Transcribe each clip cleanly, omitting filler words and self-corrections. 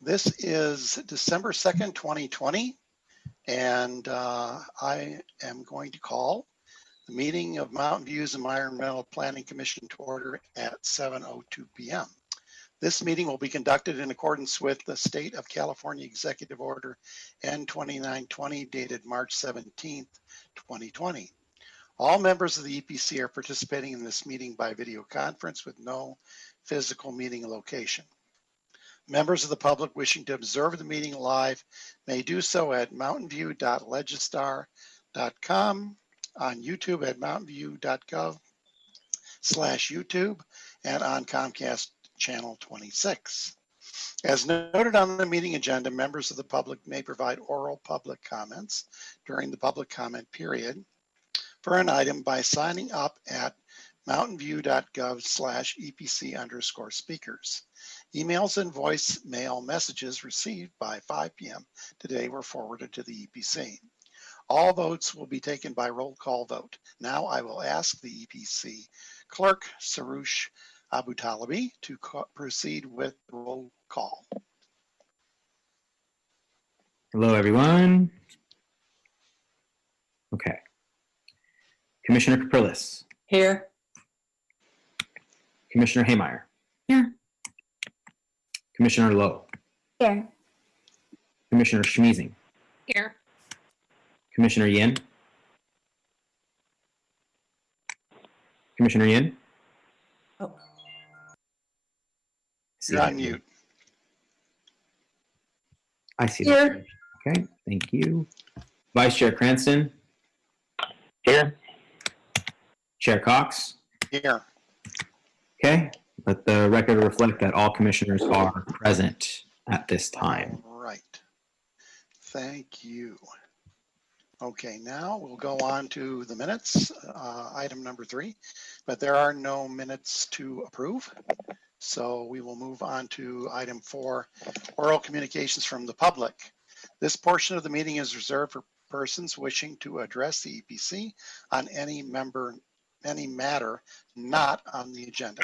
This is December 2nd, 2020, and I am going to call the meeting of Mountain View's Environmental Planning Commission to order at 7:02 p.m. This meeting will be conducted in accordance with the State of California Executive Order N2920 dated March 17th, 2020. All members of the EPC are participating in this meeting by video conference with no physical meeting location. Members of the public wishing to observe the meeting live may do so at mountainview.legistar.com, on YouTube at mountainview.gov/YouTube, and on Comcast Channel 26. As noted on the meeting agenda, members of the public may provide oral public comments during the public comment period for an item by signing up at mountainview.gov/EPC_speakers. Emails and voicemail messages received by 5 p.m. today were forwarded to the EPC. All votes will be taken by roll call vote. Now I will ask the EPC clerk, Sarush Abutalabi, to proceed with the roll call. Hello, everyone. Okay. Commissioner Capriles. Here. Commissioner Haymeyer. Here. Commissioner Lowe. Here. Commissioner Schmeezing. Here. Commissioner Yin. Commissioner Yin. Oh. You're on mute. I see Here. that. Okay, thank you. Vice Chair Cranston. Here. Chair Cox. Here. Okay, let the record reflect that all commissioners are present at this time. All right. Thank you. Okay, now we'll go on to the minutes, item number 3, but there are no minutes to approve. So we will move on to item 4, oral communications from the public. This portion of the meeting is reserved for persons wishing to address the EPC on any matter not on the agenda.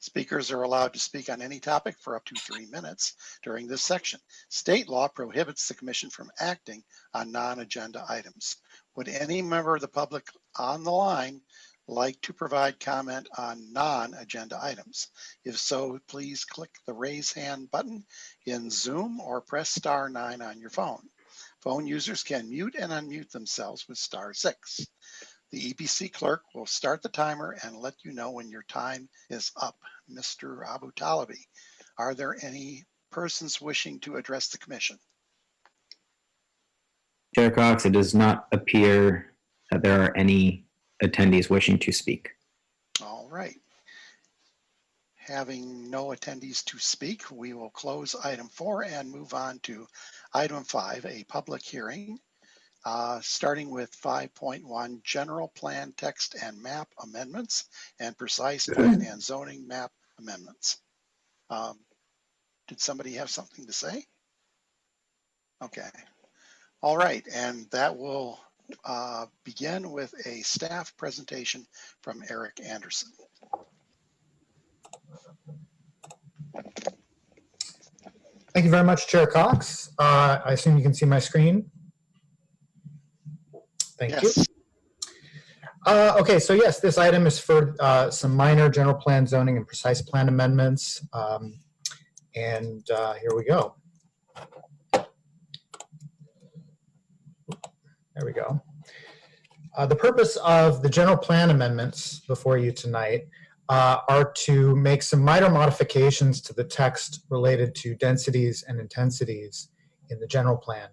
Speakers are allowed to speak on any topic for up to 3 minutes during this section. State law prohibits the commission from acting on non-agenda items. Would any member of the public on the line like to provide comment on non-agenda items? If so, please click the raise hand button in Zoom or press *9 on your phone. Phone users can mute and unmute themselves with *6. The EPC clerk will start the timer and let you know when your time is up. Mr. Abutalabi, are there any persons wishing to address the commission? Chair Cox, it does not appear that there are any attendees wishing to speak. All right. Having no attendees to speak, we will close item 4 and move on to item 5, a public hearing. Starting with 5.1, general plan text and map amendments and precise plan and zoning map amendments. Did somebody have something to say? Okay. All right, and that will begin with a staff presentation from Eric Anderson. Thank you very much, Chair Cox. I assume you can see my screen. Thank you. Okay, so yes, this item is for some minor general plan zoning and precise plan amendments. Here we go. There we go. The purpose of the general plan amendments before you tonight are to make some minor modifications to the text related to densities and intensities in the general plan.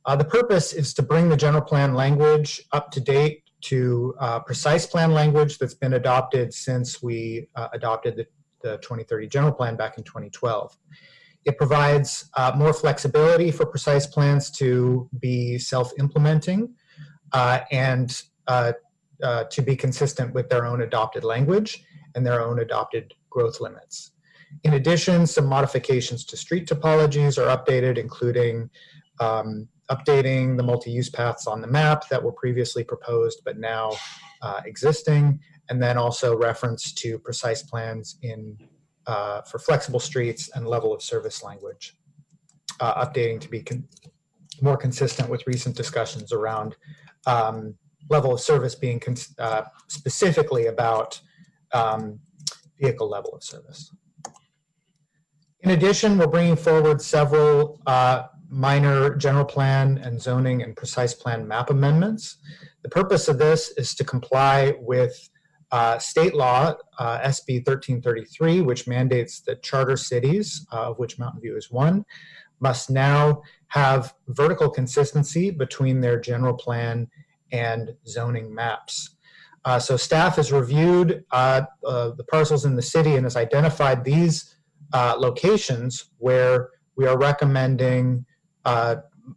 The purpose is to bring the general plan language up to date to precise plan language that's been adopted since we adopted the 2030 general plan back in 2012. It provides more flexibility for precise plans to be self-implementing and to be consistent with their own adopted language and their own adopted growth limits. In addition, some modifications to street topologies are updated, including updating the multi-use paths on the map that were previously proposed but now existing, and then also reference to precise plans in for flexible streets and level of service language. updating to be more consistent with recent discussions around level of service being specifically about vehicle level of service. In addition, we're bringing forward several minor general plan and zoning and precise plan map amendments. The purpose of this is to comply with state law, SB 1333, which mandates that charter cities, of which Mountain View is one, must now have vertical consistency between their general plan and zoning maps. So staff has reviewed the parcels in the city and has identified these locations where we are recommending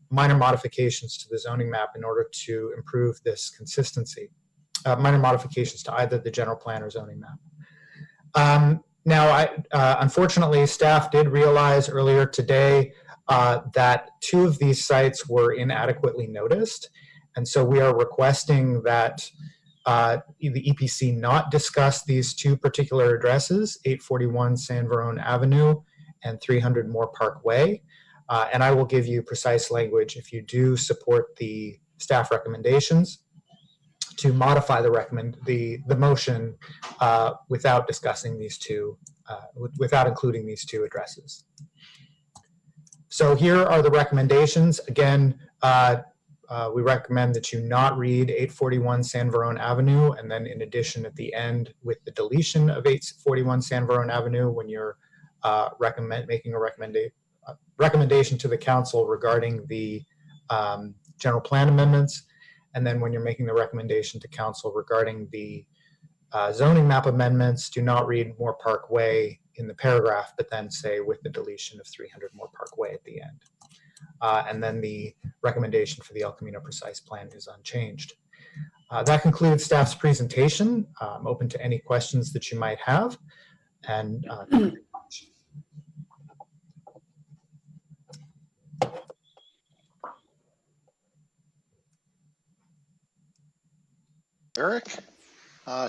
minor modifications to the zoning map in order to improve this consistency. Minor modifications to either the general plan or zoning map. Now, unfortunately, staff did realize earlier today that 2 of these sites were inadequately noticed. And so we are requesting that the EPC not discuss these 2 particular addresses, 841 San Verone Avenue and 300 Moore Park Way. And I will give you precise language if you do support the staff recommendations to modify the motion without discussing these 2, without including these 2 addresses. So here are the recommendations. Again, we recommend that you not read 841 San Verone Avenue, and then in addition at the end with the deletion of 841 San Verone Avenue when you're making a recommendation to the council regarding the general plan amendments, and then when you're making the recommendation to council regarding the zoning map amendments, do not read Moore Park Way in the paragraph, but then say with the deletion of 300 Moore Park Way at the end. And then the recommendation for the El Camino Precise Plan is unchanged. That concludes staff's presentation. I'm open to any questions that you might have. And thank you very much. Eric,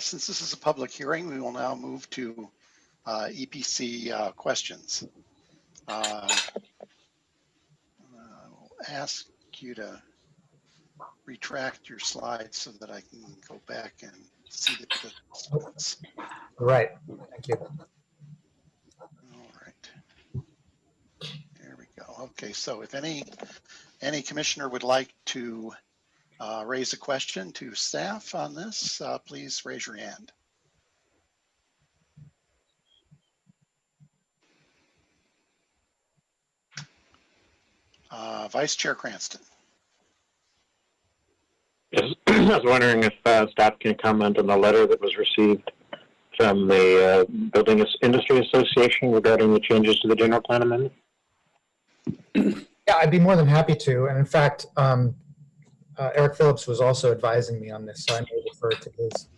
since this is a public hearing, we will now move to EPC questions. I'll ask you to retract your slides so that I can go back and see the participants. All right, thank you. All right, there we go. Okay, so if any commissioner would like to raise a question to staff on this, please raise your hand. Vice Chair Cranston. Yes, I was wondering if staff can comment on the letter that was received from the Building Industry Association regarding the changes to the general plan amendment. Yeah, I'd be more than happy to. And in fact, Eric Phillips was also advising me on this, so I may refer to his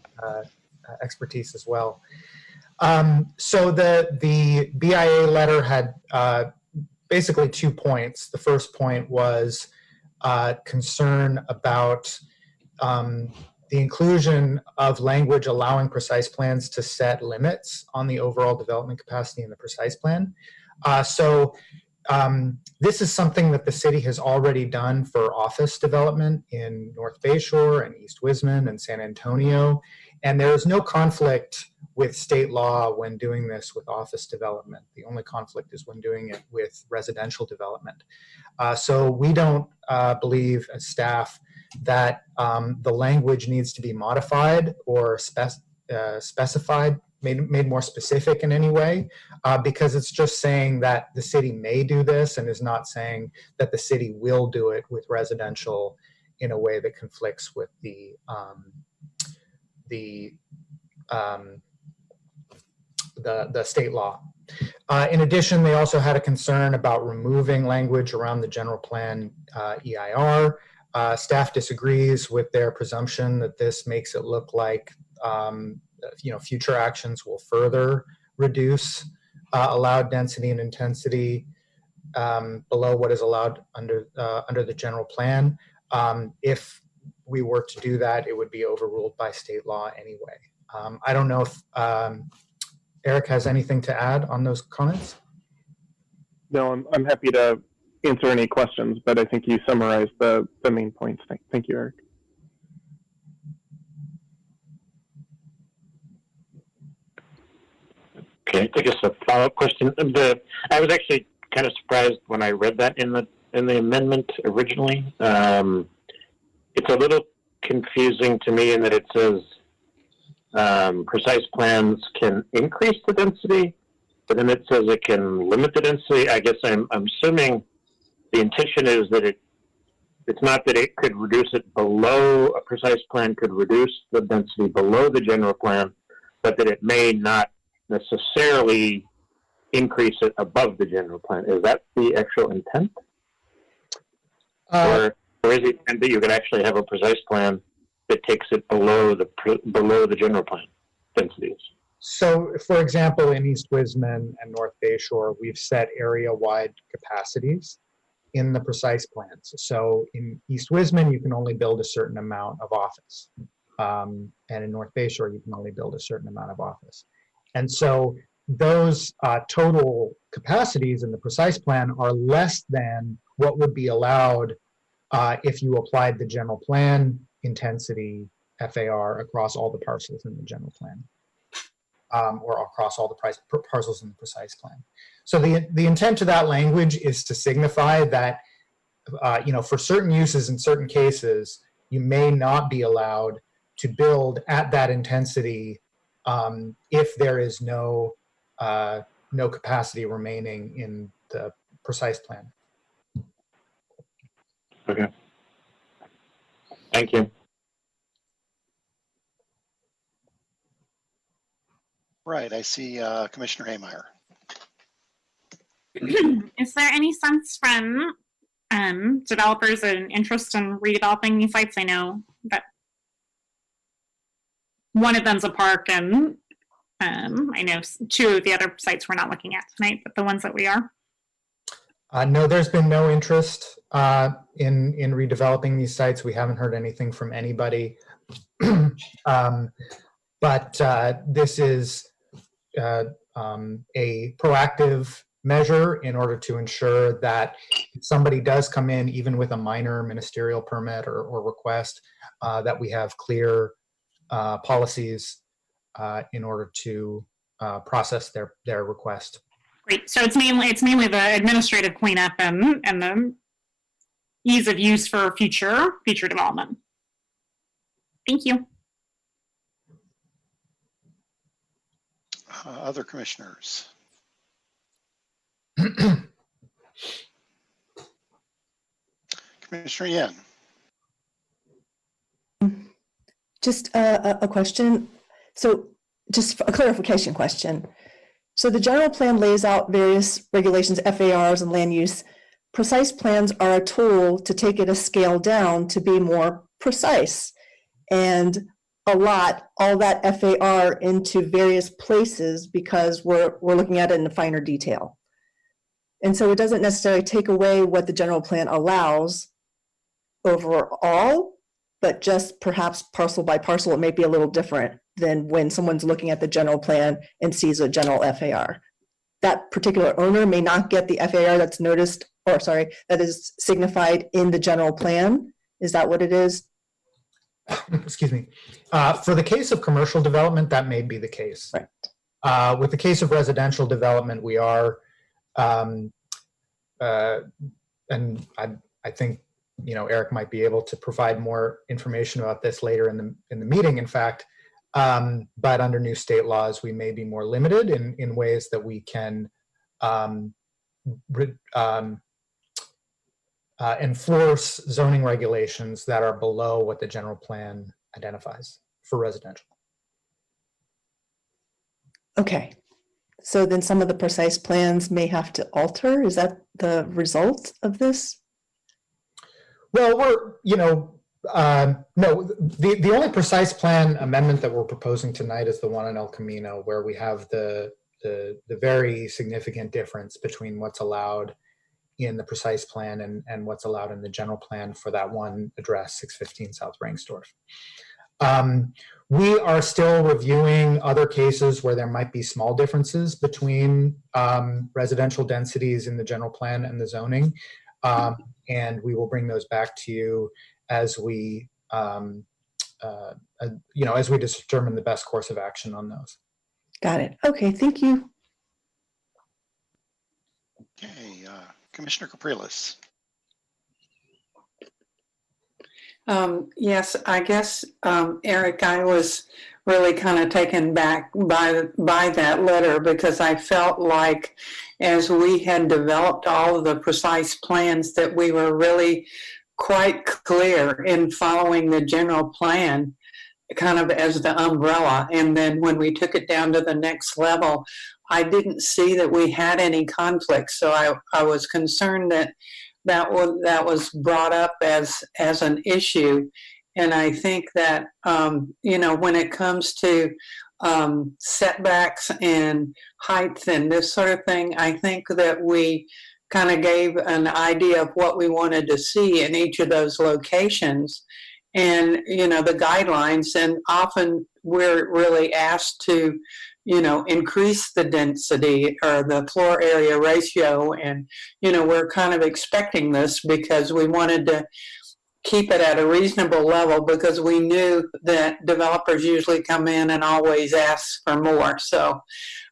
expertise as well. So the BIA letter had basically 2 points. The first point was concern about the inclusion of language allowing precise plans to set limits on the overall development capacity in the precise plan. This is something that the city has already done for office development in North Bayshore and East Wisman and San Antonio. And there is no conflict with state law when doing this with office development. The only conflict is when doing it with residential development. So we don't believe as staff that the language needs to be modified or specified, made more specific in any way, because it's just saying that the city may do this and is not saying that the city will do it with residential in a way that conflicts with the state law. In addition, they also had a concern about removing language around the general plan EIR. Staff disagrees with their presumption that this makes it look like future actions will further reduce allowed density and intensity below what is allowed under the general plan. If we were to do that, it would be overruled by state law anyway. I don't know if Eric has anything to add on those comments. No, I'm happy to answer any questions, but I think you summarized the main points. Thank you, Eric. Okay, I guess a follow-up question. I was actually kind of surprised when I read that in the amendment originally. It's a little confusing to me in that it says precise plans can increase the density, but then it says it can limit the density. I guess I'm assuming the intention is that it's not that it could reduce it below, a precise plan could reduce the density below the general plan, but that it may not necessarily increase it above the general plan. Is that the actual intent? Or is it intent that you could actually have a precise plan that takes it below the general plan densities? So, for example, in East Wisman and North Bayshore, we've set area-wide capacities in the precise plans. So in East Wisman, you can only build a certain amount of office. And in North Bayshore, you can only build a certain amount of office. And so those total capacities in the precise plan are less than what would be allowed if you applied the general plan intensity FAR across all the parcels in the general plan, or across all the parcels in the precise plan. So the intent of that language is to signify that, for certain uses in certain cases, you may not be allowed to build at that intensity if there is no capacity remaining in the precise plan. Okay. Thank you. Right, I see Commissioner Haymeyer. Is there any sense from developers an interest in redeveloping these sites? I know that one of them's a park, and I know two of the other sites we're not looking at tonight, but the ones that we are. No, there's been no interest in redeveloping these sites. We haven't heard anything from anybody. But this is a proactive measure in order to ensure that if somebody does come in, even with a minor ministerial permit or request, that we have clear policies in order to process their request. Great. So it's mainly the administrative cleanup and the ease of use for future development. Thank you. Other commissioners? Commissioner Yen. Just a question. So just a clarification question. So the general plan lays out various regulations, FARs and land use. Precise plans are a tool to take it a scale down to be more precise and allot all that FAR into various places because we're looking at it in finer detail. And so it doesn't necessarily take away what the general plan allows overall, but just perhaps parcel by parcel, it may be a little different than when someone's looking at the general plan and sees a general FAR. That particular owner may not get the FAR that's noticed, or sorry, that is signified in the general plan. Is that what it is? Excuse me. For the case of commercial development, that may be the case. Right. With the case of residential development, we are, and I think Eric might be able to provide more information about this later in the meeting. In fact, but under new state laws, we may be more limited in ways that we can enforce zoning regulations that are below what the general plan identifies for residential. Okay. So then some of the precise plans may have to alter. Is that the result of this? Well, no, the only precise plan amendment that we're proposing tonight is the one in El Camino, where we have the very significant difference between what's allowed in the precise plan and what's allowed in the general plan for that one address, 615 South Rangsdorf. We are still reviewing other cases where there might be small differences between residential densities in the general plan and the zoning. And we will bring those back to you as we, as we determine the best course of action on those. Got it. Okay, thank you. Okay, Commissioner Capriles. Yes, I guess, Eric, I was really kind of taken back by that letter, because I felt like as we had developed all of the precise plans that we were really quite clear in following the general plan kind of as the umbrella. And then when we took it down to the next level, I didn't see that we had any conflicts. So I was concerned that was brought up as an issue. And I think that, when it comes to setbacks and height and this sort of thing, I think that we kind of gave an idea of what we wanted to see in each of those locations and, the guidelines. And often we're really asked to, increase the density or the floor area ratio. And, we're kind of expecting this because we wanted to keep it at a reasonable level, because we knew that developers usually come in and always ask for more. So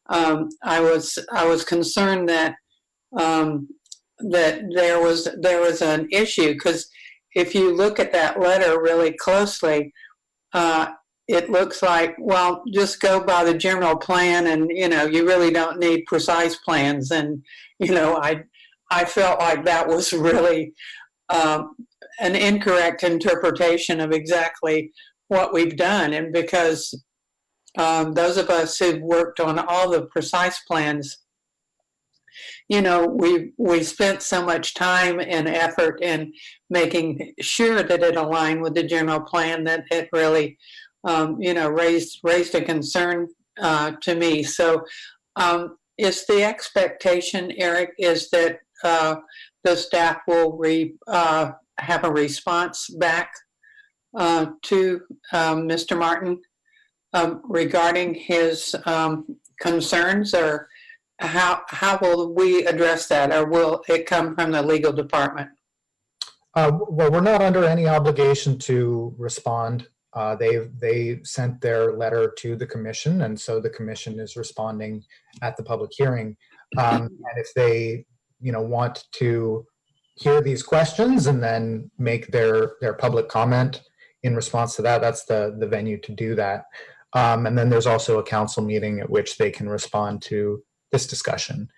I was concerned that that there was an issue, because if you look at that letter really closely, it looks like, well, just go by the general plan, and you really don't need precise plans. And I felt like that was really an incorrect interpretation of exactly what we've done. And because those of us who've worked on all the precise plans, we spent so much time and effort in making sure that it aligned with the general plan that it really, raised a concern to me. So is the expectation, Eric, is that the staff will have a response back to Mr. Martin regarding his concerns, or how will we address that, or will it come from the legal department? Well, we're not under any obligation to respond. They sent their letter to the commission, and so the commission is responding at the public hearing. And if they, want to hear these questions and then make their public comment in response to that, that's the venue to do that. And then there's also a council meeting at which they can respond to this discussion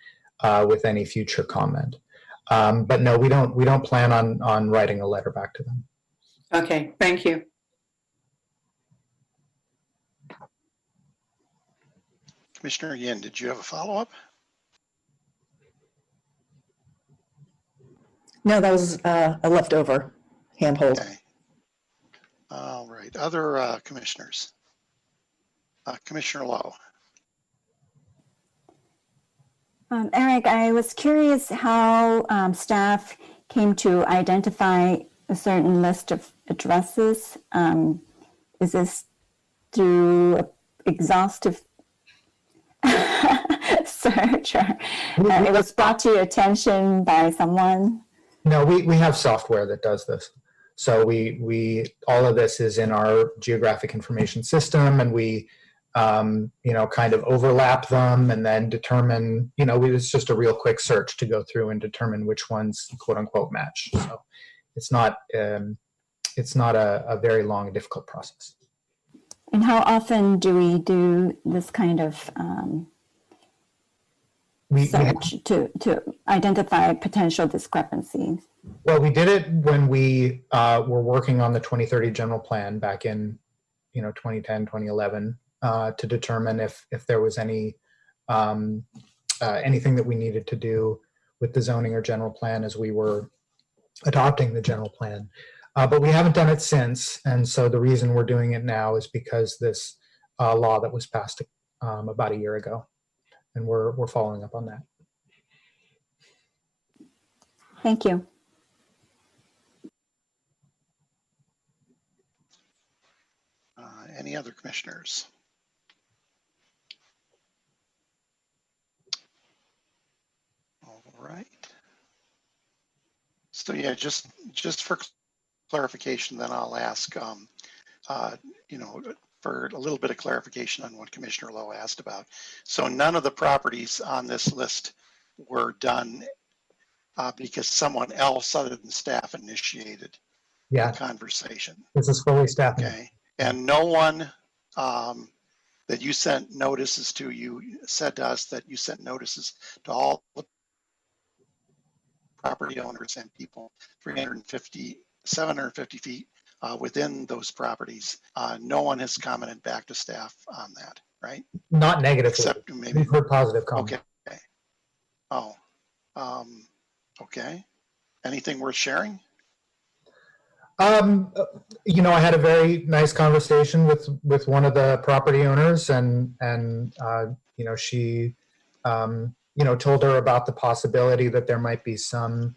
with any future comment. But no, we don't plan on writing a letter back to them. Okay, thank you. Commissioner Yin, did you have a follow-up? No, that was a leftover handhold. Okay. All right. Other commissioners? Commissioner Lowe. Eric, I was curious how staff came to identify a certain list of addresses. Is this through exhaustive search, or it was brought to your attention by someone? No, we have software that does this. So we all of this is in our geographic information system, and we kind of overlap them and then determine, it's just a real quick search to go through and determine which ones quote unquote match. So it's not a very long, difficult process. And how often do we do this kind of search to identify potential discrepancies? Well, we did it when we were working on the 2030 general plan back in 2010, 2011, to determine if there was any anything that we needed to do with the zoning or general plan as we were adopting the general plan. But we haven't done it since, and so the reason we're doing it now is because this law that was passed about a year ago, and we're following up on that. Thank you. Any other commissioners? All right. So yeah, just for clarification, then I'll ask, for a little bit of clarification on what Commissioner Lowe asked about. So none of the properties on this list were done because someone else other than staff initiated Yeah, the conversation. this is fully staffed. Okay, and no one that you sent notices to, you said to us that you sent notices to all the property owners and people 750 feet within those proproperties. No one has commented back to staff on that, right? Not negatively. Except maybe. We've heard positive comments. Okay. Oh, okay. Anything worth sharing? I had a very nice conversation with one of the property owners, and she, told her about the possibility that there might be some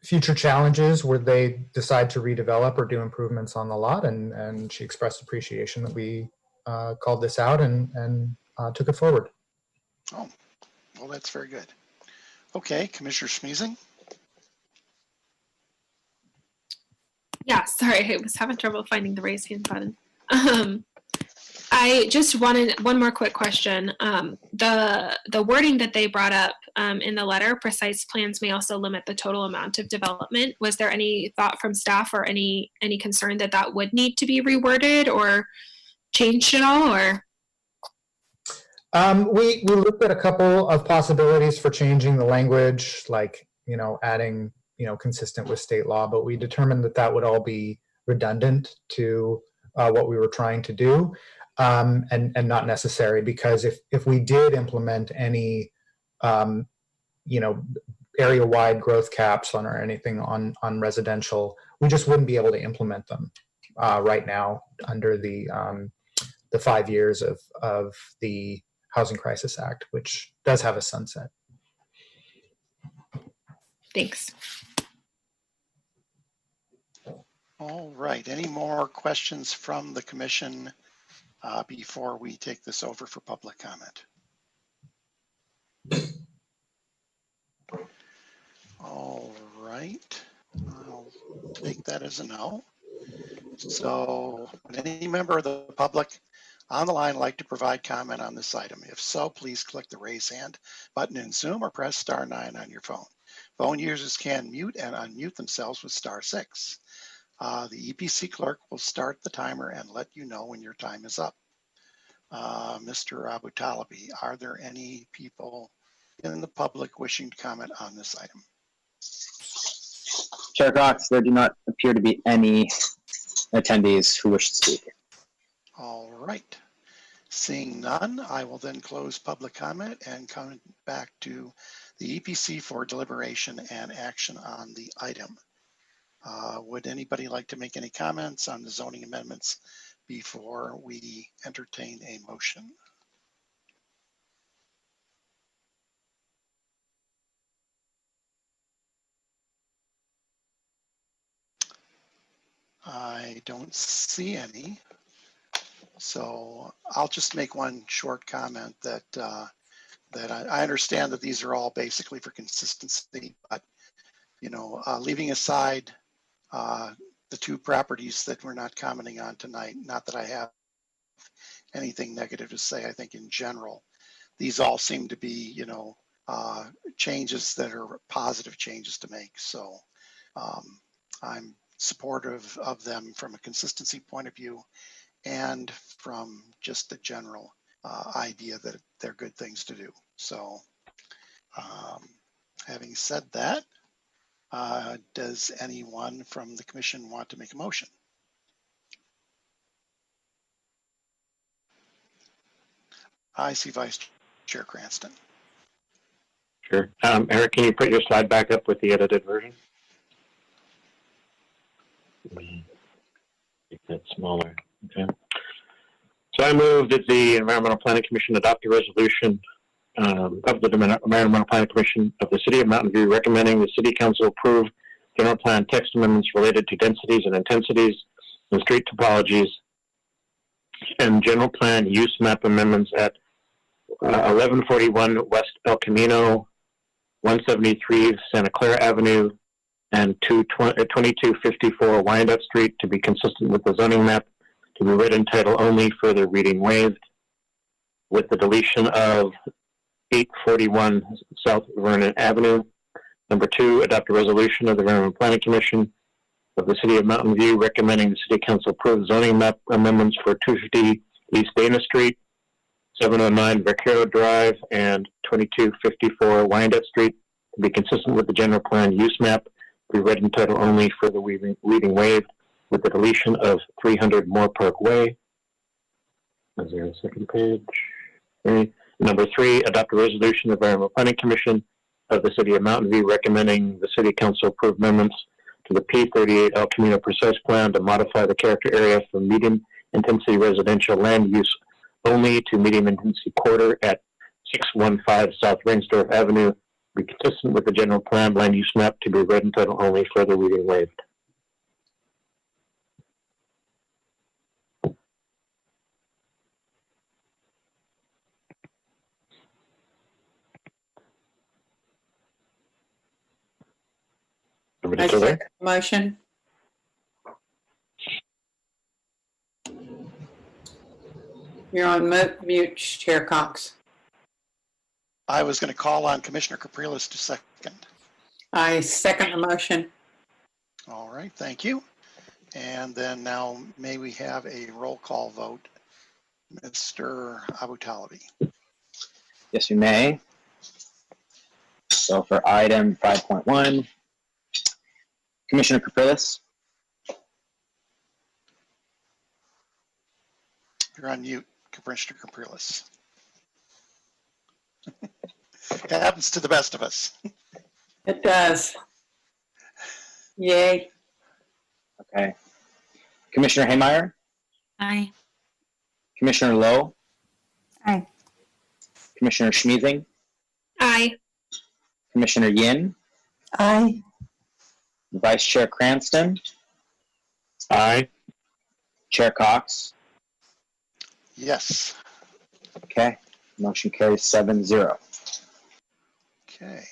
future challenges where they decide to redevelop or do improvements on the lot, and she expressed appreciation that we called this out and took it forward. Oh, well, that's very good. Okay, Commissioner Schmeezing. Yeah, sorry, I was having trouble finding the raise hand button. I just wanted one more quick question. The wording that they brought up in the letter, precise plans may also limit the total amount of development. Was there any thought from staff or any concern that that would need to be reworded or changed at all? Or we looked at a couple of possibilities for changing the language, like adding consistent with state law, but we determined that that would all be redundant to what we were trying to do, and not necessary, because if we did implement any area-wide growth caps or anything on residential, we just wouldn't be able to implement them right now under the 5 years of the Housing Crisis Act, which does have a sunset. Thanks. All right. Any more questions from the commission before we take this over for public comment? All right. I'll take that as a no. So would any member of the public on the line like to provide comment on this item? If so, please click the raise hand button in Zoom or press *9 on your phone. Phone users can mute and unmute themselves with *6. The EPC clerk will start the timer and let you know when your time is up. Mr. Abu Talabi, are there any people in the public wishing to comment on this item? Chair Cox, there do not appear to be any attendees who wish to speak. All right. Seeing none, I will then close public comment and come back to the EPC for deliberation and action on the item. Would anybody like to make any comments on the zoning amendments before we entertain a motion? I don't see any. So I'll just make one short comment that I understand that these are all basically for consistency, but leaving aside the two properties that we're not commenting on tonight, not that I have anything negative to say, I think in general, these all seem to be, changes that are positive changes to make. So I'm supportive of them from a consistency point of view and from just the general idea that they're good things to do. So having said that, does anyone from the commission want to make a motion? I see Vice Chair Cranston. Sure. Eric, can you put your slide back up with the edited version? Make that smaller. Okay. So I move that the Environmental Planning Commission adopt a resolution of the Environmental Planning Commission of the City of Mountain View recommending the City Council approve general plan text amendments related to densities and intensities and street topologies and general plan use map amendments at 1141 West El Camino, 173 Santa Clara Avenue, and 2254 Wyandotte Street to be consistent with the zoning map, to be read in title only, further reading waived, with the deletion of 841 South Vernon Avenue. Number 2, adopt a resolution of the Vernon Planning Commission of the City of Mountain View recommending the City Council approve zoning map amendments for 250 East Dana Street, 709 Vaquero Drive, and 2254 Wyandotte Street to be consistent with the general plan use map, be read in title only, for the reading waived, with the deletion of 300 Moore Park Way. Is there a second page? Okay. Number 3, adopt a resolution of the Environmental Planning Commission of the City of Mountain View recommending the City Council approve amendments to the P38 El Camino Precise Plan to modify the character area from medium intensity residential land use only to medium intensity quarter at 615 South Reinsdorf Avenue, be consistent with the general plan land use map, to be read in title only, further reading waived. I second the motion. You're on mute, Chair Cox. I was going to call on Commissioner Capriles to second. I second the motion. All right, thank you. And then now may we have a roll call vote? Mr. Abu-Talabi. Yes, you may. So for item 5.1, Commissioner Capriles. You're on mute, Commissioner Capriles. It happens to the best of us. It does. Yay. Okay. Commissioner Haymeyer. Aye. Commissioner Lowe. Aye. Commissioner Schmiesing. Aye. Commissioner Yin. Aye. Vice Chair Cranston. Aye. Chair Cox. Yes. Okay. Motion carries 7-0. Okay.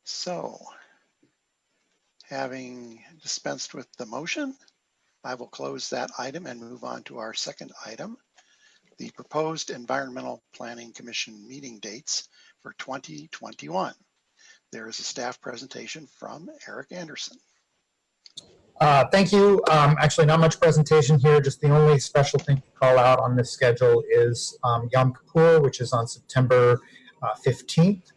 So, having dispensed with the motion, I will close that item and move on to our second item, the proposed Environmental Planning Commission meeting dates for 2021. There is a staff presentation from Eric Anderson. Thank you. Actually, not much presentation here. Just the only special thing to call out on this schedule is Yom Kippur, which is on September 15th,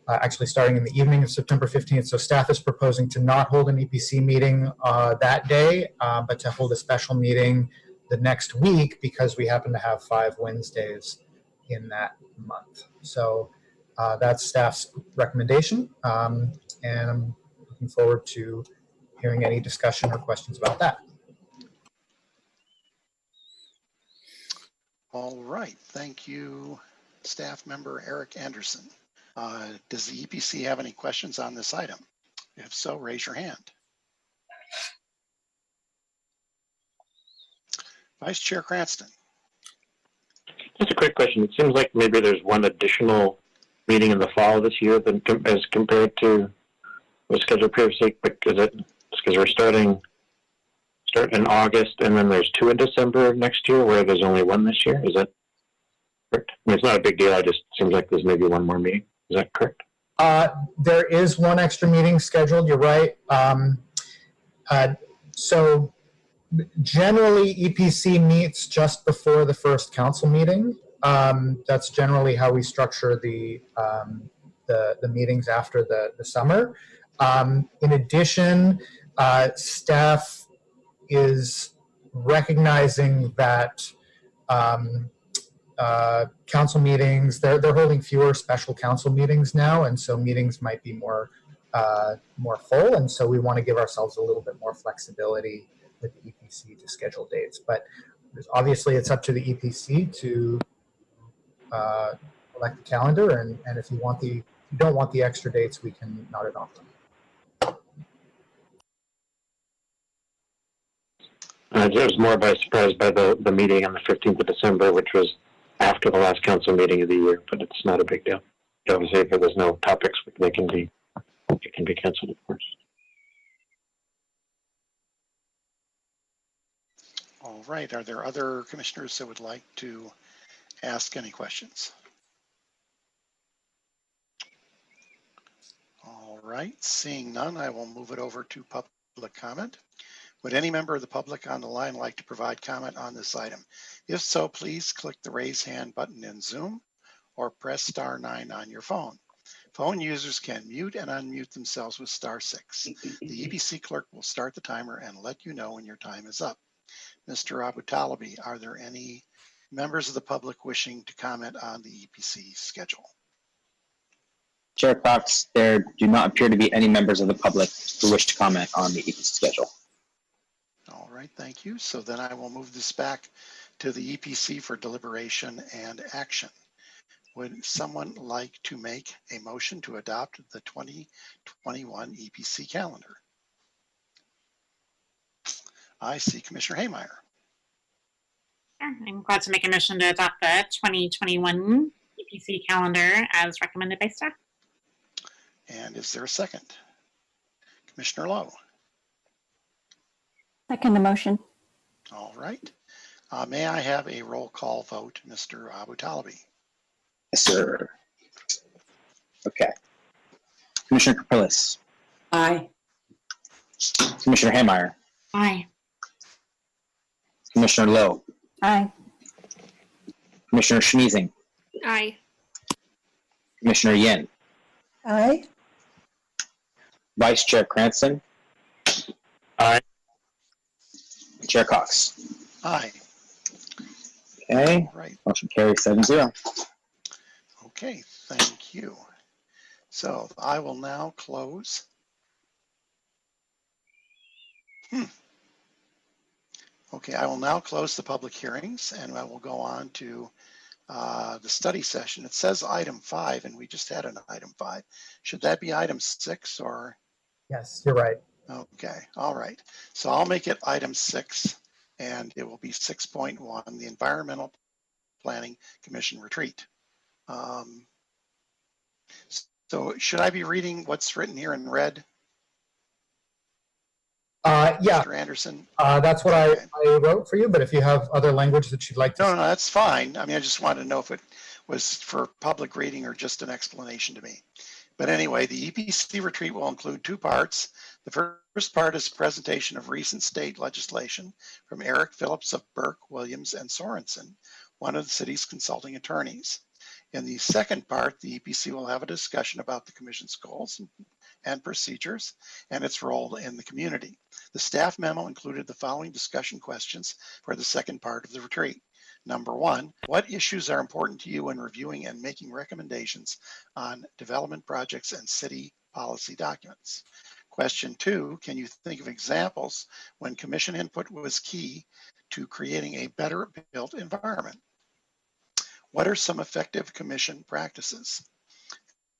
actually starting in the evening of September 15th. So staff is proposing to not hold an EPC meeting that day, but to hold a special meeting the next week because we happen to have 5 Wednesdays in that month. So that's staff's recommendation, and I'm looking forward to hearing any discussion or questions about that. All right, thank you, staff member Eric Anderson. Does the EPC have any questions on this item? If so, raise your hand. Vice Chair Cranston. Just a quick question. It seems like maybe there's one additional meeting in the fall this year than as compared to was scheduled previously. Is it because we're start in August and then there's 2 in December of next year, where there's only 1 this year? Is that correct? I mean, it's not a big deal. It just seems like there's maybe 1 more meeting. Is that correct? There is 1 extra meeting scheduled. You're right. So generally, EPC meets just before the first council meeting. That's generally how we structure the meetings after the summer. In addition, staff is recognizing that council meetings, they're holding fewer special council meetings now, and so meetings might be more full, and so we want to give ourselves a little bit more flexibility with the EPC to schedule dates. But obviously it's up to the EPC to elect the calendar, and if you don't want the extra dates, we can not adopt them. I was more by surprise by the meeting on the 15th of December, which was after the last council meeting of the year, but it's not a big deal. obviously, if there's no topics, it can be canceled, of course. All right. Are there other commissioners that would like to ask any questions? All right. Seeing none, I will move it over to public comment. Would any member of the public on the line like to provide comment on this item? If so, please click the raise hand button in Zoom or press *9 on your phone. Phone users can mute and unmute themselves with *6. The EPC clerk will start the timer and let you know when your time is up. Mr. Abu-Talabi, are there any members of the public wishing to comment on the EPC schedule? Chair Cox, there do not appear to be any members of the public who wish to comment on the EPC schedule. All right, thank you. So then I will move this back to the EPC for deliberation and action. Would someone like to make a motion to adopt the 2021 EPC calendar? I see Commissioner Haymeyer. I'm glad to make a motion to adopt the 2021 EPC calendar as recommended by staff. And is there a second? Commissioner Lowe. Second the motion. All right. May I have a roll call vote, Mr. Abu-Talabi? Yes, sir. Okay. Commissioner Caprillis. Aye. Commissioner Haymeyer. Aye. Commissioner Lowe. Aye. Commissioner Schmeezing. Aye. Commissioner Yin. Aye. Vice Chair Cranston. Aye. Chair Cox. Aye. Okay. All right. Motion carries 7-0. Okay, thank you. So I will now close. Okay, I will now close the public hearings and I will go on to the study session. It says item 5 and we just had an item 5. Should that be item 6 or? Yes, you're right. Okay, all right. So I'll make it item 6 and it will be 6.1, the Environmental Planning Commission retreat. So should I be reading what's written here in red? Yeah, Mr. Anderson? that's what I wrote for you, but if you have other language that you'd like to. No, that's fine. I mean, I just wanted to know if it was for public reading or just an explanation to me. But anyway, the EPC retreat will include 2 parts. The first part is a presentation of recent state legislation from Eric Phillips of Burke, Williams, and Sorensen, one of the city's consulting attorneys. In the second part, the EPC will have a discussion about the Commission's goals and procedures and its role in the community. The staff memo included the following discussion questions for the second part of the retreat. Number 1, what issues are important to you when reviewing and making recommendations on development projects and city policy documents? Question 2, can you think of examples when Commission input was key to creating a better built environment? What are some effective Commission practices?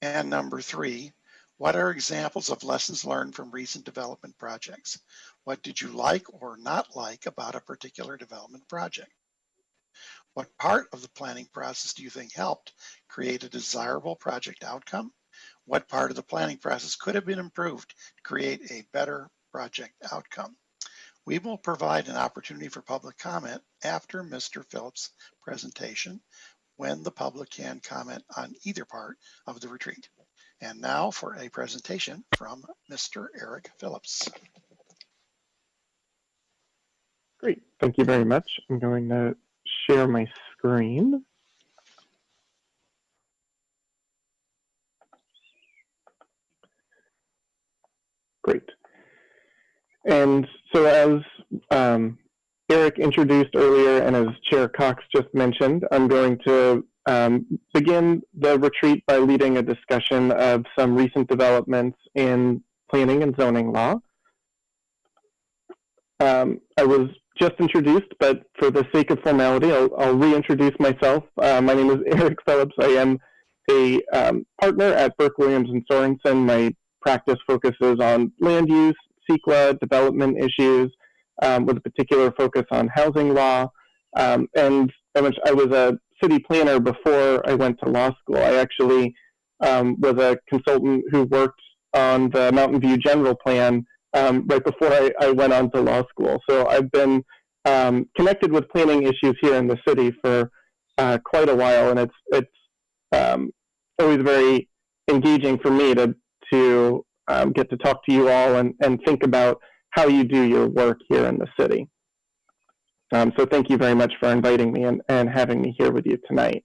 And number 3, what are examples of lessons learned from recent development projects? What did you like or not like about a particular development project? What part of the planning process do you think helped create a desirable project outcome? What part of the planning process could have been improved to create a better project outcome? We will provide an opportunity for public comment after Mr. Phillips' presentation, when the public can comment on either part of the retreat. And now for a presentation from Mr. Eric Phillips. Great, thank you very much. I'm going to share my screen. Great. And so as Eric introduced earlier and as Chair Cox just mentioned, I'm going to begin the retreat by leading a discussion of some recent developments in planning and zoning law. I was just introduced, but for the sake of formality, I'll reintroduce myself. My name is Eric Phillips. I am a partner at Burke, Williams, and Sorensen. My practice focuses on land use, CEQA, development issues, with a particular focus on housing law. And I was a city planner before I went to law school. I actually was a consultant who worked on the Mountain View General Plan right before I went on to law school. So I've been connected with planning issues here in the city for quite a while, and it's always very engaging for me to get to talk to you all and think about how you do your work here in the city. So thank you very much for inviting me and having me here with you tonight.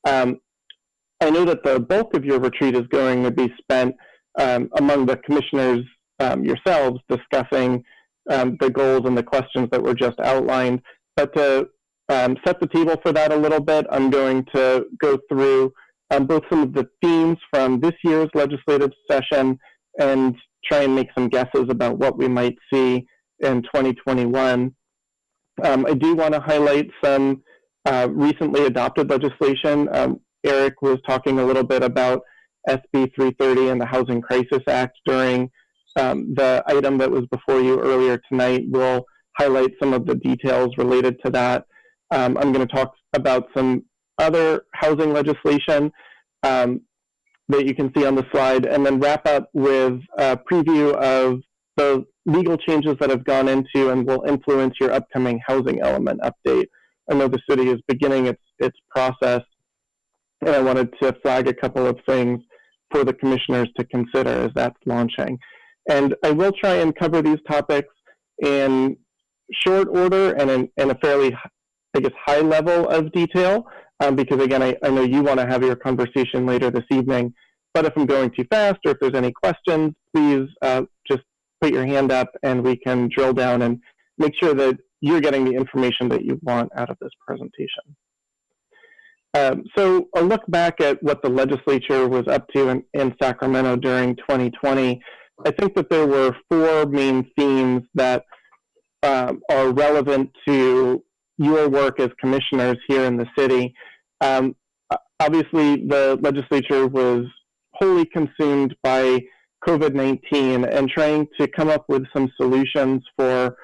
I know that the bulk of your retreat is going to be spent among the commissioners yourselves discussing the goals and the questions that were just outlined. But to set the table for that a little bit, I'm going to go through both some of the themes from this year's legislative session and try and make some guesses about what we might see in 2021. I do want to highlight some recently adopted legislation. Eric was talking a little bit about SB 330 and the Housing Crisis Act during the item that was before you earlier tonight. We'll highlight some of the details related to that. I'm going to talk about some other housing legislation that you can see on the slide, and then wrap up with a preview of the legal changes that have gone into and will influence your upcoming housing element update. I know the city is beginning its process, and I wanted to flag a couple of things for the commissioners to consider as that's launching. And I will try and cover these topics in short order and in a fairly, I guess, high level of detail, because again, I know you want to have your conversation later this evening, but if I'm going too fast or if there's any questions, please just put your hand up and we can drill down and make sure that you're getting the information that you want out of this presentation. So a look back at what the legislature was up to in Sacramento during 2020, I think that there were four main themes that are relevant to your work as commissioners here in the city. Obviously, the legislature was wholly consumed by COVID-19 and trying to come up with some solutions for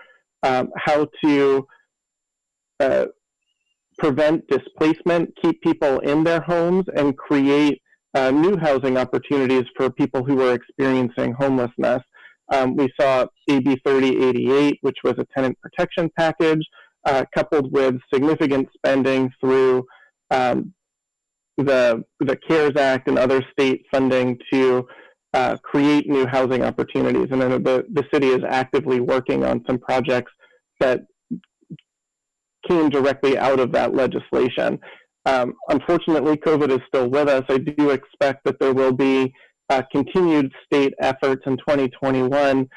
how to prevent displacement, keep people in their homes, and create new housing opportunities for people who were experiencing homelessness. We saw AB 3088, which was a tenant protection package, coupled with significant spending through the CARES Act and other state funding to create new housing opportunities. And then the city is actively working on some projects that came directly out of that legislation. Unfortunately, COVID is still with us. I do expect that there will be continued state efforts in 2021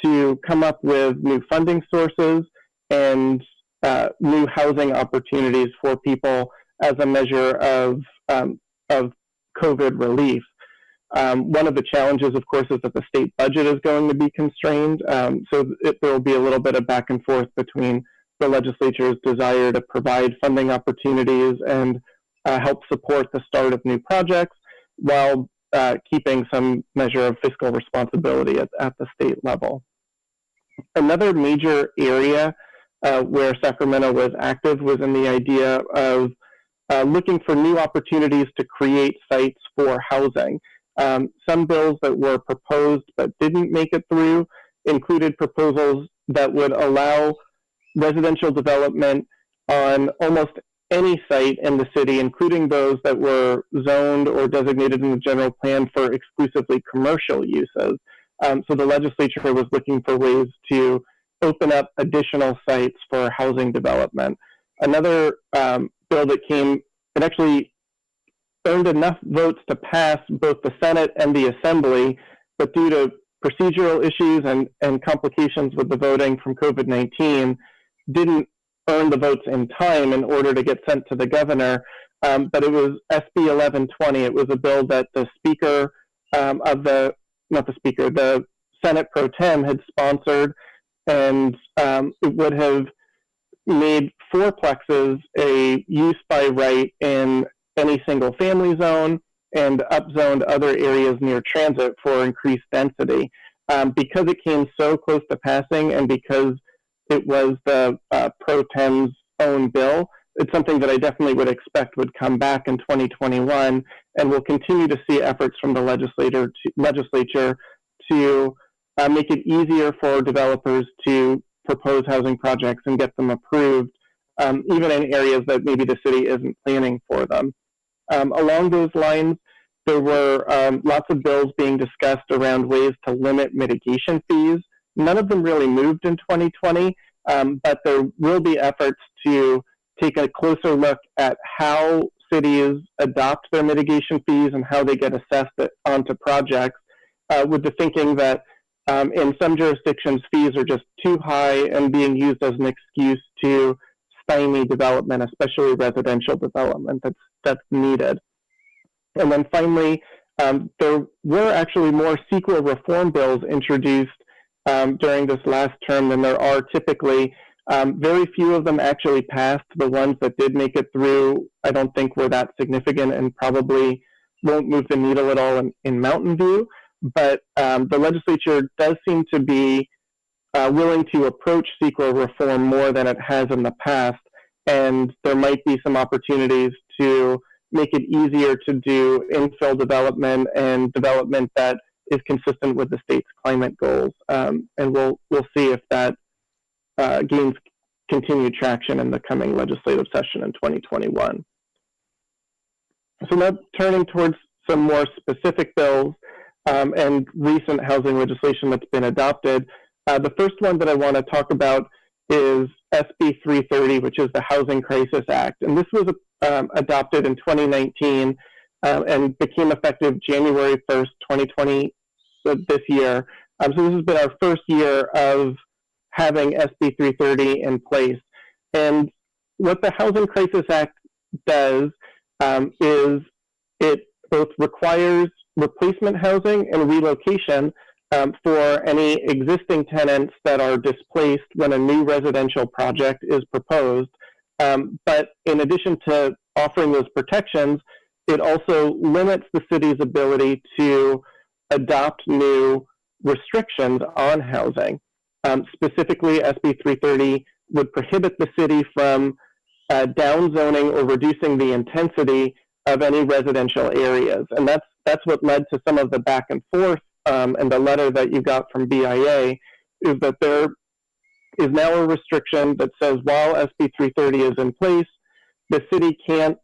to come up with new funding sources and new housing opportunities for people as a measure of COVID relief. One of the challenges, of course, is that the state budget is going to be constrained. So there will be a little bit of back and forth between the legislature's desire to provide funding opportunities and help support the start of new projects while keeping some measure of fiscal responsibility at the state level. Another major area where Sacramento was active was in the idea of looking for new opportunities to create sites for housing. Some bills that were proposed but didn't make it through included proposals that would allow residential development on almost any site in the city, including those that were zoned or designated in the general plan for exclusively commercial uses. So the legislature was looking for ways to open up additional sites for housing development. Another bill that came, it actually earned enough votes to pass both the Senate and the Assembly, but due to procedural issues and complications with the voting from COVID-19, didn't earn the votes in time in order to get sent to the governor. But it was SB 1120. It was a bill that the Speaker the Senate Pro Tem had sponsored, and it would have made fourplexes a use by right in any single family zone and upzoned other areas near transit for increased density. Because it came so close to passing and because it was the Pro Tem's own bill, it's something that I definitely would expect would come back in 2021, and we'll continue to see efforts from the legislature to make it easier for developers to propose housing projects and get them approved, even in areas that maybe the city isn't planning for them. Along those lines, there were lots of bills being discussed around ways to limit mitigation fees. None of them really moved in 2020, but there will be efforts to take a closer look at how cities adopt their mitigation fees and how they get assessed onto projects, with the thinking that in some jurisdictions, fees are just too high and being used as an excuse to stymie development, especially residential development that's needed. And then finally, there were actually more CEQA reform bills introduced during this last term than there are typically. Very few of them actually passed. The ones that did make it through, I don't think were that significant and probably won't move the needle at all in Mountain View. But the legislature does seem to be willing to approach CEQA reform more than it has in the past. And there might be some opportunities to make it easier to do infill development and development that is consistent with the state's climate goals. And we'll see if that gains continued traction in the coming legislative session in 2021. So now turning towards some more specific bills and recent housing legislation that's been adopted. The first one that I want to talk about is SB 330, which is the Housing Crisis Act. And this was adopted in 2019 and became effective January 1st, 2020, so this year. So this has been our first year of having SB 330 in place. And what the Housing Crisis Act does is it both requires replacement housing and relocation for any existing tenants that are displaced when a new residential project is proposed. But in addition to offering those protections, it also limits the city's ability to adopt new restrictions on housing. Specifically, SB 330 would prohibit the city from downzoning or reducing the intensity of any residential areas. And that's what led to some of the back and forth and the letter that you got from BIA, is that there is now a restriction that says while SB 330 is in place, the city can't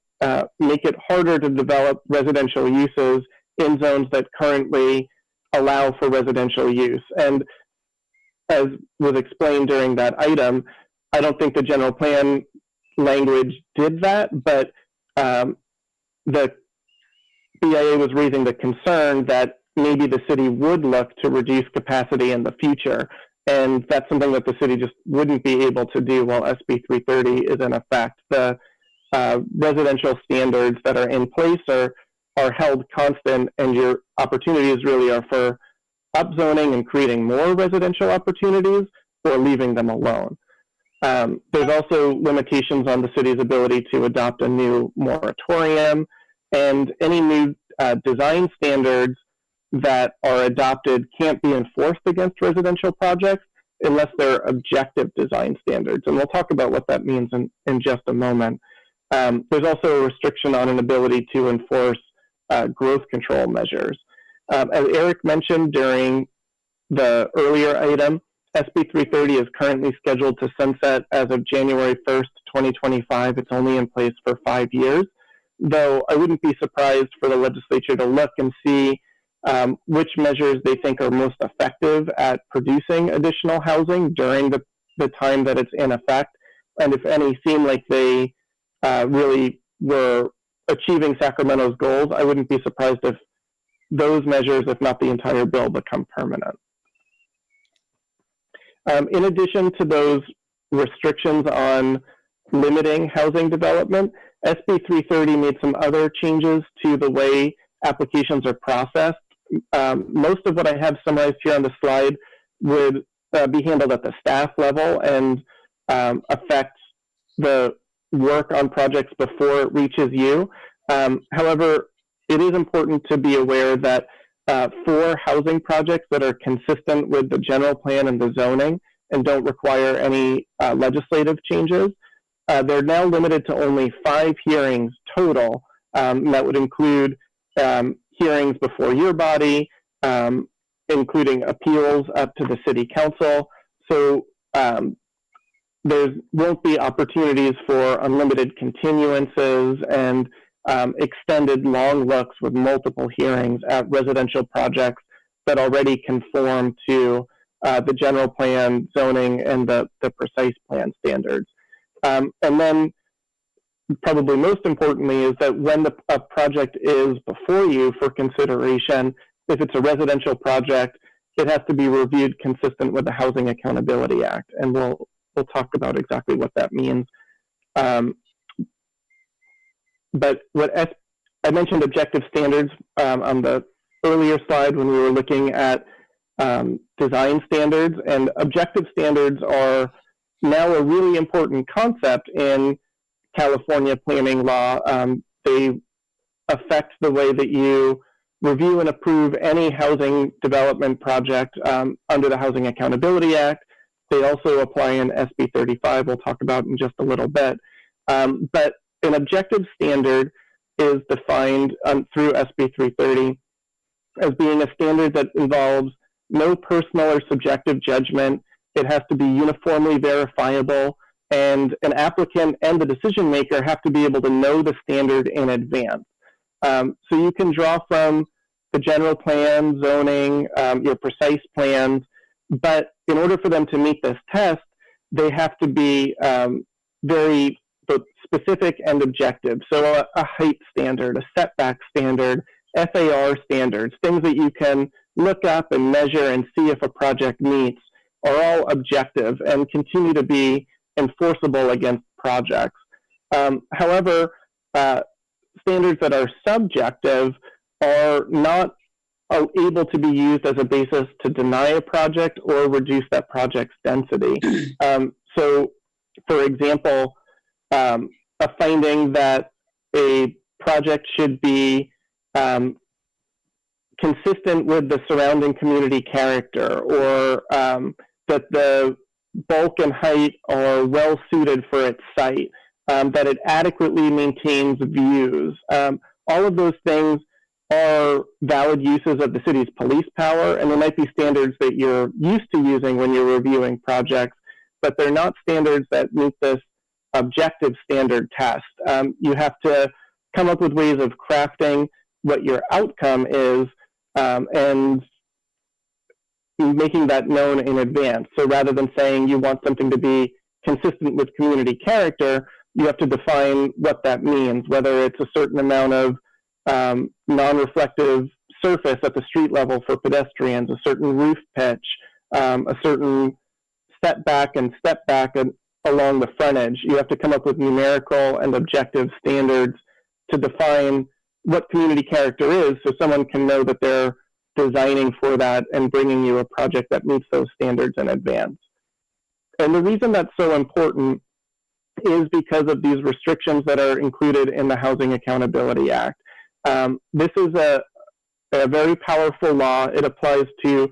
make it harder to develop residential uses in zones that currently allow for residential use. And as was explained during that item, I don't think the general plan language did that, but the BIA was raising the concern that maybe the city would look to reduce capacity in the future. And that's something that the city just wouldn't be able to do while SB 330 is in effect. The residential standards that are in place are held constant, and your opportunities really are for upzoning and creating more residential opportunities or leaving them alone. There's also limitations on the city's ability to adopt a new moratorium, and any new design standards that are adopted can't be enforced against residential projects unless they're objective design standards. And we'll talk about what that means in just a moment. There's also a restriction on an ability to enforce growth control measures. As Eric mentioned during the earlier item, SB 330 is currently scheduled to sunset as of January 1st, 2025. It's only in place for 5 years, though I wouldn't be surprised for the legislature to look and see which measures they think are most effective at producing additional housing during the time that it's in effect. And if any seem like they really were achieving Sacramento's goals, I wouldn't be surprised if those measures, if not the entire bill, become permanent. In addition to those restrictions on limiting housing development, SB 330 made some other changes to the way applications are processed. Most of what I have summarized here on the slide would be handled at the staff level and affect the work on projects before it reaches you. However, it is important to be aware that for housing projects that are consistent with the general plan and the zoning and don't require any legislative changes, they're now limited to only 5 hearings total. That would include hearings before your body, including appeals up to the city council. So there won't be opportunities for unlimited continuances and extended long looks with multiple hearings at residential projects that already conform to the general plan, zoning, and the precise plan standards. And then probably most importantly is that when a project is before you for consideration, if it's a residential project, it has to be reviewed consistent with the Housing Accountability Act. And we'll talk about exactly what that means. But I mentioned objective standards on the earlier slide when we were looking at design standards, and objective standards are now a really important concept in California planning law. They affect the way that you review and approve any housing development project under the Housing Accountability Act. They also apply in SB 35, we'll talk about in just a little bit. But an objective standard is defined through SB 330 as being a standard that involves no personal or subjective judgment. It has to be uniformly verifiable, and an applicant and the decision maker have to be able to know the standard in advance. So you can draw from the general plan, zoning, your precise plans, but in order for them to meet this test, they have to be very both specific and objective. So a height standard, a setback standard, FAR standards, things that you can look up and measure and see if a project meets, are all objective and continue to be enforceable against projects. However, standards that are subjective are not able to be used as a basis to deny a project or reduce that project's density. So, for example, a finding that a project should be consistent with the surrounding community character, or that the bulk and height are well suited for its site, that it adequately maintains views. All of those things are valid uses of the city's police power, and there might be standards that you're used to using when you're reviewing projects, but they're not standards that meet this objective standard test. You have to come up with ways of crafting what your outcome is and making that known in advance. So rather than saying you want something to be consistent with community character, you have to define what that means, whether it's a certain amount of non-reflective surface at the street level for pedestrians, a certain roof pitch, a certain setback and step back along the frontage. You have to come up with numerical and objective standards to define what community character is, so someone can know that they're designing for that and bringing you a project that meets those standards in advance. And the reason that's so important is because of these restrictions that are included in the Housing Accountability Act. This is a very powerful law. It applies to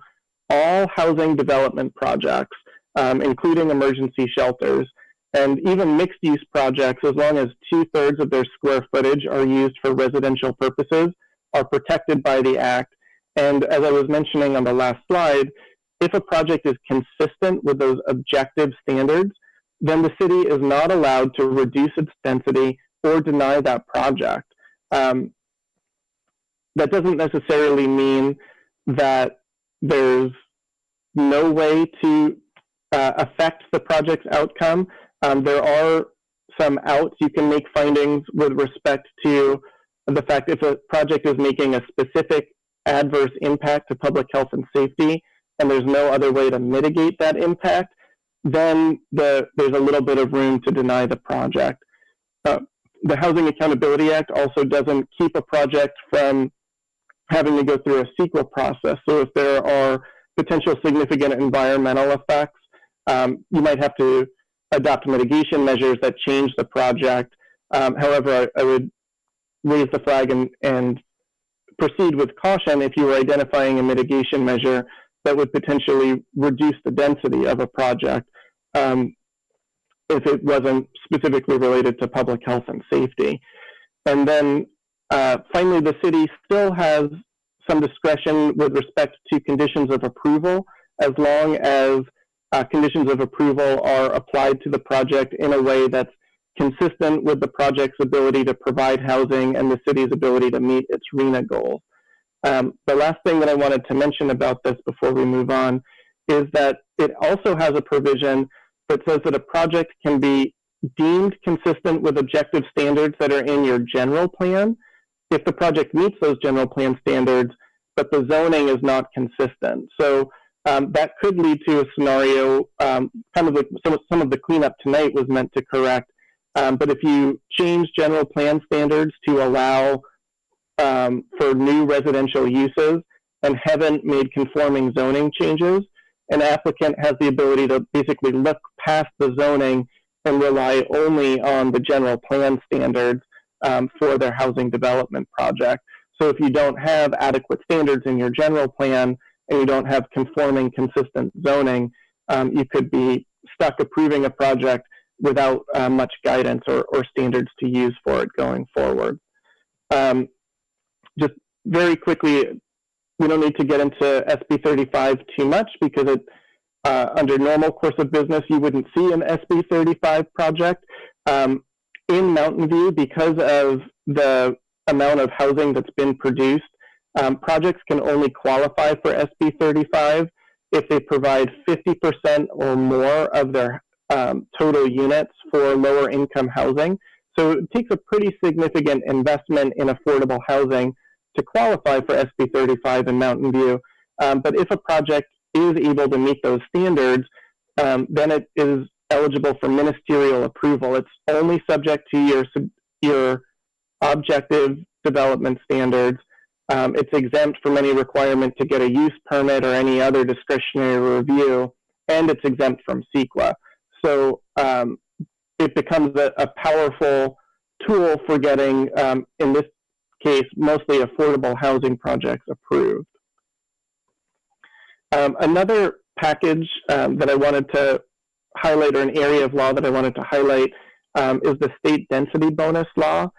all housing development projects, including emergency shelters, and even mixed-use projects, as long as 2/3 of their square footage are used for residential purposes, are protected by the Act. And as I was mentioning on the last slide, if a project is consistent with those objective standards, then the city is not allowed to reduce its density or deny that project. That doesn't necessarily mean that there's no way to affect the project's outcome. There are some outs. You can make findings with respect to the fact if a project is making a specific adverse impact to public health and safety, and there's no other way to mitigate that impact, then there's a little bit of room to deny the project. The Housing Accountability Act also doesn't keep a project from having to go through a CEQA process. So if there are potential significant environmental effects, you might have to adopt mitigation measures that change the project. However, I would raise the flag and proceed with caution if you were identifying a mitigation measure that would potentially reduce the density of a project. if it wasn't specifically related to public health and safety. And then finally, the city still has some discretion with respect to conditions of approval, as long as conditions of approval are applied to the project in a way that's consistent with the project's ability to provide housing and the city's ability to meet its RHNA goals. The last thing that I wanted to mention about this before we move on is that it also has a provision that says that a project can be deemed consistent with objective standards that are in your general plan if the project meets those general plan standards, but the zoning is not consistent. So that could lead to a scenario, kind of like some of the cleanup tonight was meant to correct. But if you change general plan standards to allow for new residential uses and haven't made conforming zoning changes, an applicant has the ability to basically look past the zoning and rely only on the general plan standards for their housing development project. So if you don't have adequate standards in your general plan and you don't have conforming consistent zoning, you could be stuck approving a project without much guidance or standards to use for it going forward. Just very quickly, we don't need to get into SB 35 too much because it, under normal course of business, you wouldn't see an SB 35 project. In Mountain View, because of the amount of housing that's been produced, projects can only qualify for SB 35 if they provide 50% or more of their total units for lower income housing. So it takes a pretty significant investment in affordable housing to qualify for SB 35 in Mountain View. But if a project is able to meet those standards, then it is eligible for ministerial approval. It's only subject to your objective development standards. It's exempt from any requirement to get a use permit or any other discretionary review, and it's exempt from CEQA. So it becomes a powerful tool for getting, in this case, mostly affordable housing projects approved. Another package that I wanted to highlight, or an area of law that I wanted to highlight, is the state density bonus law.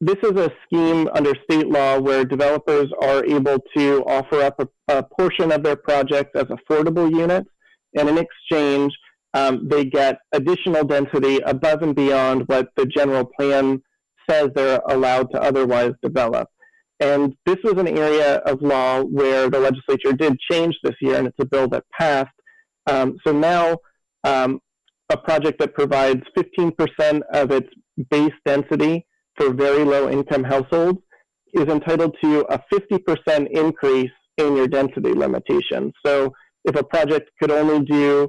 This is a scheme under state law where developers are able to offer up a portion of their projects as affordable units, and in exchange, they get additional density above and beyond what the general plan says they're allowed to otherwise develop. And this was an area of law where the legislature did change this year, and it's a bill that passed. So now a project that provides 15% of its base density for very low income households is entitled to a 50% increase in your density limitation. So if a project could only do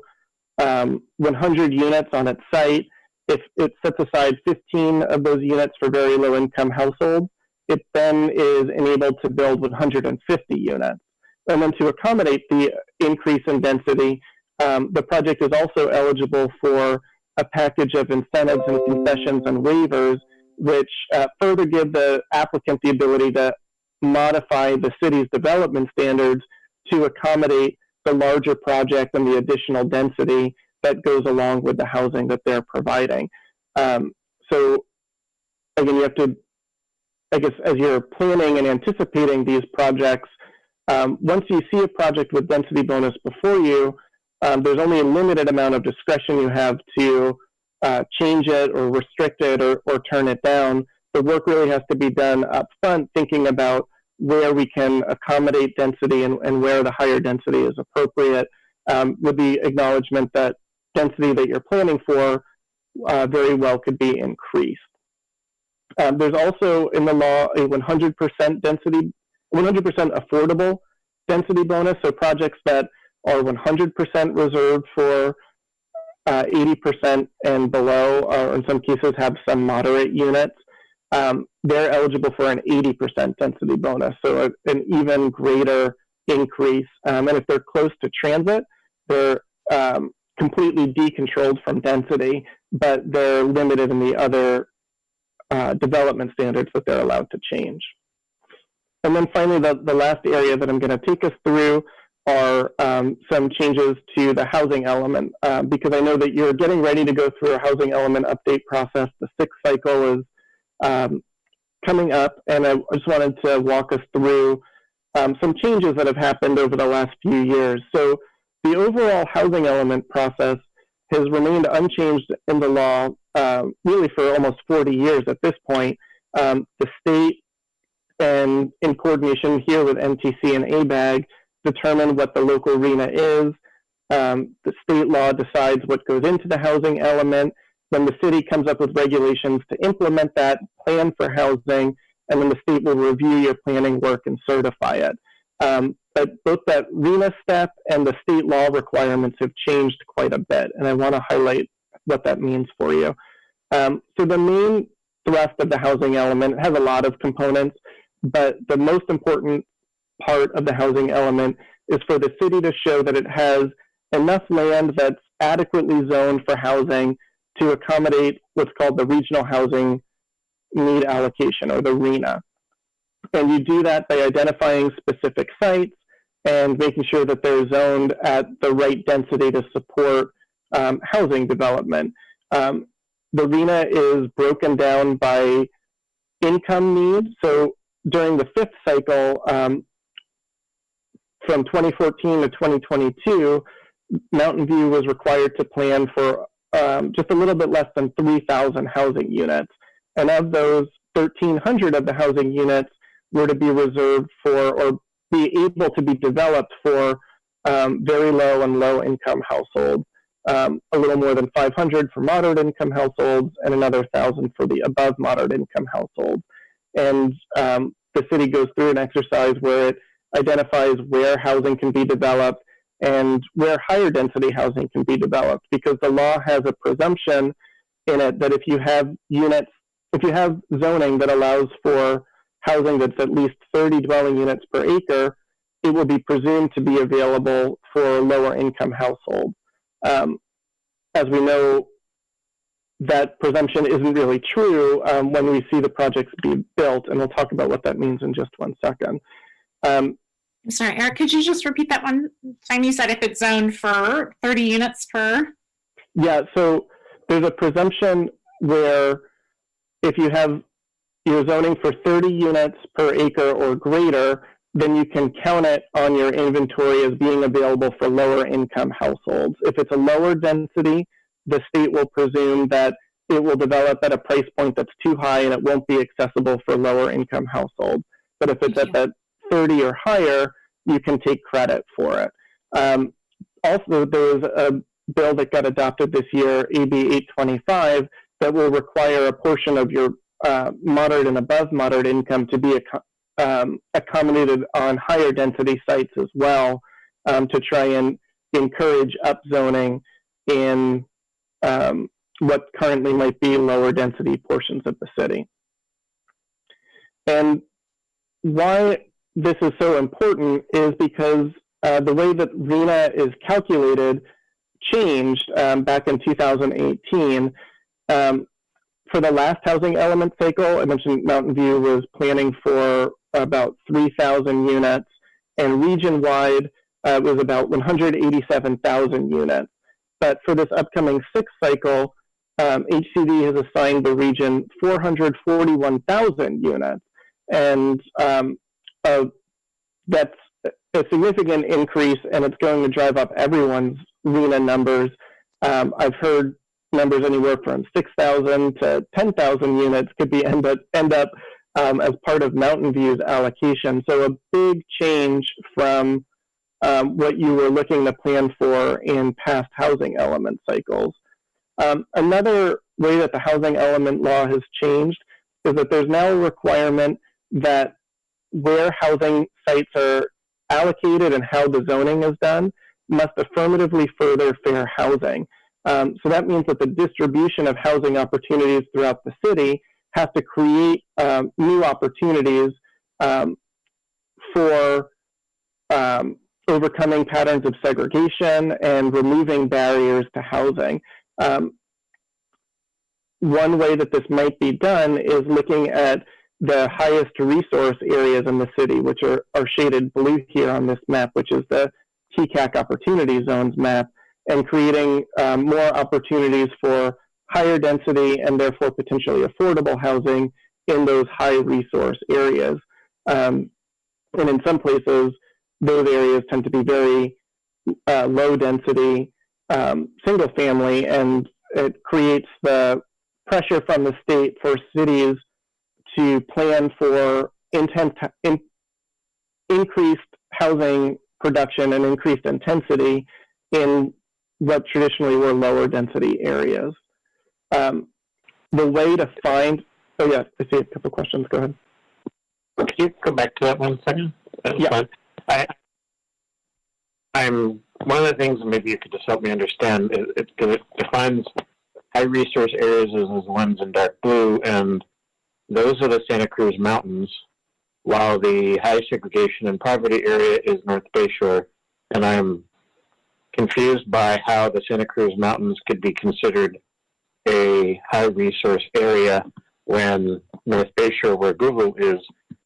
100 units on its site, if it sets aside 15 of those units for very low income households, it then is enabled to build 150 units. And then to accommodate the increase in density, the project is also eligible for a package of incentives and concessions and waivers, which further give the applicant the ability to modify the city's development standards to accommodate the larger project and the additional density that goes along with the housing that they're providing. So again, you have to, I guess, as you're planning and anticipating these projects, once you see a project with density bonus before you, there's only a limited amount of discretion you have to change it or restrict it or turn it down. The work really has to be done up front, thinking about where we can accommodate density and where the higher density is appropriate, with the acknowledgement that density that you're planning for very well could be increased. There's also in the law a 100% density, 100% affordable density bonus, so projects that are 100% reserved for 80% and below, or in some cases have some moderate units, they're eligible for an 80% density bonus, so an even greater increase. And if they're close to transit, they're completely decontrolled from density, but they're limited in the other development standards that they're allowed to change. And then finally, the last area that I'm going to take us through are some changes to the housing element, because I know that you're getting ready to go through a housing element update process. The 6th cycle is coming up, and I just wanted to walk us through some changes that have happened over the last few years. So the overall housing element process has remained unchanged in the law really for almost 40 years at this point. The state, and in coordination here with MTC and ABAG, determine what the local RENA is. The state law decides what goes into the housing element. Then the city comes up with regulations to implement that, plan for housing, and then the state will review your planning work and certify it. But both that RENA step and the state law requirements have changed quite a bit, and I want to highlight what that means for you. So the main thrust of the housing element has a lot of components, but the most important part of the housing element is for the city to show that it has enough land that's adequately zoned for housing to accommodate what's called the regional housing need allocation, or the RENA. And you do that by identifying specific sites and making sure that they're zoned at the right density to support housing development. The RENA is broken down by income needs. So during the 5th cycle, from 2014 to 2022, Mountain View was required to plan for just a little bit less than 3,000 housing units. And of those, 1,300 of the housing units were to be reserved for, or be able to be developed for, very low and low income households. A little more than 500 for moderate income households, and another 1,000 for the above moderate income households. And the city goes through an exercise where it identifies where housing can be developed and where higher density housing can be developed, because the law has a presumption in it that if you have units, if you have zoning that allows for housing that's at least 30 dwelling units per acre, it will be presumed to be available for lower income households. As we know, that presumption isn't really true when we see the projects be built, and we'll talk about what that means in just one second. Sorry, Eric, could you just repeat that one time? You said if it's zoned for 30 units per? Yeah, so there's a presumption where if you have your zoning for 30 units per acre or greater, then you can count it on your inventory as being available for lower income households. If it's a lower density, the state will presume that it will develop at a price point that's too high and it won't be accessible for lower income households. But if it's at that 30 or higher, you can take credit for it. Also, there was a bill that got adopted this year, AB 825, that will require a portion of your moderate and above moderate income to be accommodated on higher density sites as well, to try and encourage upzoning in what currently might be lower density portions of the city. And why this is so important is because the way that RENA is calculated changed back in 2018. For the last housing element cycle, I mentioned Mountain View was planning for about 3,000 units, and region-wide was about 187,000 units. But for this upcoming 6th cycle, HCD has assigned the region 441,000 units, and that's a significant increase, and it's going to drive up everyone's RENA numbers. I've heard numbers anywhere from 6,000 to 10,000 units could be end up as part of Mountain View's allocation. So a big change from what you were looking to plan for in past housing element cycles. Another way that the housing element law has changed is that there's now a requirement that where housing sites are allocated and how the zoning is done must affirmatively further fair housing. So that means that the distribution of housing opportunities throughout the city has to create new opportunities for overcoming patterns of segregation and removing barriers to housing. One way that this might be done is looking at the highest resource areas in the city, which are shaded blue here on this map, which is the TCAC opportunity zones map and creating more opportunities for higher density and therefore potentially affordable housing in those high resource areas. And in some places, those areas tend to be very low density, single family, and it creates the pressure from the state for cities to plan for increased housing production and increased intensity in what traditionally were lower density areas. The way to find, oh yeah, I see a couple questions, go ahead. Could you go back to that 1 second? Yeah. I'm one of the things, maybe you could just help me understand, it defines high resource areas as the ones in dark blue, and those are the Santa Cruz Mountains, while the high segregation and poverty area is North Bayshore. And I'm confused by how the Santa Cruz Mountains could be considered a high resource area when North Bayshore, where Google is,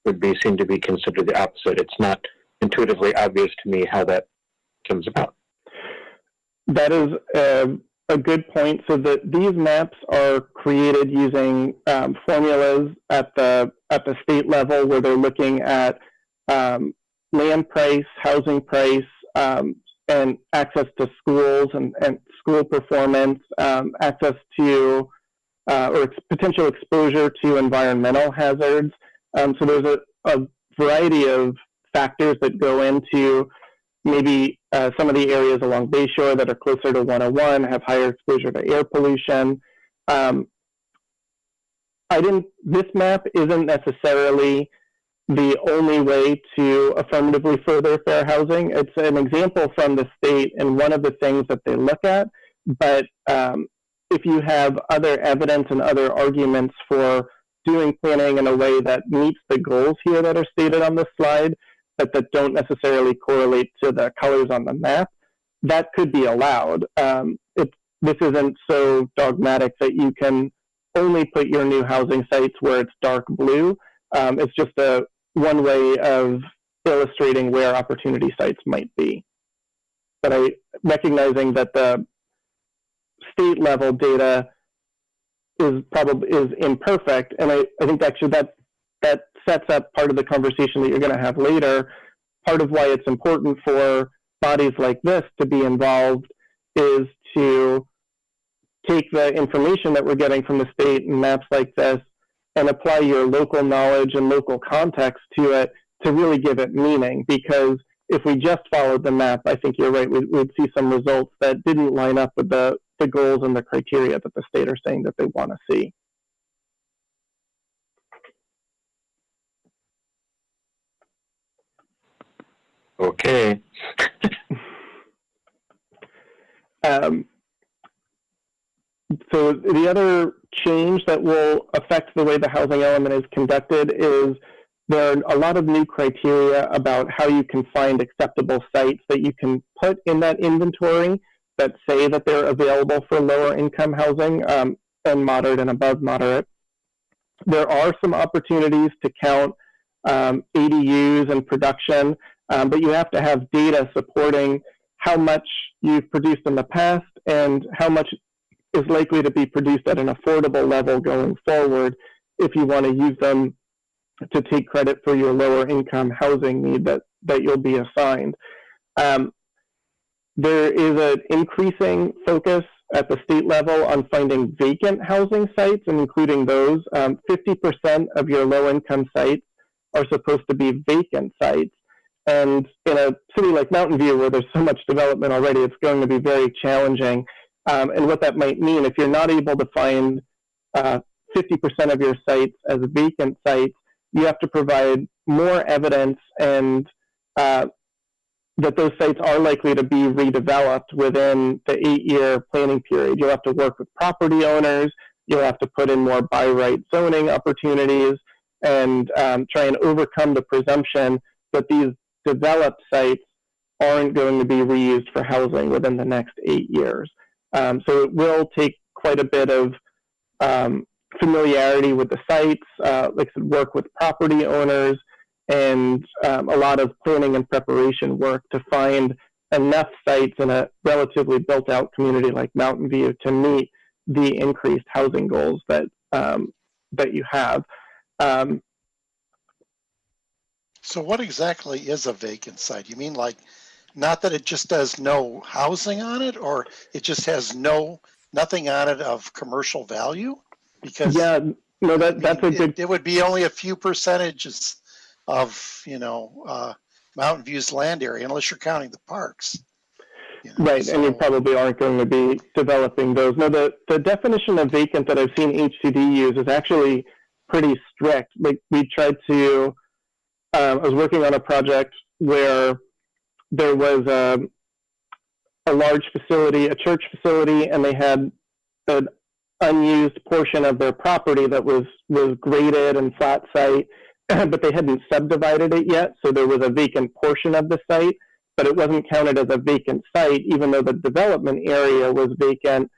would be seen to be considered the opposite. It's not intuitively obvious to me how that comes about. That is a good point. So that these maps are created using formulas at the state level, where they're looking at land price, housing price, and access to schools and school performance, access to or potential exposure to environmental hazards. So there's a variety of factors that go into maybe some of the areas along Bayshore that are closer to 101 have higher exposure to air pollution. This map isn't necessarily the only way to affirmatively further fair housing. It's an example from the state and one of the things that they look at. But if you have other evidence and other arguments for doing planning in a way that meets the goals here that are stated on the slide, but that don't necessarily correlate to the colors on the map, that could be allowed. This isn't so dogmatic that you can only put your new housing sites where it's dark blue. It's just one way of illustrating where opportunity sites might be. But recognizing that the state level data is imperfect, and I think actually that sets up part of the conversation that you're going to have later. Part of why it's important for bodies like this to be involved is to take the information that we're getting from the state and maps like this and apply your local knowledge and local context to it to really give it meaning. Because if we just followed the map, I think you're right, we'd see some results that didn't line up with the goals and the criteria that the state are saying that they want to see. Okay. So the other change that will affect the way the housing element is conducted is there are a lot of new criteria about how you can find acceptable sites that you can put in that inventory that say that they're available for lower income housing and moderate and above moderate. There are some opportunities to count ADUs and production, but you have to have data supporting how much you've produced in the past and how much is likely to be produced at an affordable level going forward if you want to use them to take credit for your lower income housing need that you'll be assigned. There is an increasing focus at the state level on finding vacant housing sites and including those. 50% of your low income sites are supposed to be vacant sites. And in a city like Mountain View, where there's so much development already, it's going to be very challenging. And what that might mean, if you're not able to find 50% of your sites as vacant sites, you have to provide more evidence and that those sites are likely to be redeveloped within the 8-year planning period. You'll have to work with property owners. You'll have to put in more by right zoning opportunities and try and overcome the presumption that these developed sites aren't going to be reused for housing within the next 8 years. So it will take quite a bit of familiarity with the sites, like I said, work with property owners, and a lot of planning and preparation work to find enough sites in a relatively built-out community like Mountain View to meet the increased housing goals that that you have. So what exactly is a vacant site? You mean like, not that it just does no housing on it, or it just has nothing on it of commercial value? Because yeah, no, that's a good. It would be only a few percentages of, Mountain View's land area, unless you're counting the parks. Right, and you probably aren't going to be developing those. No, the definition of vacant that I've seen HCD use is actually pretty strict. Like, we tried to, I was working on a project where there was a large facility, a church facility, and they had an unused portion of their property that was graded and flat site, but they hadn't subdivided it yet, so there was a vacant portion of the site, but it wasn't counted as a vacant site. Even though the development area was vacant,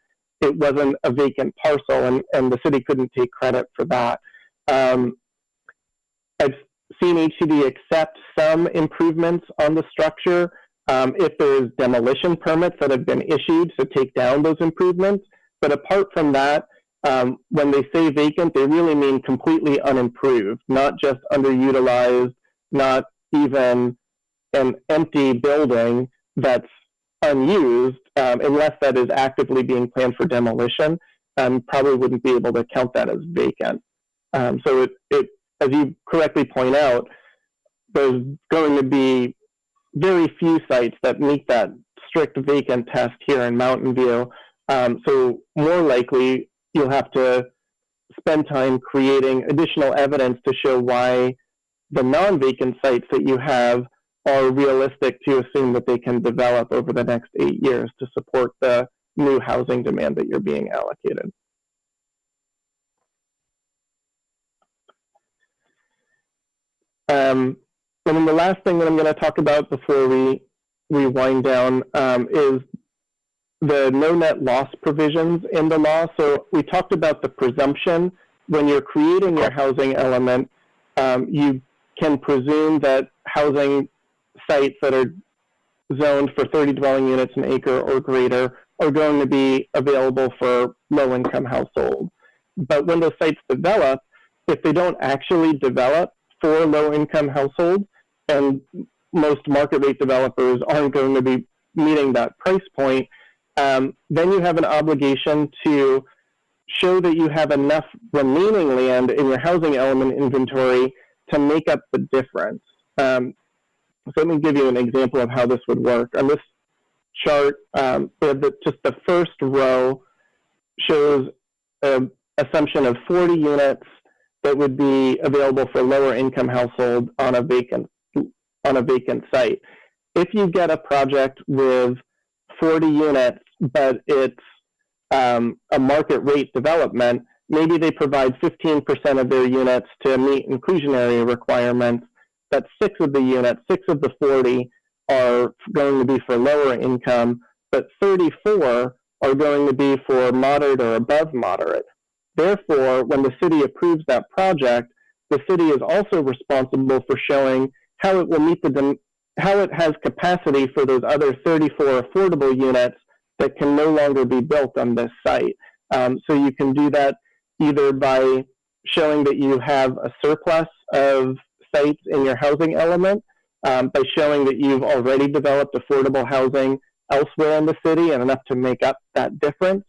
it wasn't a vacant parcel, and the city couldn't take credit for that. I've seen HCD accept some improvements on the structure if there's demolition permits that have been issued to take down those improvements. But apart from that, when they say vacant, they really mean completely unimproved, not just underutilized, not even an empty building that's unused, unless that is actively being planned for demolition, probably wouldn't be able to count that as vacant. So it, as you correctly point out, there's going to be very few sites that meet that strict vacant test here in Mountain View. So more likely, you'll have to spend time creating additional evidence to show why the non-vacant sites that you have are realistic to assume that they can develop over the next 8 years to support the new housing demand that you're being allocated. And then the last thing that I'm going to talk about before we wind down is the no net loss provisions in the law. So we talked about the presumption. When you're creating your housing element, you can presume that housing sites that are zoned for 30 dwelling units an acre or greater are going to be available for low-income households. But when those sites develop, if they don't actually develop for low-income households, and most market rate developers aren't going to be meeting that price point, then you have an obligation to show that you have enough remaining land in your housing element inventory to make up the difference. So let me give you an example of how this would work. On this chart, just the first row shows an assumption of 40 units that would be available for lower income household on a vacant site. If you get a project with 40 units, but it's a market rate development, maybe they provide 15% of their units to meet inclusionary requirements. That 6 of the units, 6 of the 40 are going to be for lower income, but 34 are going to be for moderate or above moderate. Therefore, when the city approves that project, the city is also responsible for showing how it will meet how it has capacity for those other 34 affordable units that can no longer be built on this site. So you can do that either by showing that you have a surplus of sites in your housing element, by showing that you've already developed affordable housing elsewhere in the city and enough to make up that difference,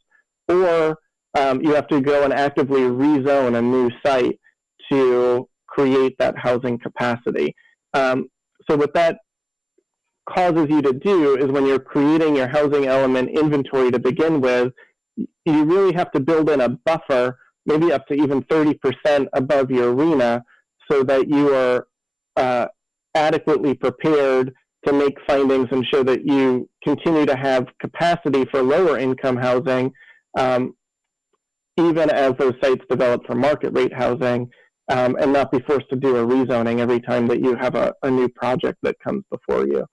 or you have to go and actively rezone a new site to create that housing capacity. So what that causes you to do is when you're creating your housing element inventory to begin with, you really have to build in a buffer, maybe up to even 30% above your RHNA, so that you are adequately prepared to make findings and show that you continue to have capacity for lower income housing, even as those sites develop for market rate housing, and not be forced to do a rezoning every time that you have a new project that comes before you.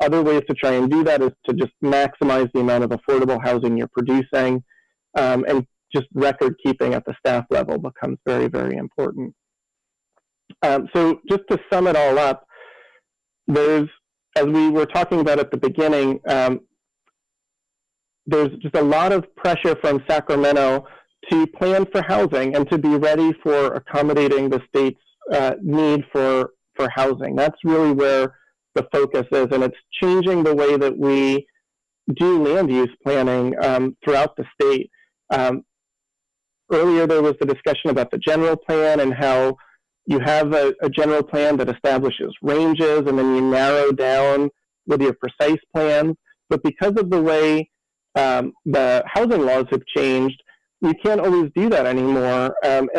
Other ways to try and do that is to just maximize the amount of affordable housing you're producing, and just record keeping at the staff level becomes very, very important. So just to sum it all up, there's as we were talking about at the beginning, there's just a lot of pressure from Sacramento to plan for housing and to be ready for accommodating the state's need for housing. That's really where the focus is, and it's changing the way that we do land use planning throughout the state. Earlier, there was the discussion about the general plan and how you have a general plan that establishes ranges, and then you narrow down with your precise plans. But because of the way the housing laws have changed, you can't always do that anymore. And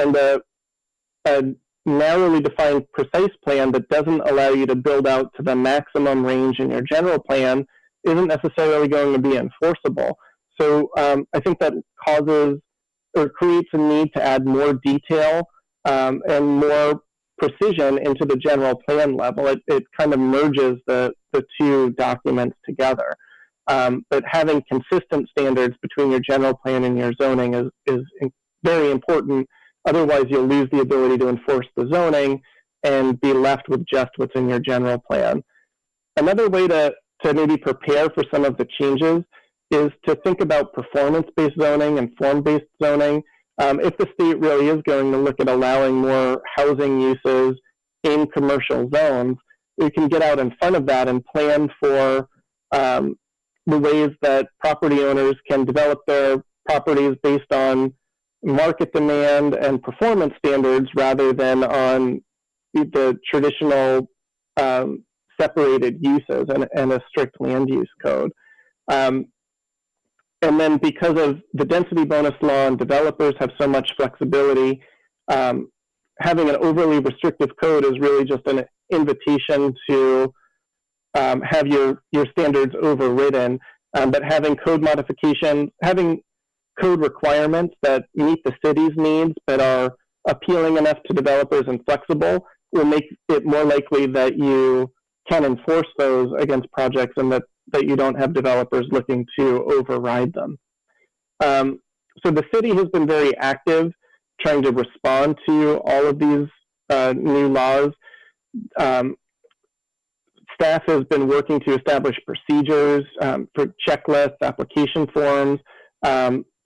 a narrowly defined precise plan that doesn't allow you to build out to the maximum range in your general plan isn't necessarily going to be enforceable. So I think that causes or creates a need to add more detail and more precision into the general plan level. It kind of merges the two documents together. But having consistent standards between your general plan and your zoning is very important. Otherwise, you'll lose the ability to enforce the zoning and be left with just what's in your general plan. Another way to maybe prepare for some of the changes is to think about performance-based zoning and form-based zoning. If the state really is going to look at allowing more housing uses in commercial zones, we can get out in front of that and plan for the ways that property owners can develop their properties based on market demand and performance standards rather than on the traditional separated uses and a strict land use code. And then because of the density bonus law and developers have so much flexibility, having an overly restrictive code is really just an invitation to have your standards overridden. But having code modifications, having code requirements that meet the city's needs but are appealing enough to developers and flexible will make it more likely that you can enforce those against projects and that you don't have developers looking to override them. So the city has been very active trying to respond to all of these new laws. Staff has been working to establish procedures for checklists, application forms,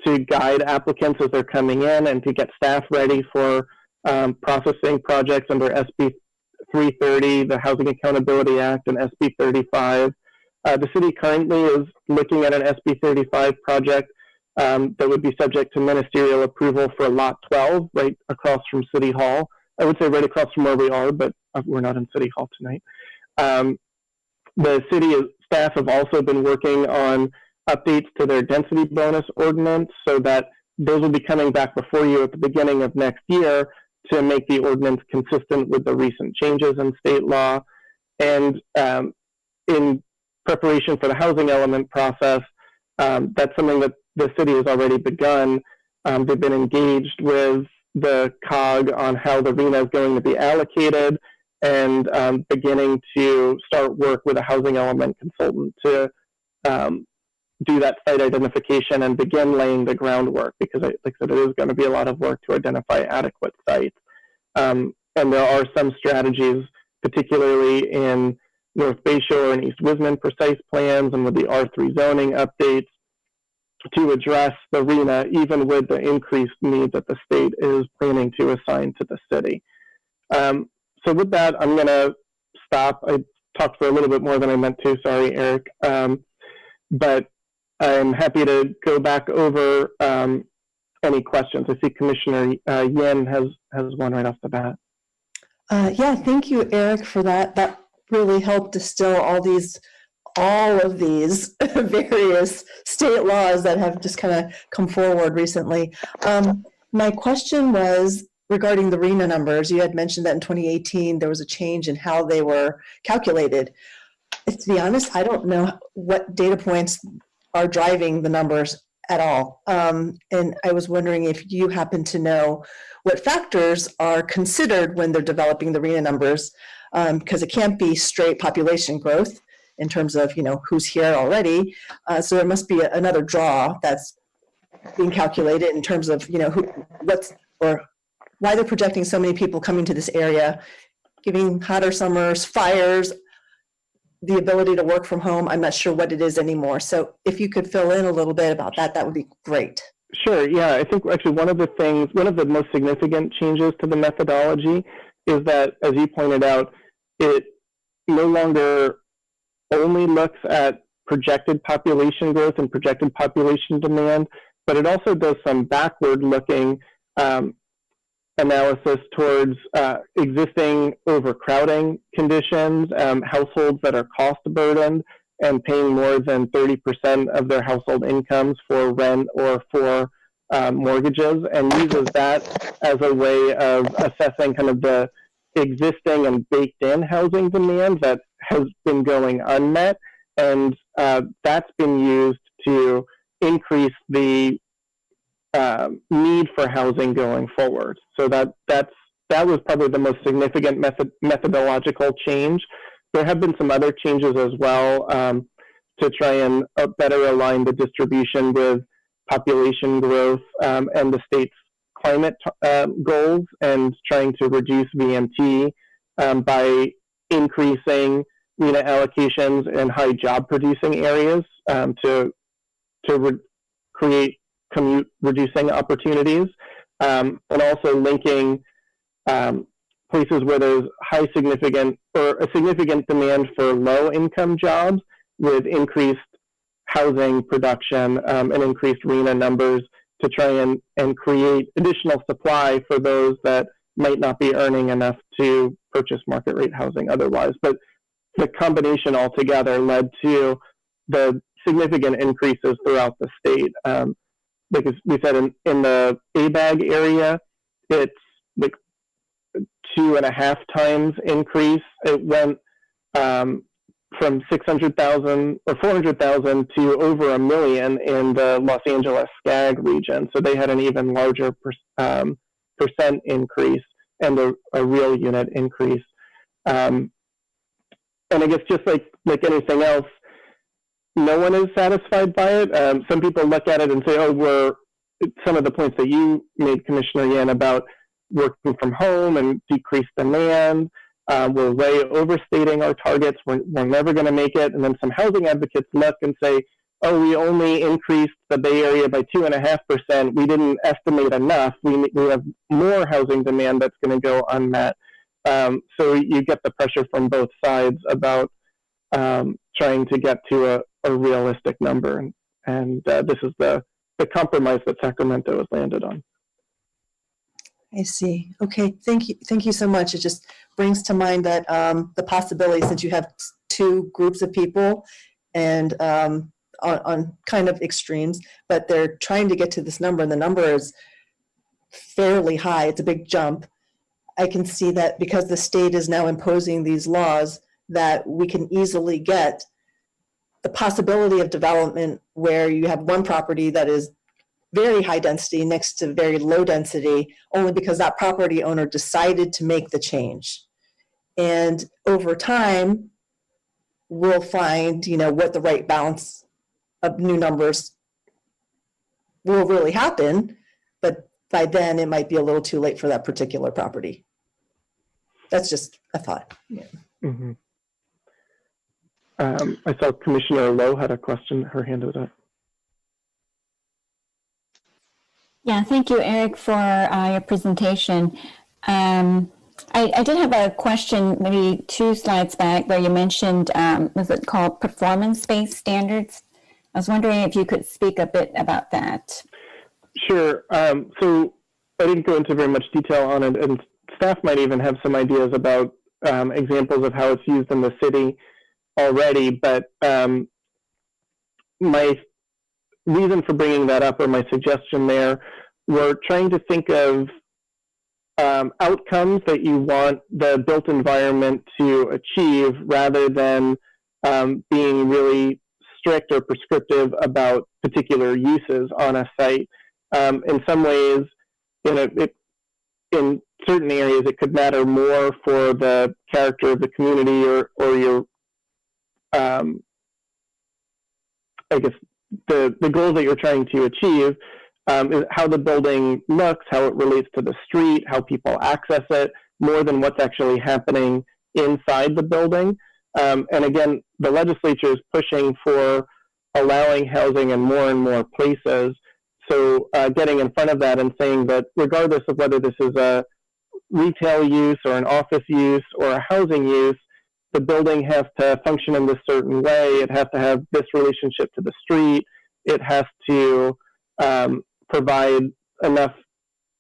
to guide applicants as they're coming in and to get staff ready for processing projects under SB 330, the Housing Accountability Act, and SB 35. The city currently is looking at an SB 35 project that would be subject to ministerial approval for Lot 12, right across from City Hall. I would say right across from where we are, but we're not in City Hall tonight. The city staff have also been working on updates to their density bonus ordinance so that those will be coming back before you at the beginning of next year to make the ordinance consistent with the recent changes in state law. And in preparation for the housing element process, that's something that the city has already begun. They've been engaged with the COG on how the RHNA is going to be allocated and beginning to start work with a housing element consultant to do that site identification and begin laying the groundwork, because like I said, it is going to be a lot of work to identify adequate sites. And there are some strategies, particularly in North Bayshore and East Wisman precise plans and with the R3 zoning updates, to address the RHNA, even with the increased needs that the state is planning to assign to the city. So with that, I'm going to stop. I talked for a little bit more than I meant to. Sorry, Eric. But I'm happy to go back over any questions. I see Commissioner Yin has one right off the bat. Yeah, thank you, Eric, for that. That really helped distill all of these various state laws that have just kind of come forward recently. My question was regarding the RHNA numbers. You had mentioned that in 2018 there was a change in how they were calculated. To be honest, I don't know what data points are driving the numbers at all. And I was wondering if you happen to know what factors are considered when they're developing the RHNA numbers, because it can't be straight population growth in terms of, who's here already. So there must be another draw that's being calculated in terms of, why they're projecting so many people coming to this area, giving hotter summers, fires, the ability to work from home. I'm not sure what it is anymore. So if you could fill in a little bit about that, that would be great. Sure. Yeah, I think actually one of the most significant changes to the methodology is that, as you pointed out, it no longer only looks at projected population growth and projected population demand, but it also does some backward-looking analysis towards existing overcrowding conditions, households that are cost burdened and paying more than 30% of their household incomes for rent or for mortgages, and uses that as a way of assessing kind of the existing and baked in housing demand that has been going unmet. And that's been used to increase the need for housing going forward. So that was probably the most significant methodological change. There have been some other changes as well to try and better align the distribution with population growth and the state's climate goals, and trying to reduce VMT by increasing RENA allocations in high job producing areas to create commute reducing opportunities, and also linking places where there's high significant or a significant demand for low income jobs with increased housing production and increased RENA numbers to try and create additional supply for those that might not be earning enough to purchase market rate housing otherwise. But the combination altogether led to the significant increases throughout the state. Because we said in the ABAG area, it's like 2.5 times increase. It went from 600,000 or 400,000 to over 1 million in the Los Angeles SCAG region. So they had an even larger percent increase and a real unit increase. And I guess just like anything else, no one is satisfied by it. Some people look at it and say, oh, some of the points that you made, Commissioner Yan, about working from home and decreased demand. We're way overstating our targets. We're never going to make it. And then some housing advocates look and say, oh, we only increased the Bay Area by 2.5%. We didn't estimate enough. We have more housing demand that's going to go unmet. So you get the pressure from both sides about trying to get to a realistic number. And this is the compromise that Sacramento has landed on. I see. Okay, thank you. Thank you so much. It just brings to mind that the possibility, since you have two groups of people and on kind of extremes, but they're trying to get to this number, and the number is fairly high. It's a big jump. I can see that because the state is now imposing these laws, that we can easily get the possibility of development where you have one property that is very high density next to very low density, only because that property owner decided to make the change. And over time, we'll find, what the right balance of new numbers will really happen, but by then it might be a little too late for that particular property. That's just a thought. Yeah. Mm-hmm. I saw Commissioner Lowe had a question. Her hand was up. Yeah, thank you, Eric, for your presentation. I did have a question maybe 2 slides back where you mentioned, was it called performance-based standards? I was wondering if you could speak a bit about that. Sure. So I didn't go into very much detail on it, and staff might even have some ideas about examples of how it's used in the city already, but my reason for bringing that up, or my suggestion there, we're trying to think of outcomes that you want the built environment to achieve, rather than being really strict or prescriptive about particular uses on a site. In some ways, in certain areas, it could matter more for the character of the community or your, I guess, the goal that you're trying to achieve, is how the building looks, how it relates to the street, how people access it, more than what's actually happening inside the building. And again, the legislature is pushing for allowing housing in more and more places. So getting in front of that and saying that regardless of whether this is a retail use or an office use or a housing use, the building has to function in this certain way. It has to have this relationship to the street. It has to provide enough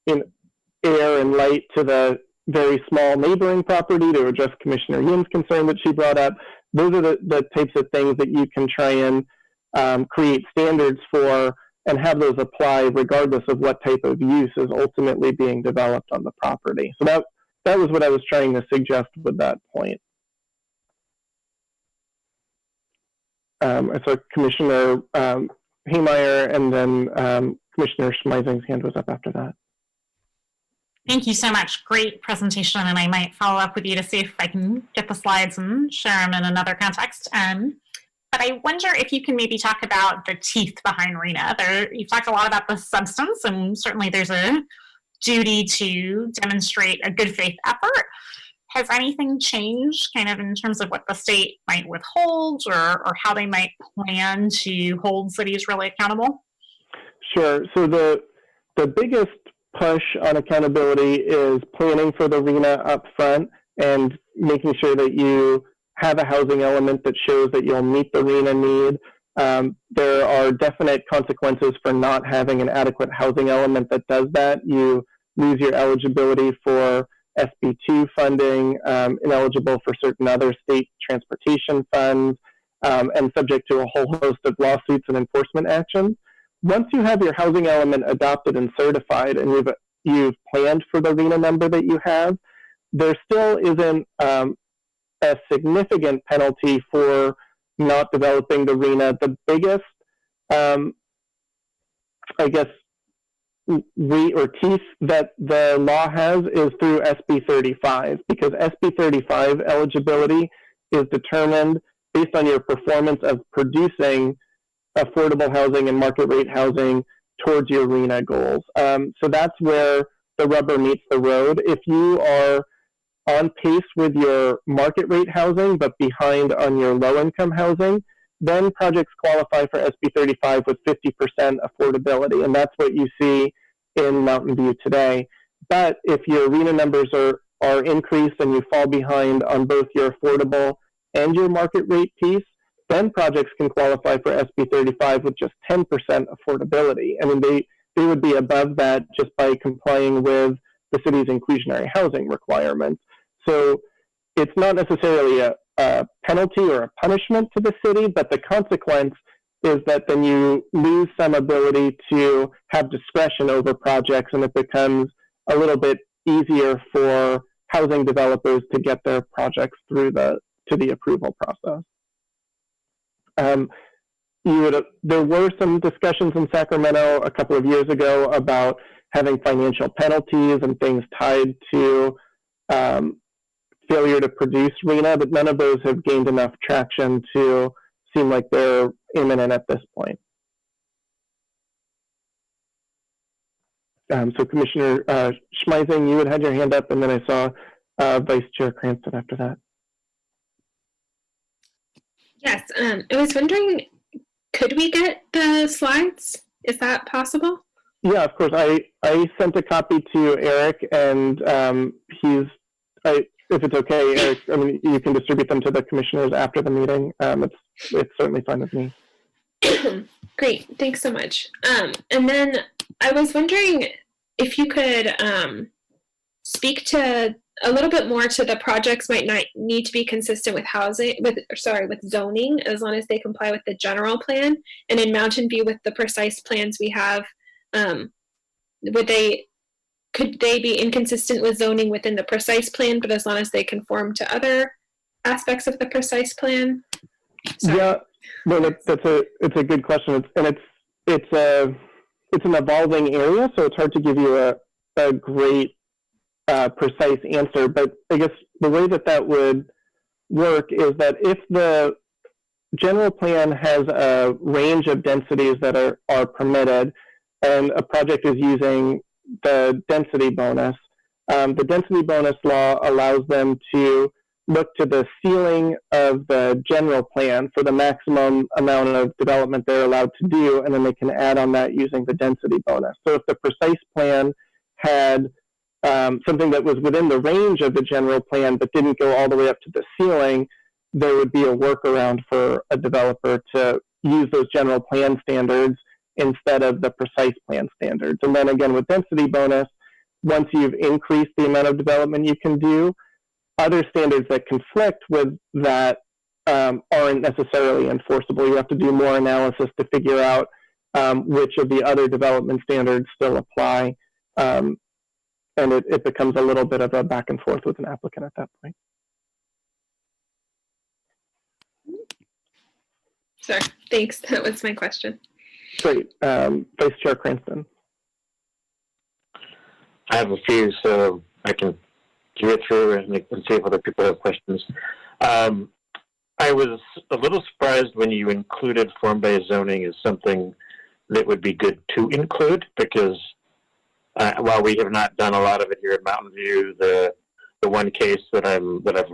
air and light to the very small neighboring property to address Commissioner Yin's concern that she brought up. Those are the types of things that you can try and create standards for and have those apply regardless of what type of use is ultimately being developed on the property. So that was what I was trying to suggest with that point. I saw Commissioner Haymeyer, and then Commissioner Schmeising's hand was up after that. Thank you so much. Great presentation, and I might follow up with you to see if I can get the slides and share them in another context. But I wonder if you can maybe talk about the teeth behind RHNA. You've talked a lot about the substance, and certainly there's a duty to demonstrate a good faith effort. Has anything changed kind of in terms of what the state might withhold or how they might plan to hold cities really accountable? Sure. So the biggest push on accountability is planning for the RHNA up front and making sure that you have a housing element that shows that you'll meet the RHNA need. There are definite consequences for not having an adequate housing element that does that. You lose your eligibility for SB2 funding, ineligible for certain other state transportation funds, and subject to a whole host of lawsuits and enforcement actions. Once you have your housing element adopted and certified and you've planned for the RHNA number that you have, there still isn't a significant penalty for not developing the RHNA. The biggest, I guess, teeth that the law has is through SB 35, because SB 35 eligibility is determined based on your performance of producing affordable housing and market rate housing towards your RHNA goals. So that's where the rubber meets the road. If you are on pace with your market rate housing but behind on your low income housing, then projects qualify for SB 35 with 50% affordability, and that's what you see in Mountain View today. But if your RHNA numbers are increased and you fall behind on both your affordable and your market rate piece, then projects can qualify for SB 35 with just 10% affordability. I mean, they would be above that just by complying with the city's inclusionary housing requirements. So it's not necessarily a penalty or a punishment to the city, but the consequence is that then you lose some ability to have discretion over projects, and it becomes a little bit easier for housing developers to get their projects through to the approval process. There were some discussions in Sacramento a couple of years ago about having financial penalties and things tied to failure to produce RHNA, but none of those have gained enough traction to seem like they're imminent at this point. So Commissioner Schmeising, you had your hand up, and then I saw Vice Chair Cranston after that. Yes, I was wondering, could we get the slides? Is that possible? Yeah, of course. I sent a copy to Eric, and if it's okay, Eric, I mean, you can distribute them to the commissioners after the meeting. It's certainly fine with me. Great, thanks so much. And then I was wondering if you could speak to a little bit more to the projects might not need to be consistent with with zoning, as long as they comply with the general plan. And in Mountain View, with the precise plans we have, could they be inconsistent with zoning within the precise plan, but as long as they conform to other aspects of the precise plan? Sorry. Yeah, no, it's a good question, and it's an evolving area, so it's hard to give you a great precise answer. But I guess the way that would work is that if the general plan has a range of densities that are permitted, and a project is using the density bonus law allows them to look to the ceiling of the general plan for the maximum amount of development they're allowed to do, and then they can add on that using the density bonus. So if the precise plan had something that was within the range of the general plan but didn't go all the way up to the ceiling, there would be a workaround for a developer to use those general plan standards instead of the precise plan standards. And then again, with density bonus, once you've increased the amount of development you can do, other standards that conflict with that aren't necessarily enforceable. You have to do more analysis to figure out which of the other development standards still apply. And it becomes a little bit of a back and forth with an applicant at that point. Sorry, thanks. That was my question. Great. Vice Chair Cranston. I have a few, so I can get through and see if other people have questions. I was a little surprised when you included form-based zoning as something that would be good to include, because while we have not done a lot of it here at Mountain View, the one case that I've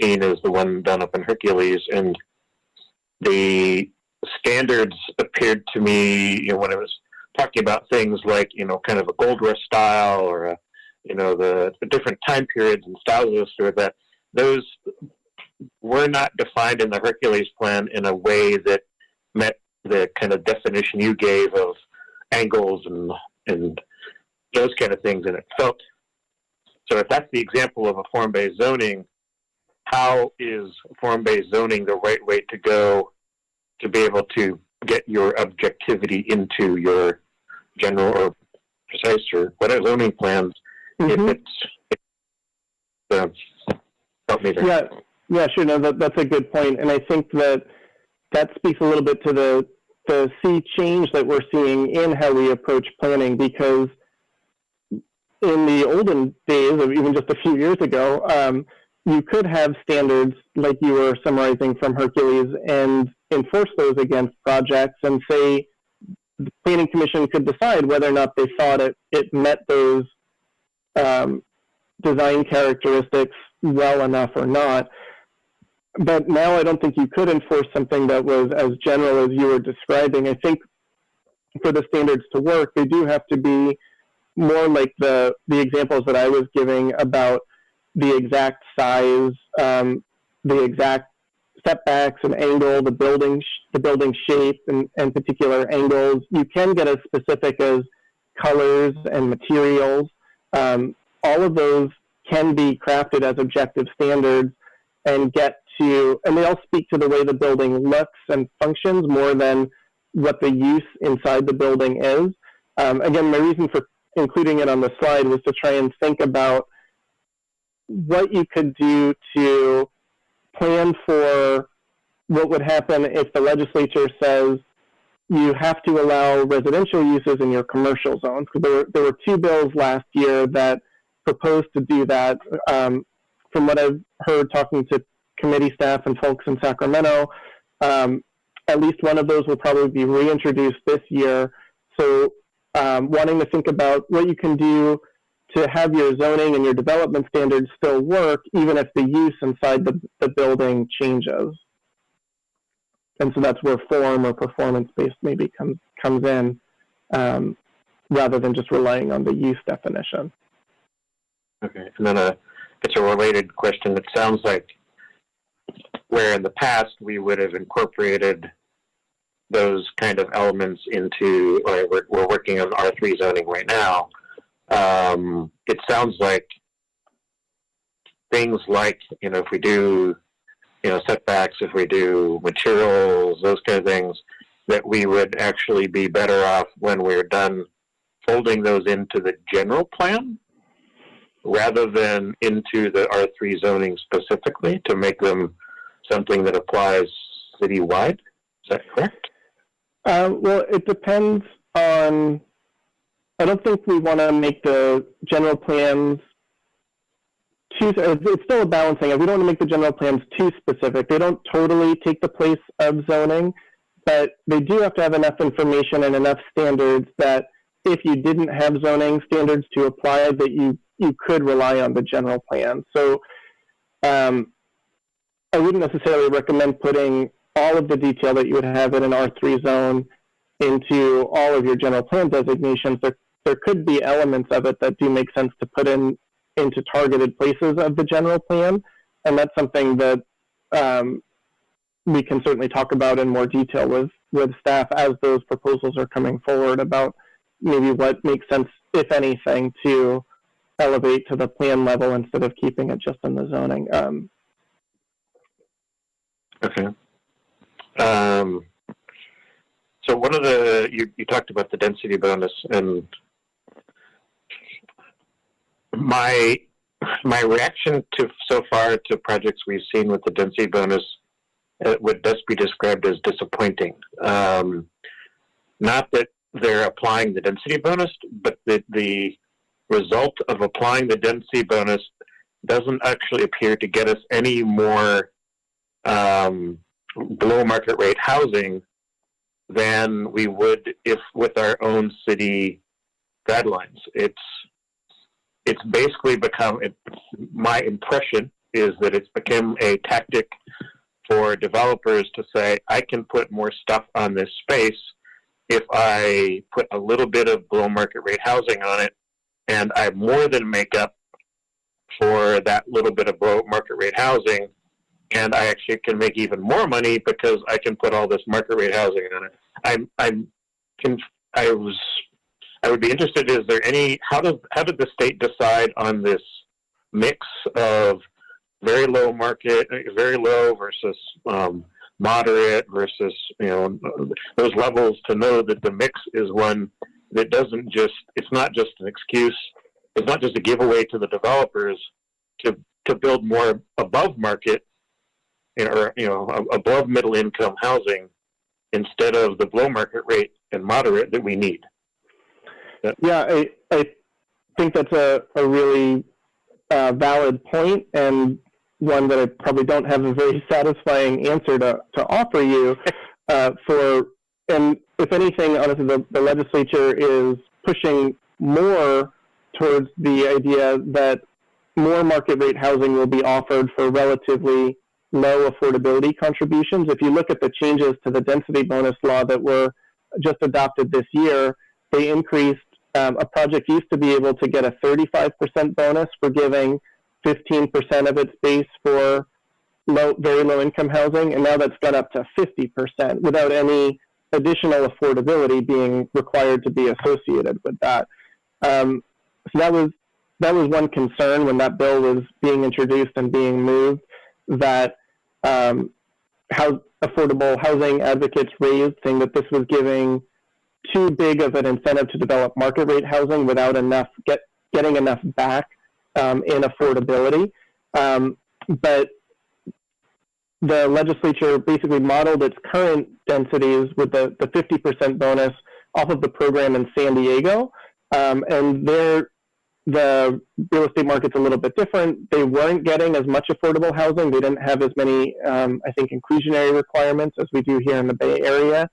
seen is the one done up in Hercules, and the standards appeared to me, when I was talking about things like, kind of a Gold Rush style or the different time periods and styles of that, those were not defined in the Hercules plan in a way that met the kind of definition you gave of angles and those kind of things. And it felt, so if that's the example of a form-based zoning, how is form-based zoning the right way to go to be able to get your objectivity into your general or precise or whatever zoning plans? Mm-hmm. If it's help me there. Yeah, sure. No, that's a good point, and I think that speaks a little bit to the sea change that we're seeing in how we approach planning, because in the olden days, of even just a few years ago, you could have standards like you were summarizing from Hercules and enforce those against projects, and say the Planning Commission could decide whether or not they thought it met those design characteristics well enough or not. But now I don't think you could enforce something that was as general as you were describing. I think for the standards to work, they do have to be more like the examples that I was giving about the exact size, the exact setbacks and angle, the building shape and particular angles. You can get as specific as colors and materials. All of those can be crafted as objective standards and and they all speak to the way the building looks and functions more than what the use inside the building is. Again, my reason for including it on the slide was to try and think about what you could do to plan for what would happen if the legislature says you have to allow residential uses in your commercial zones. There were two bills last year that proposed to do that. From what I've heard talking to committee staff and folks in Sacramento, at least one of those will probably be reintroduced this year. So wanting to think about what you can do to have your zoning and your development standards still work, even if the use inside the building changes. And so that's where form or performance-based maybe comes in, rather than just relying on the use definition. Okay, and then it's a related question. It sounds like where in the past we would have incorporated those kind of elements into, or we're working on R3 zoning right now. It sounds like things like, if we do, setbacks, if we do materials, those kind of things, that we would actually be better off when we're done folding those into the general plan rather than into the R3 zoning specifically to make them something that applies citywide. Is that correct? Well, it depends on, I don't think we want to make the general plans too, it's still a balancing. We don't want to make the general plans too specific. They don't totally take the place of zoning, but they do have to have enough information and enough standards that if you didn't have zoning standards to apply, that you could rely on the general plan. So I wouldn't necessarily recommend putting all of the detail that you would have in an R3 zone into all of your general plan designations. There could be elements of it that do make sense to put into targeted places of the general plan, and that's something that we can certainly talk about in more detail with staff as those proposals are coming forward about maybe what makes sense, if anything, to elevate to the plan level instead of keeping it just in the zoning. Okay. So one of you talked about the density bonus, and my reaction to so far to projects we've seen with the density bonus would best be described as disappointing. Not that they're applying the density bonus, but the result of applying the density bonus doesn't actually appear to get us any more below market rate housing than we would if with our own city guidelines. It's basically become, my impression is that it's become a tactic for developers to say, I can put more stuff on this space if I put a little bit of below market rate housing on it, and I more than make up for that little bit of below market rate housing, and I actually can make even more money because I can put all this market rate housing on it. I would be interested, is there any, how did the state decide on this mix of very low market, very low versus moderate versus, those levels, to know that the mix is one that doesn't just, it's not just an excuse, it's not just a giveaway to the developers to build more above market or above middle income housing instead of the below market rate and moderate that we need. Yeah, I think that's a really valid point, and one that I probably don't have a very satisfying answer to offer you for. And if anything, honestly, the legislature is pushing more towards the idea that more market rate housing will be offered for relatively low affordability contributions. If you look at the changes to the density bonus law that were just adopted this year, they increased, a project used to be able to get a 35% bonus for giving 15% of its base for very low income housing, and now that's gone up to 50% without any additional affordability being required to be associated with that. So that was one concern when that bill was being introduced and being moved, that how affordable housing advocates raised, saying that this was giving too big of an incentive to develop market rate housing without getting enough back in affordability. But the legislature basically modeled its current densities with the 50% bonus off of the program in San Diego. And there, the real estate market's a little bit different. They weren't getting as much affordable housing. They didn't have as many, I think, inclusionary requirements as we do here in the Bay Area.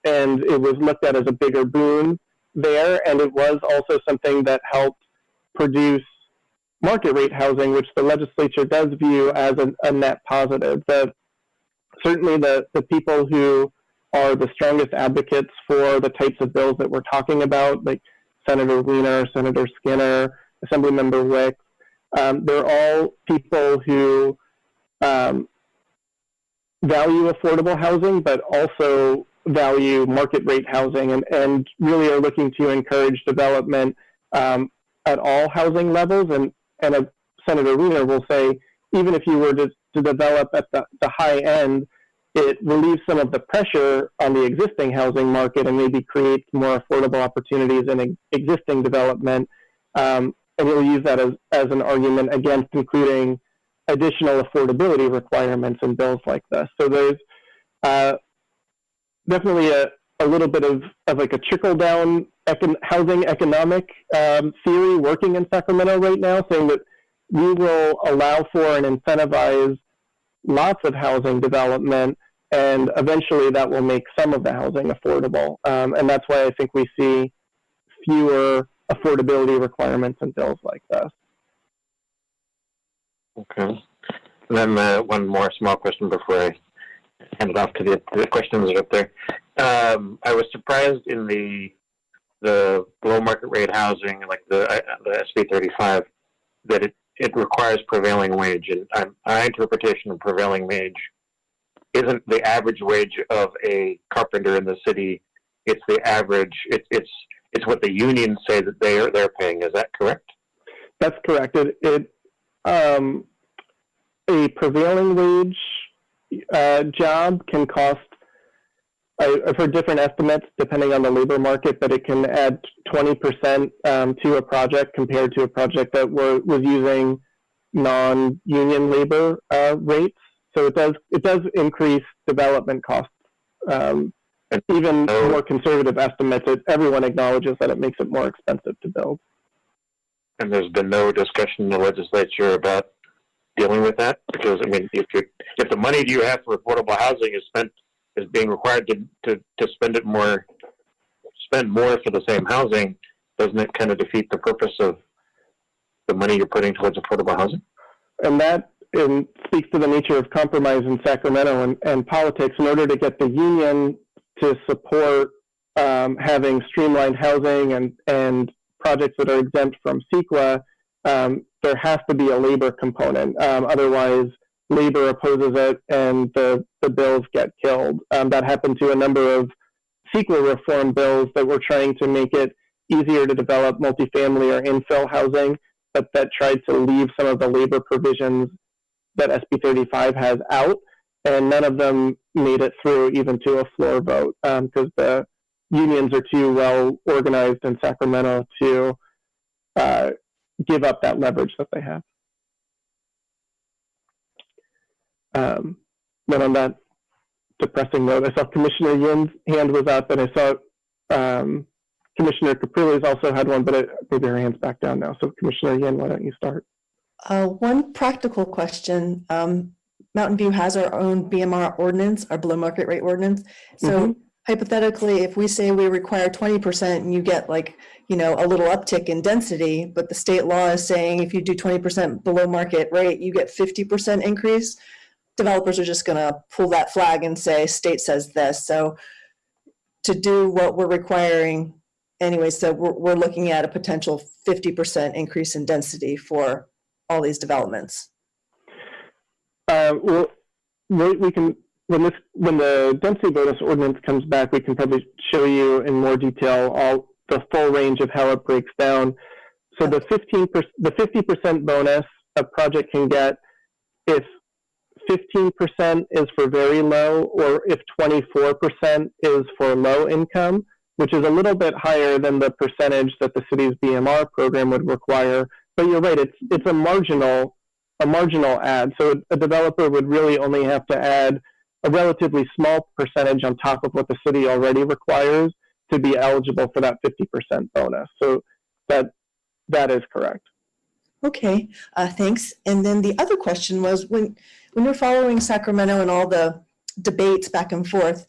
And it was looked at as a bigger boon there. And it was also something that helped produce market rate housing, which the legislature does view as a net positive. Certainly the people who are the strongest advocates for the types of bills that we're talking about, like Senator Wiener, Senator Skinner, Assemblymember Wicks, they're all people who value affordable housing, but also value market rate housing, and really are looking to encourage development at all housing levels. And Senator Wiener will say, even if you were to develop at the high end, it relieves some of the pressure on the existing housing market and maybe creates more affordable opportunities in existing development. And he'll use that as an argument against including additional affordability requirements in bills like this. So there's definitely a little bit of like a trickle-down housing economic theory working in Sacramento right now, saying that we will allow for and incentivize lots of housing development, and eventually that will make some of the housing affordable. And that's why I think we see fewer affordability requirements in bills like this. Okay. then one more small question before I hand it off to the questions up there. I was surprised in the below market rate housing, like the SB 35, that it requires prevailing wage, and my interpretation of prevailing wage isn't the average wage of a carpenter in the city. It's the average. It's what the unions say that they're paying. Is that correct? That's correct. A prevailing wage job can cost, I've heard different estimates depending on the labor market, but it can add 20% to a project compared to a project that was using non-union labor rates. So it does increase development costs. Even more conservative estimates, everyone acknowledges that it makes it more expensive to build. And there's been no discussion in the legislature about dealing with that, because I mean, if the money you have for affordable housing is being required to spend more for the same housing, doesn't it kind of defeat the purpose of the money you're putting towards affordable housing? And that speaks to the nature of compromise in Sacramento and politics. In order to get the union to support having streamlined housing and projects that are exempt from CEQA, there has to be a labor component. Otherwise, labor opposes it and the bills get killed. That happened to a number of CEQA reform bills that were trying to make it easier to develop multifamily or infill housing, but that tried to leave some of the labor provisions that SB 35 has out, and none of them made it through even to a floor vote because the unions are too well organized in Sacramento to give up that leverage that they have. Then on that depressing note, I saw Commissioner Yin's hand was up, and I saw Commissioner Caprilli's also had one, but maybe her hand's back down now. So Commissioner Yin, why don't you start? One practical question. Mountain View has our own BMR ordinance, our below market rate ordinance. So hypothetically, if we say we require 20% and you get a little uptick in density, but the state law is saying if you do 20% below market rate, you get 50% increase, developers are just going to pull that flag and say, state says this. So to do what we're requiring anyway, so we're looking at a potential 50% increase in density for all these developments. Well, we can, when the density bonus ordinance comes back, we can probably show you in more detail the full range of how it breaks down. So the 50% bonus a project can get if 15% is for very low, or if 24% is for low income, which is a little bit higher than the percentage that the city's BMR program would require. But you're right, it's a marginal add. So a developer would really only have to add a relatively small percentage on top of what the city already requires to be eligible for that 50% bonus. So that is correct. Okay, thanks. And then the other question was, when you're following Sacramento and all the debates back and forth,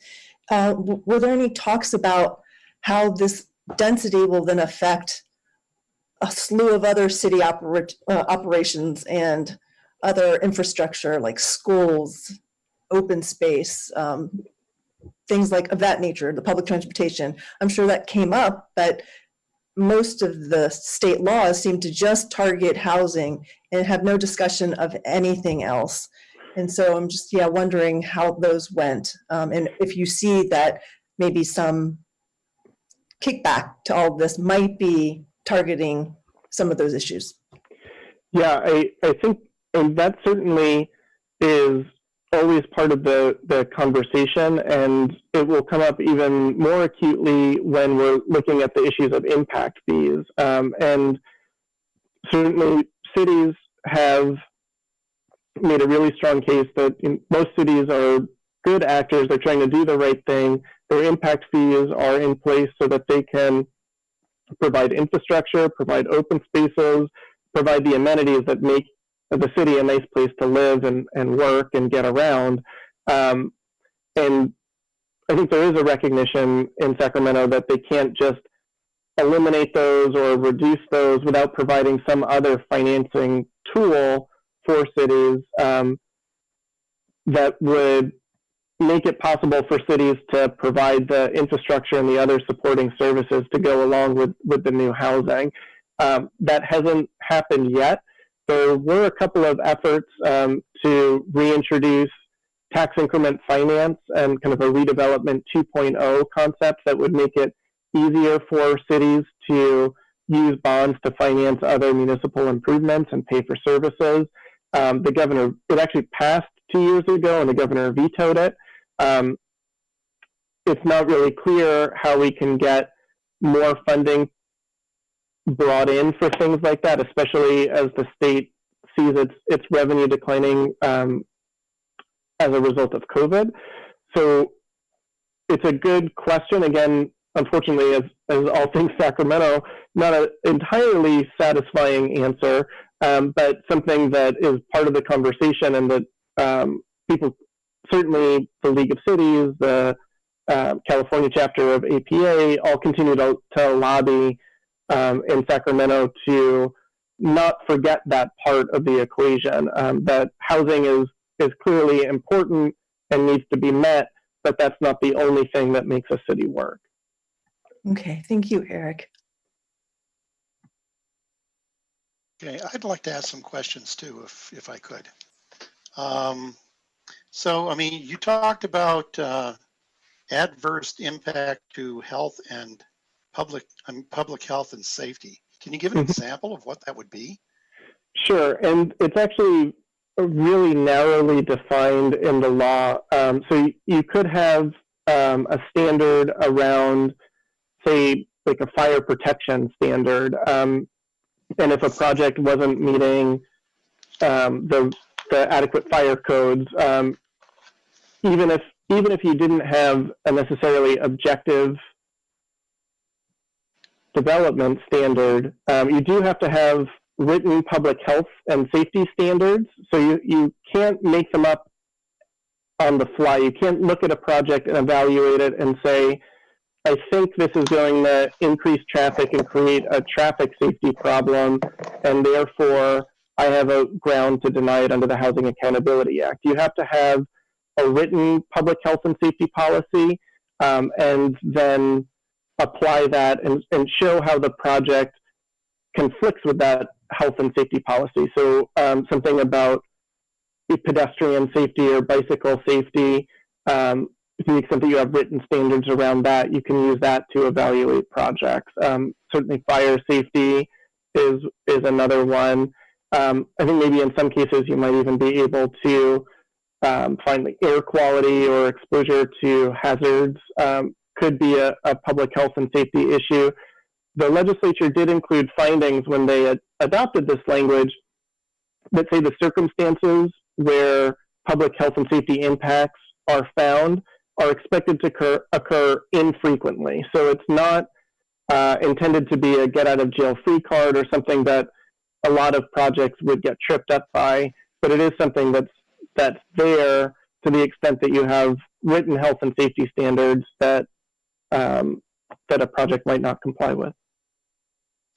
were there any talks about how this density will then affect a slew of other city operations and other infrastructure like schools, open space, things like of that nature, the public transportation? I'm sure that came up, but most of the state laws seem to just target housing and have no discussion of anything else. And so I'm just wondering how those went, and if you see that maybe some kickback to all of this might be targeting some of those issues. Yeah, I think, and that certainly is always part of the conversation, and it will come up even more acutely when we're looking at the issues of impact fees. And certainly cities have made a really strong case that most cities are good actors. They're trying to do the right thing. Their impact fees are in place so that they can provide infrastructure, provide open spaces, provide the amenities that make the city a nice place to live and work and get around. And I think there is a recognition in Sacramento that they can't just eliminate those or reduce those without providing some other financing tool for cities that would make it possible for cities to provide the infrastructure and the other supporting services to go along with the new housing. That hasn't happened yet. There were a couple of efforts to reintroduce tax increment finance and kind of a redevelopment 2.0 concept that would make it easier for cities to use bonds to finance other municipal improvements and pay for services. The governor, it actually passed 2 years ago and the governor vetoed it. It's not really clear how we can get more funding brought in for things like that, especially as the state sees its revenue declining as a result of COVID. So it's a good question. Again, unfortunately, as all things Sacramento, not an entirely satisfying answer, but something that is part of the conversation, and that people, certainly the League of Cities, the California chapter of APA, all continue to lobby in Sacramento to not forget that part of the equation, that housing is clearly important and needs to be met, but that's not the only thing that makes a city work. Okay, thank you, Eric. Okay, I'd like to ask some questions too, if I could. So, I mean, you talked about adverse impact to health and public health and safety. Can you give an example of what that would be? Sure, and it's actually really narrowly defined in the law. So you could have a standard around, say, like a fire protection standard, and if a project wasn't meeting the adequate fire codes, even if you didn't have a necessarily objective development standard, you do have to have written public health and safety standards. So you can't make them up on the fly. You can't look at a project and evaluate it and say, I think this is going to increase traffic and create a traffic safety problem, and therefore I have a ground to deny it under the Housing Accountability Act. You have to have a written public health and safety policy, and then apply that and show how the project conflicts with that health and safety policy. So something about pedestrian safety or bicycle safety, to the extent that you have written standards around that, you can use that to evaluate projects. Certainly fire safety is another one. I think maybe in some cases you might even be able to find like air quality or exposure to hazards could be a public health and safety issue. The legislature did include findings when they adopted this language that say the circumstances where public health and safety impacts are found are expected to occur infrequently. So it's not intended to be a get out of jail free card or something that a lot of projects would get tripped up by, but it is something that's there to the extent that you have written health and safety standards that that a project might not comply with.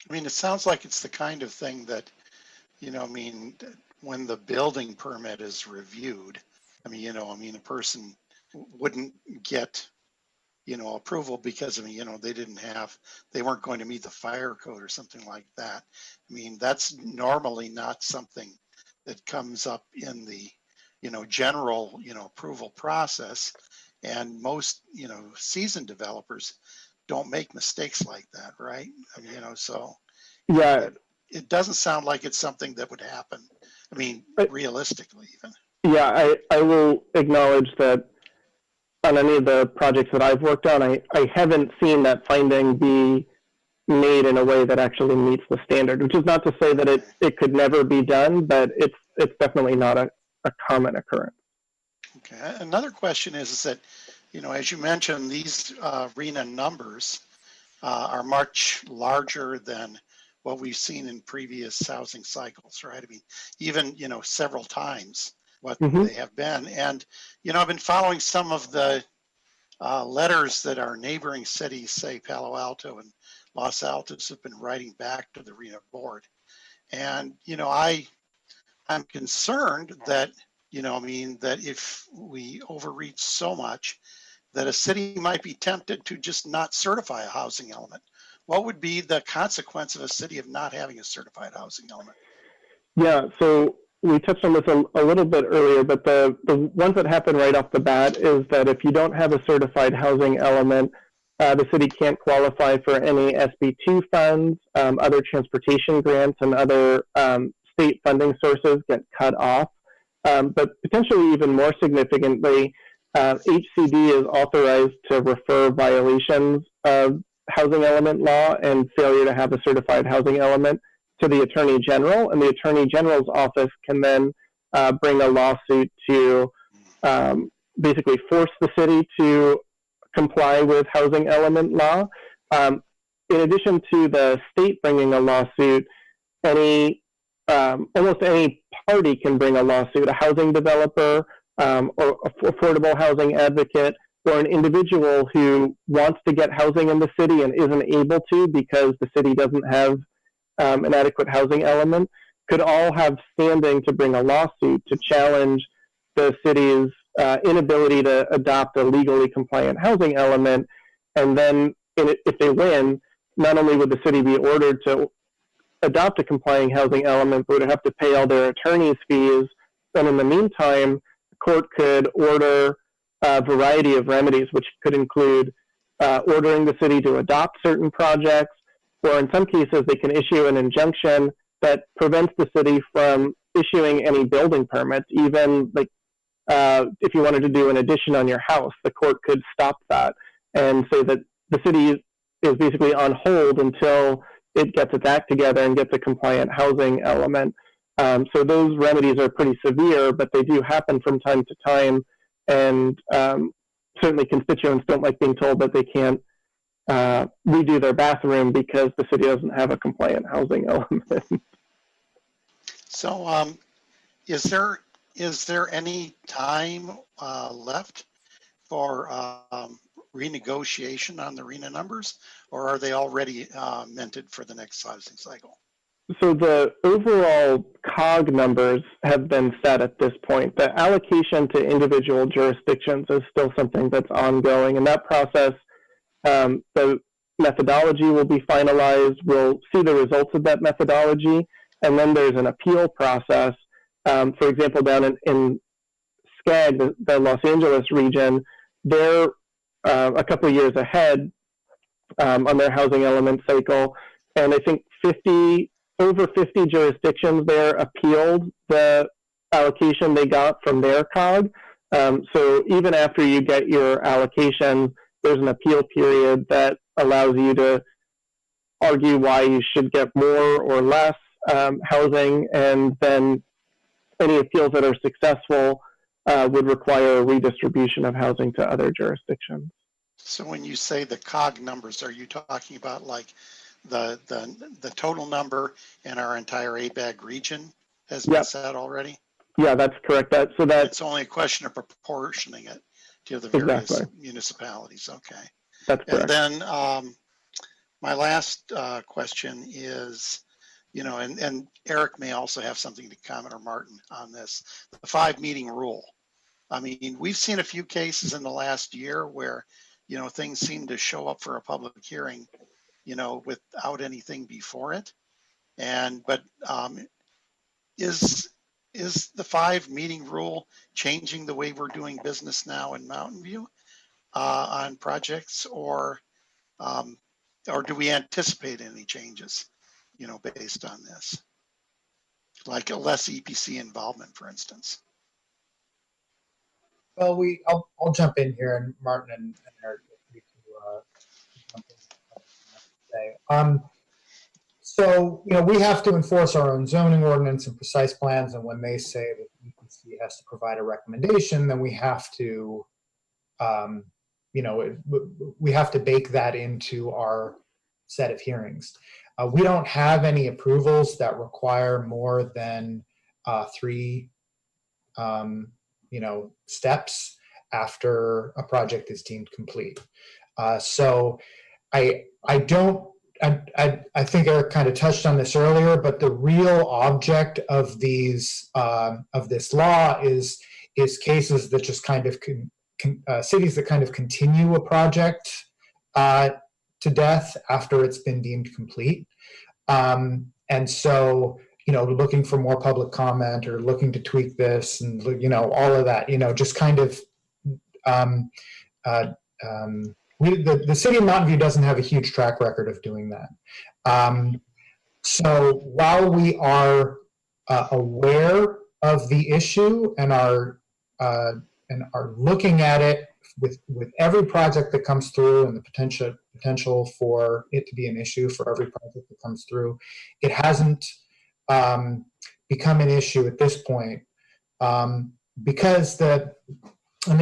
I mean, it sounds like it's the kind of thing that, I mean, when the building permit is reviewed, I mean, a person wouldn't get, approval because, they weren't going to meet the fire code or something like that. I mean, that's normally not something that comes up in the, general, approval process. And most, seasoned developers don't make mistakes like that, right? I mean, so yeah, it doesn't sound like it's something that would happen. I mean, realistically, even. Yeah, I will acknowledge that on any of the projects that I've worked on, I haven't seen that finding be made in a way that actually meets the standard, which is not to say that it could never be done, but it's definitely not a common occurrence. Okay, another question is that, as you mentioned, these RHNA numbers are much larger than what we've seen in previous housing cycles, right? I mean, even, several times what they have been. And, I've been following some of the letters that our neighboring cities, say Palo Alto and Los Altos, have been writing back to the RHNA board. And, I'm concerned that I mean, that if we overreach so much, that a city might be tempted to just not certify a housing element. What would be the consequence of a city of not having a certified housing element? Yeah, so we touched on this a little bit earlier, but the ones that happen right off the bat is that if you don't have a certified housing element, the city can't qualify for any SB2 funds, other transportation grants, and other state funding sources get cut off. But potentially even more significantly, HCD is authorized to refer violations of housing element law and failure to have a certified housing element to the Attorney General, and the Attorney General's office can then bring a lawsuit to basically force the city to comply with housing element law. In addition to the state bringing a lawsuit, almost any party can bring a lawsuit, a housing developer or affordable housing advocate, or an individual who wants to get housing in the city and isn't able to because the city doesn't have an adequate housing element, could all have standing to bring a lawsuit to challenge the city's inability to adopt a legally compliant housing element. And then if they win, not only would the city be ordered to adopt a complying housing element, but would have to pay all their attorney's fees. And in the meantime, the court could order a variety of remedies, which could include ordering the city to adopt certain projects, or in some cases, they can issue an injunction that prevents the city from issuing any building permits. Even like if you wanted to do an addition on your house, the court could stop that and say that the city is basically on hold until it gets its act together and gets a compliant housing element. So those remedies are pretty severe, but they do happen from time to time. And certainly constituents don't like being told that they can't redo their bathroom because the city doesn't have a compliant housing element. So is there any time left for renegotiation on the RENA numbers, or are they already minted for the next housing cycle? So the overall COG numbers have been set at this point. The allocation to individual jurisdictions is still something that's ongoing, and that process, the methodology will be finalized. We'll see the results of that methodology, and then there's an appeal process. For example, down in SCAG, the Los Angeles region, they're a couple of years ahead on their housing element cycle, and I think over 50 jurisdictions there appealed the allocation they got from their COG. So even after you get your allocation, there's an appeal period that allows you to argue why you should get more or less housing, and then any appeals that are successful would require a redistribution of housing to other jurisdictions. So when you say the COG numbers, are you talking about like the total number in our entire ABAG region has been set already? Yeah, that's correct. It's only a question of proportioning it to the various municipalities. Okay. That's correct. And then my last question is, and Eric may also have something to comment, or Martin, on this, the 5-meeting rule. I mean, we've seen a few cases in the last year where, things seem to show up for a public hearing, without anything before it. But is the 5-meeting rule changing the way we're doing business now in Mountain View on projects, or do we anticipate any changes, based on this? Like a less EPC involvement, for instance. Well, I'll jump in here, and Martin and Eric, you jump in. So, we have to enforce our own zoning ordinance and precise plans, and when they say that EPC has to provide a recommendation, then we have to, we have to bake that into our set of hearings. We don't have any approvals that require more than 3 steps after a project is deemed complete. So I don't I think Eric kind of touched on this earlier, but the real object of these of this law is cases that just kind of cities that kind of continue a project to death after it's been deemed complete. And so, you know, looking for more public comment or looking to tweak this and, you know, all of that, you know, just kind of, the city of Mountain View doesn't have a huge track record of doing that. So while we are aware of the issue and are looking at it with every project that comes through and the potential for it to be an issue for every project that comes through, it hasn't become an issue at this point because the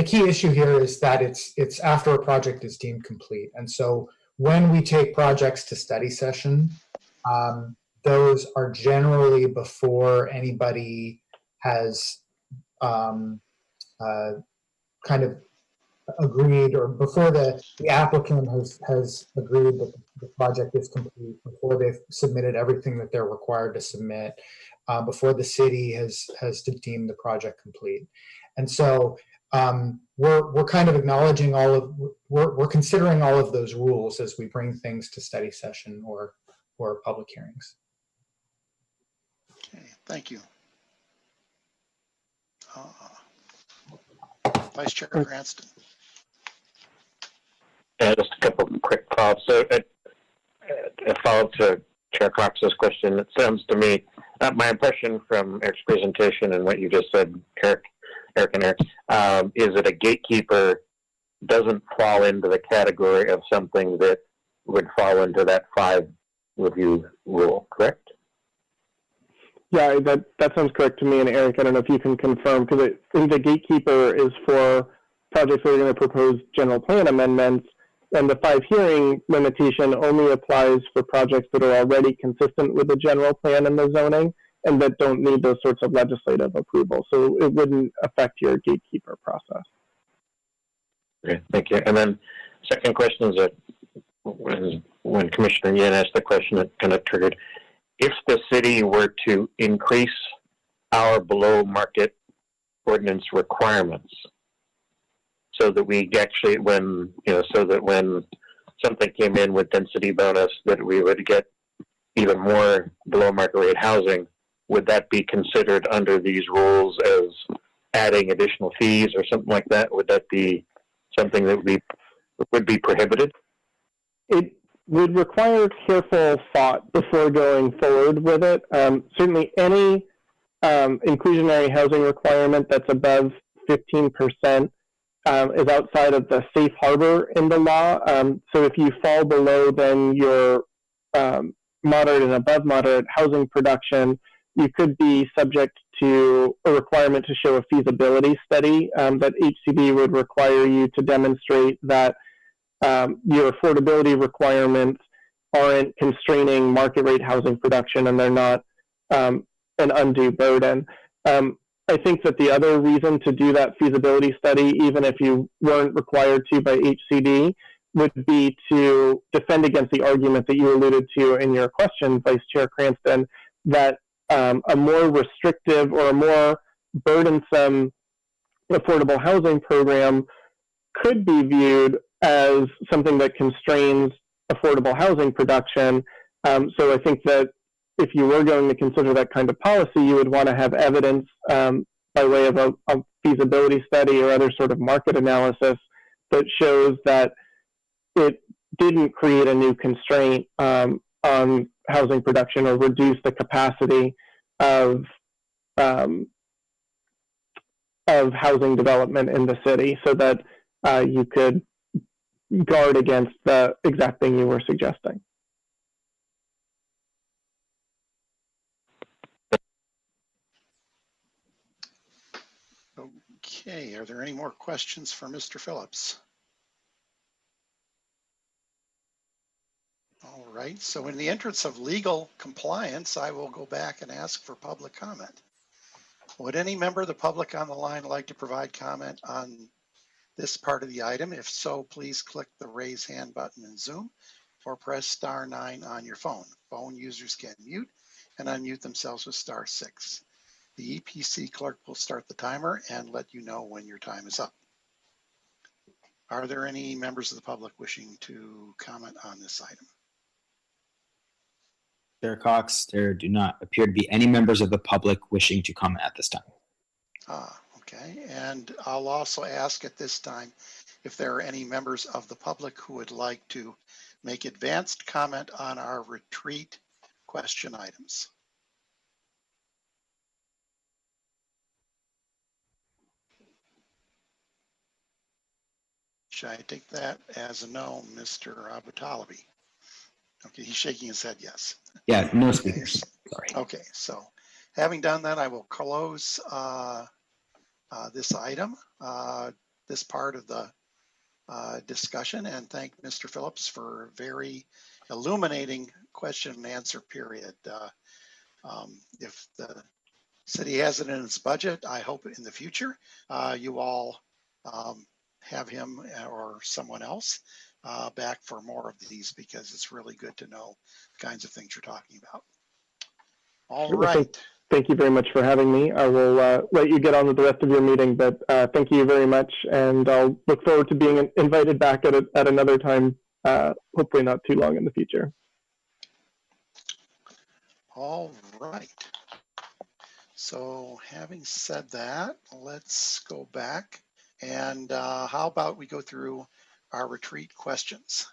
key issue here is that it's after a project is deemed complete. And so when we take projects to study session, those are generally before anybody has kind of agreed, or before the applicant has agreed that the project is complete, before they've submitted everything that they're required to submit, before the city has deemed the project complete. And so we're kind of acknowledging we're considering all of those rules as we bring things to study session or public hearings. Okay, thank you. Vice Chair Cranston. Just a couple of quick follow-ups. So a follow-up to Chair Cox's question. It sounds to me, my impression from Eric's presentation and what you just said, Eric and Eric, is that a gatekeeper doesn't fall into the category of something that would fall into that 5 review rule, correct? Yeah, that sounds correct to me. And Eric, I don't know if you can confirm, because I think the gatekeeper is for projects that are going to propose general plan amendments, and the 5 hearing limitation only applies for projects that are already consistent with the general plan and the zoning, and that don't need those sorts of legislative approval. So it wouldn't affect your gatekeeper process. Okay, thank you. And then second question is that when Commissioner Yin asked the question, it kind of triggered. If the city were to increase our below market ordinance requirements, so that we actually, so that when something came in with density bonus, that we would get even more below market rate housing, would that be considered under these rules as adding additional fees or something like that? Would that be something that would be prohibited? It would require careful thought before going forward with it. Certainly any inclusionary housing requirement that's above 15% is outside of the safe harbor in the law. So if you fall below then your moderate and above moderate housing production, you could be subject to a requirement to show a feasibility study that HCD would require you to demonstrate that your affordability requirements aren't constraining market rate housing production and they're not an undue burden. I think that the other reason to do that feasibility study, even if you weren't required to by HCD, would be to defend against the argument that you alluded to in your question, Vice Chair Cranston, that a more restrictive or a more burdensome affordable housing program could be viewed as something that constrains affordable housing production. So I think that if you were going to consider that kind of policy, you would want to have evidence by way of a feasibility study or other sort of market analysis that shows that it didn't create a new constraint on housing production or reduce the capacity of housing development in the city, so that you could guard against the exact thing you were suggesting. Okay, are there any more questions for Mr. Phillips? All right, so in the interest of legal compliance, I will go back and ask for public comment. Would any member of the public on the line like to provide comment on this part of the item? If so, please click the raise hand button in Zoom or press *9 on your phone. Phone users can mute and unmute themselves with *6. The EPC clerk will start the timer and let you know when your time is up. Are there any members of the public wishing to comment on this item? Chair Cox, there do not appear to be any members of the public wishing to comment at this time. Okay, and I'll also ask at this time if there are any members of the public who would like to make advanced comment on our retreat question items. Should I take that as a no, Mr. Abutalabi? Okay, he's shaking his head yes. Yeah, no speakers. Sorry. Okay, so having done that, I will close this item, this part of the discussion, and thank Mr. Phillips for a very illuminating question and answer period. If the city has it in its budget, I hope in the future you all have him or someone else back for more of these, because it's really good to know the kinds of things you're talking about. All right. Thank you very much for having me. I will let you get on with the rest of your meeting, but thank you very much, and I'll look forward to being invited back at another time, hopefully not too long in the future. All right. So having said that, let's go back, and how about we go through our retreat questions.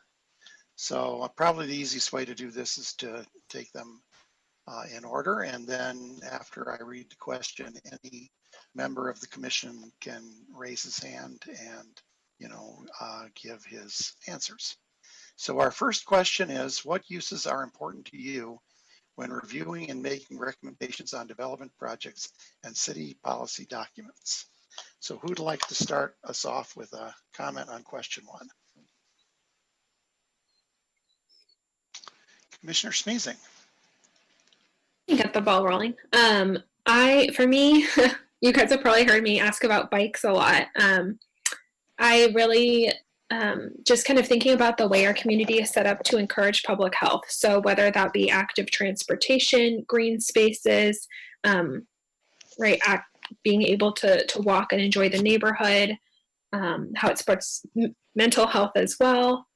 So probably the easiest way to do this is to take them in order, and then after I read the question, any member of the commission can raise his hand and give his answers. So our first question is, what uses are important to you when reviewing and making recommendations on development projects and city policy documents? So who'd like to start us off with a comment on question 1? Commissioner Smeezing. Get the ball rolling. For me, you guys have probably heard me ask about bikes a lot. I really just kind of thinking about the way our community is set up to encourage public health. So whether that be active transportation, green spaces, being able to walk and enjoy the neighborhood, how it supports mental health as well.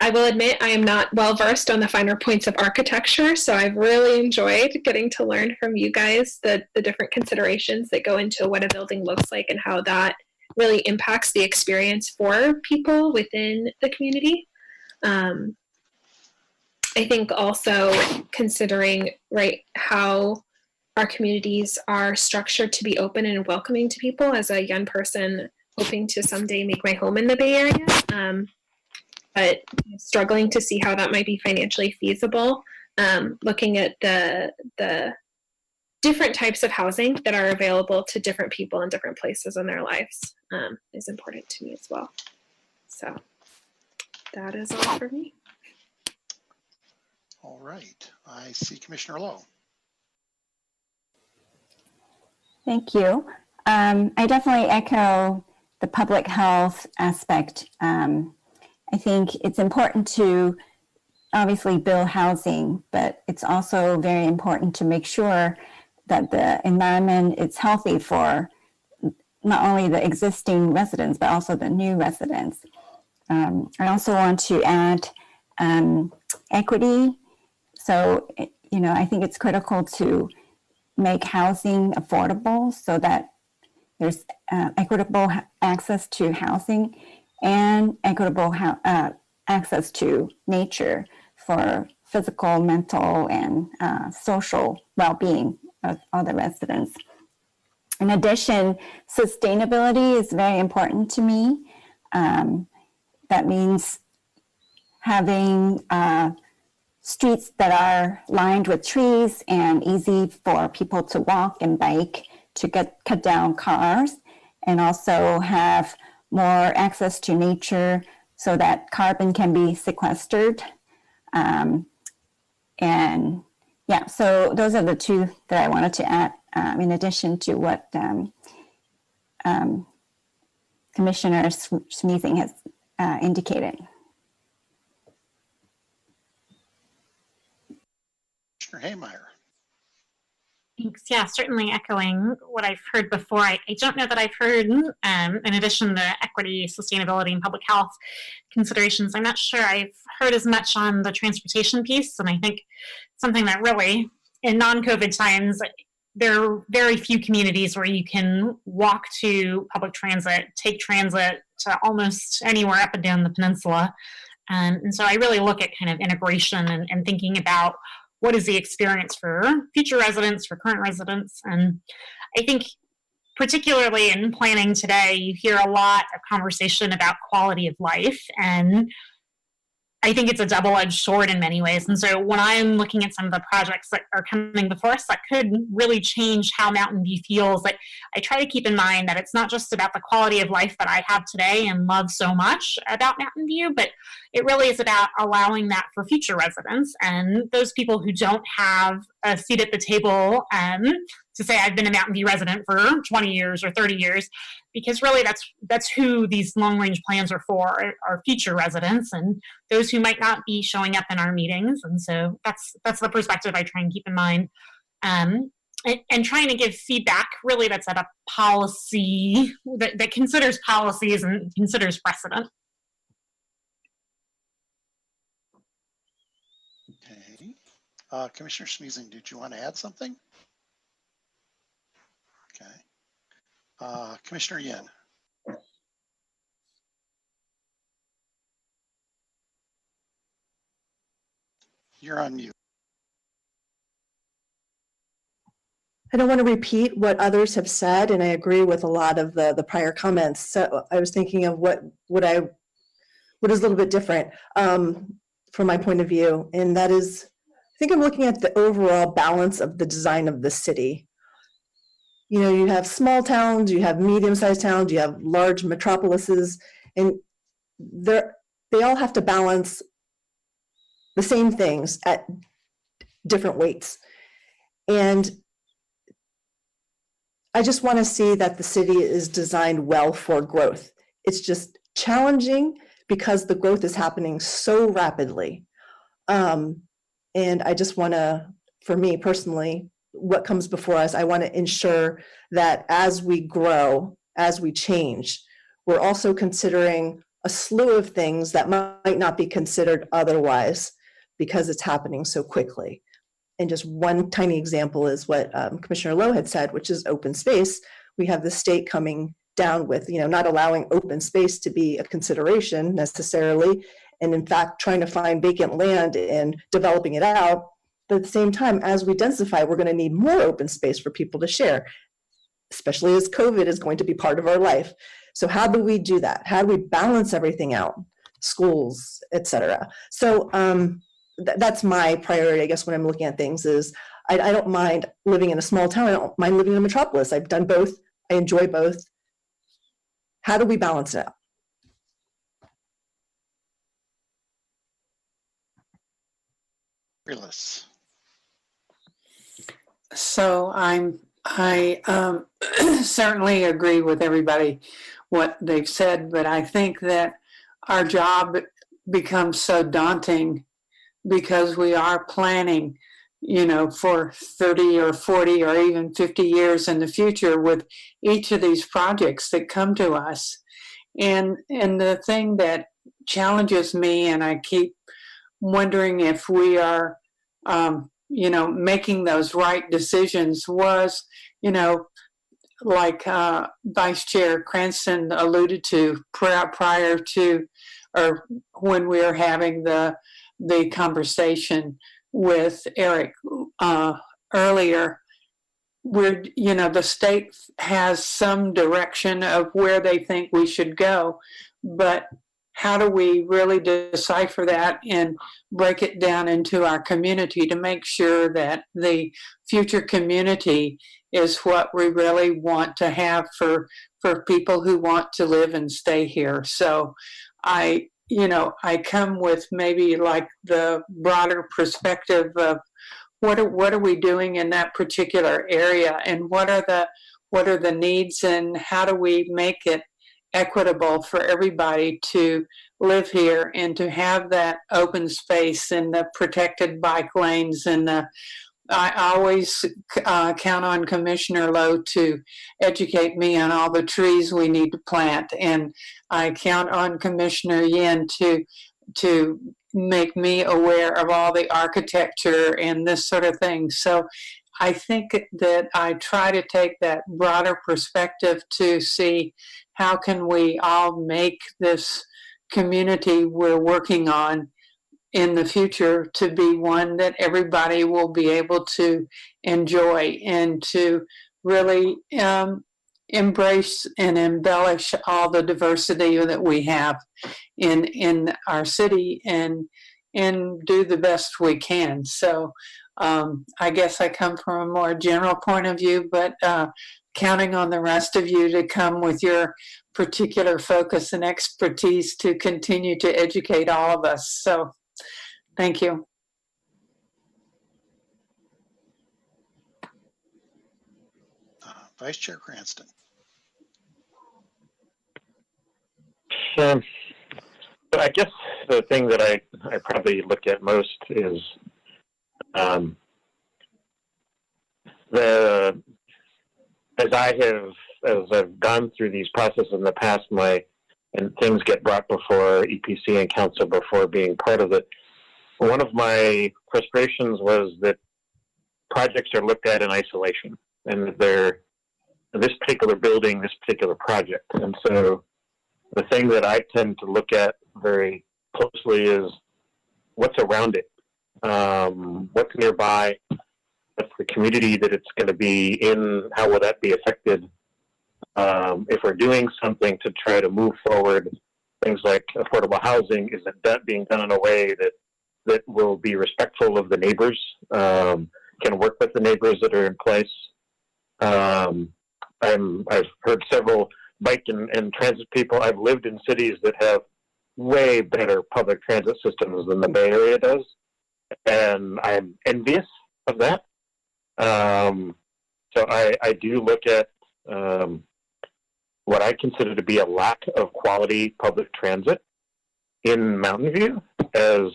I will admit I am not well versed on the finer points of architecture, so I've really enjoyed getting to learn from you guys the different considerations that go into what a building looks like and how that really impacts the experience for people within the community. I think also considering how our communities are structured to be open and welcoming to people. As a young person hoping to someday make my home in the Bay Area, but struggling to see how that might be financially feasible. Looking at the different types of housing that are available to different people in different places in their lives is important to me as well. So that is all for me. All right, I see Commissioner Lowe. Thank you. I definitely echo the public health aspect. I think it's important to obviously build housing, but it's also very important to make sure that the environment is healthy for not only the existing residents, but also the new residents. I also want to add equity. So, I think it's critical to make housing affordable so that there's equitable access to housing and equitable access to nature for physical, mental, and social well-being of all the residents. In addition, sustainability is very important to me. That means having streets that are lined with trees and easy for people to walk and bike to cut down cars, and also have more access to nature so that carbon can be sequestered. And yeah, so those are the two that I wanted to add in addition to what Commissioner Smeezing has indicated. Commissioner Haymeyer. Thanks. Yeah, certainly echoing what I've heard before. I don't know that I've heard, in addition to equity, sustainability, and public health considerations, I'm not sure I've heard as much on the transportation piece. And I think something that really, in non-COVID times, there are very few communities where you can walk to public transit, take transit to almost anywhere up and down the peninsula. And so I really look at kind of integration and thinking about what is the experience for future residents, for current residents. And I think particularly in planning today, you hear a lot of conversation about quality of life. And I think it's a double-edged sword in many ways. And so when I'm looking at some of the projects that are coming before us that could really change how Mountain View feels, like I try to keep in mind that it's not just about the quality of life that I have today and love so much about Mountain View, but it really is about allowing that for future residents and those people who don't have a seat at the table to say, I've been a Mountain View resident for 20 years or 30 years, because really that's who these long-range plans are for, are future residents and those who might not be showing up in our meetings. And so that's the perspective I try and keep in mind. And trying to give feedback really that's at a policy, that considers policies and considers precedent. Okay. Commissioner Smeezing, did you want to add something? Okay. Commissioner Yin. You're on mute. I don't want to repeat what others have said, and I agree with a lot of the prior comments. So I was thinking of what is a little bit different from my point of view, and that is, I think I'm looking at the overall balance of the design of the city. You know, you have small towns, you have medium-sized towns, you have large metropolises, and they all have to balance the same things at different weights. And I just want to see that the city is designed well for growth. It's just challenging because the growth is happening so rapidly. And I just want to, for me personally, what comes before us, I want to ensure that as we grow, as we change, we're also considering a slew of things that might not be considered otherwise because it's happening so quickly. And just one tiny example is what Commissioner Lowe had said, which is open space. We have the state coming down with, not allowing open space to be a consideration necessarily, and in fact, trying to find vacant land and developing it out. But at the same time, as we densify, we're going to need more open space for people to share, especially as COVID is going to be part of our life. So how do we do that? How do we balance everything out? Schools, et cetera. So that's my priority, I guess, when I'm looking at things is I don't mind living in a small town. I don't mind living in a metropolis. I've done both. I enjoy both. How do we balance it out? Fearless. So I certainly agree with everybody what they've said, but I think that our job becomes so daunting because we are planning, for 30 or 40 or even 50 years in the future with each of these projects that come to us. And the thing that challenges me, and I keep wondering if we are, making those right decisions was, like Vice Chair Cranston alluded to prior to, or when we were having the conversation with Eric earlier, the state has some direction of where they think we should go, but how do we really decipher that and break it down into our community to make sure that the future community is what we really want to have for people who want to live and stay here? So I come with maybe like the broader perspective of what are we doing in that particular area, and what are the needs, and how do we make it equitable for everybody to live here and to have that open space and the protected bike lanes. And I always count on Commissioner Lowe to educate me on all the trees we need to plant. And I count on Commissioner Yin to make me aware of all the architecture and this sort of thing. So I think that I try to take that broader perspective to see how can we all make this community we're working on in the future to be one that everybody will be able to enjoy and to really embrace and embellish all the diversity that we have in our city and do the best we can. So I guess I come from a more general point of view, but counting on the rest of you to come with your particular focus and expertise to continue to educate all of us. So thank you. Vice Chair Cranston. But I guess the thing that I probably look at most is as I've gone through these processes in the past, and things get brought before EPC and council before being part of it. One of my frustrations was that projects are looked at in isolation, and they're this particular building, this particular project. And so the thing that I tend to look at very closely is what's around it, what's nearby, what's the community that it's going to be in, how will that be affected. If we're doing something to try to move forward, things like affordable housing, is that being done in a way that will be respectful of the neighbors, can work with the neighbors that are in place. I've heard several bike and transit people. I've lived in cities that have way better public transit systems than the Bay Area does, and I'm envious of that. So I do look at what I consider to be a lack of quality public transit in Mountain View as